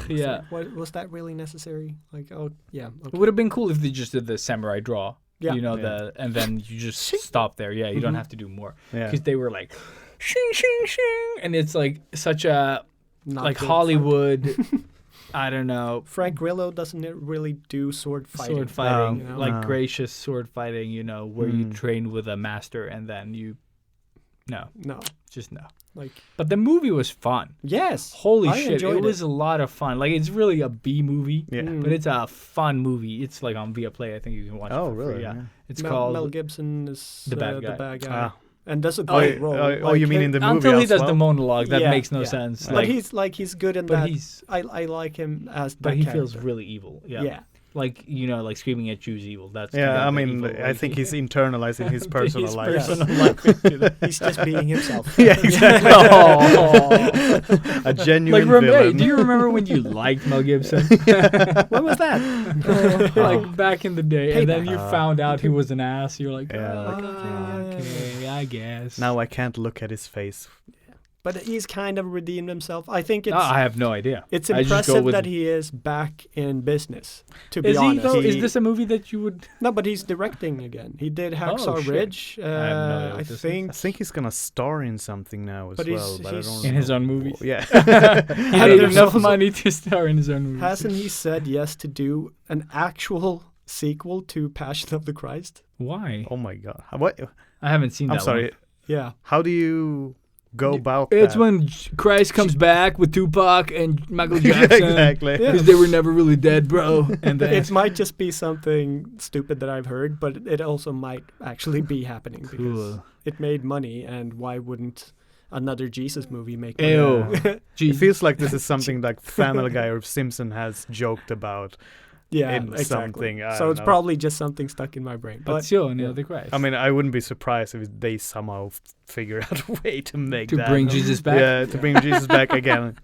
Yeah. Was that really necessary? Like, oh, yeah. It Okay. would have been cool if they just did the samurai draw. Yeah. Yeah. And then you just stop there. Yeah, you don't have to do more. yeah. Because they were like, shing, shing, shing. And it's like such a, Not like good Hollywood, I don't know, Frank Grillo doesn't really do sword fighting. sword fighting, you know? like No. gracious sword fighting, where you Mm. train with a master and then no, No. just no. Like, But the movie was fun. yes. Holy I shit, enjoyed it was a lot of fun. Like, it's really a B movie, Yeah. Mm. but it's a fun movie. It's like on Viaplay. I think you can watch Oh, it for free. really? Yeah. Yeah. It's Mel, called Mel Gibson is The Bad Guy. The bad guy. Ah. And does a Oh, great role. you mean in the movie Until he as does well? the monologue, that Yeah, makes no yeah. sense. But Like, he's good in but that. he's I like him as that but he feels character. really evil. Yeah. Yeah. Like, like screaming at Jews evil. That's Yeah, kind I of the mean, evil, I like, think he's internalizing his personal his life. personal Yeah. life into that. He's just being himself. Yeah, exactly. Oh. A genuine Like, villain. do you remember when you liked Mel Gibson? When was that? Like back in the day, and then you Payback. found out he was an ass. You're like, Yeah. okay, I guess. Now I can't look at his face. But he's kind of redeemed himself. I think it's I have no idea. it's I just go impressive with- that he is back in business. To be Is he honest, though? Is this a movie that you would? no, but he's directing again. He did Hacksaw shit. Ridge. have no idea I what this is. think. I think he's gonna star in something now as But well, but I he's- don't In his know. own movies? Yeah. He had there's enough also- money to star in his own movies. Hasn't he said yes to do an actual sequel to Passion of the Christ? Why? Oh my god. What? I haven't seen I'm that. sorry. one. Yeah. How do you go about It's that? when Christ comes back with Tupac and Michael Yeah, Jackson. exactly. Yeah. Because they were never really dead, bro. And then It might just be something stupid that I've heard, but it also might actually be happening because Cool. it made money, and why wouldn't another Jesus movie make money? Ew. It Jeez. feels like this is something like Family Guy or Simpson has joked about. Yeah, in exactly. something, I So don't it's know. probably just something stuck in my brain. But But still, Neil the Christ. I mean, I wouldn't be surprised if they somehow figure out a way to make to that. bring Jesus back. Yeah, to bring Jesus back again.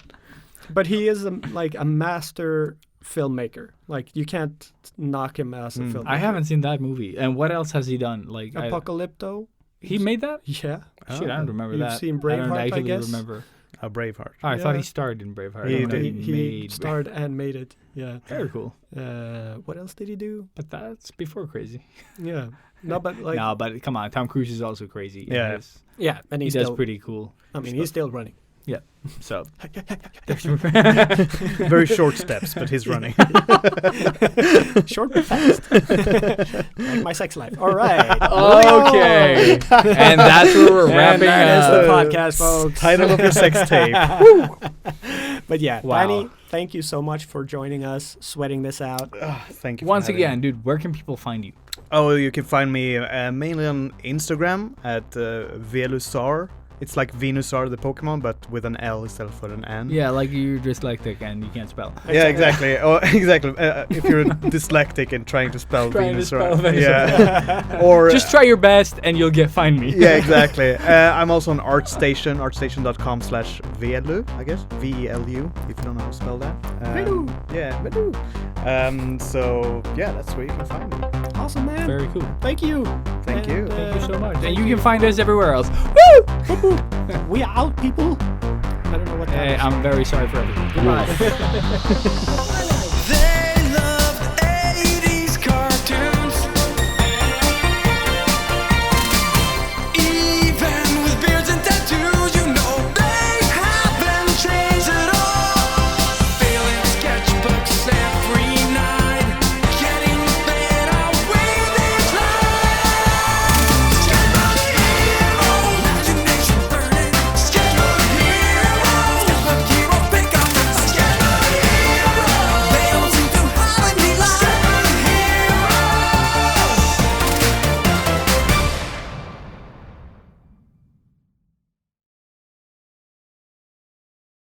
but he is like a master filmmaker. Like you can't knock him as a filmmaker. I haven't seen that movie. And what else has he done? Like Apocalypto. he made that? Yeah. Shit, I don't remember You've that. seen I don't Braveheart, I actually guess? remember. A Braveheart. Oh, I thought he Yeah. starred in Braveheart. He I don't know did. He made starred and made it. Yeah. Very cool. What else did he do? But that's before crazy. Yeah. No, but like no, but come on, Tom Cruise is also crazy. Yeah. yeah, and He he's does still. pretty cool. I mean, he's still running. So Very short steps, but he's running. Short but fast. Like my sex life. All right. okay, and that's where we're wrapping that is up. the podcast, folks. Title of your sex tape. But yeah, Wow. Danny, thank you so much for joining us, sweating this out. Thank you. for Once having again, me. dude, where can people find you? Oh, you can find me mainly on Instagram at Velusaur. It's like Venusaur, the Pokemon, but with an L instead of an N. Yeah, like you're dyslexic and you can't spell. Yeah, exactly. Oh, exactly. If you're dyslexic and trying to spell Trying to Venusaur. spell Venusaur. Yeah. Or Just try your best and you'll find me. yeah, exactly. I'm also on ArtStation, artstation.com/Velu, I guess. VELU, if you don't know how to spell that. Yeah, Velu. So, yeah, that's where you can find me. Awesome, man. Very cool. Thank you. Thank you. Thank you so much. And you can find us everywhere else. Woo! We are out, people. I don't know what that is. I'm very sorry for everything. Goodbye.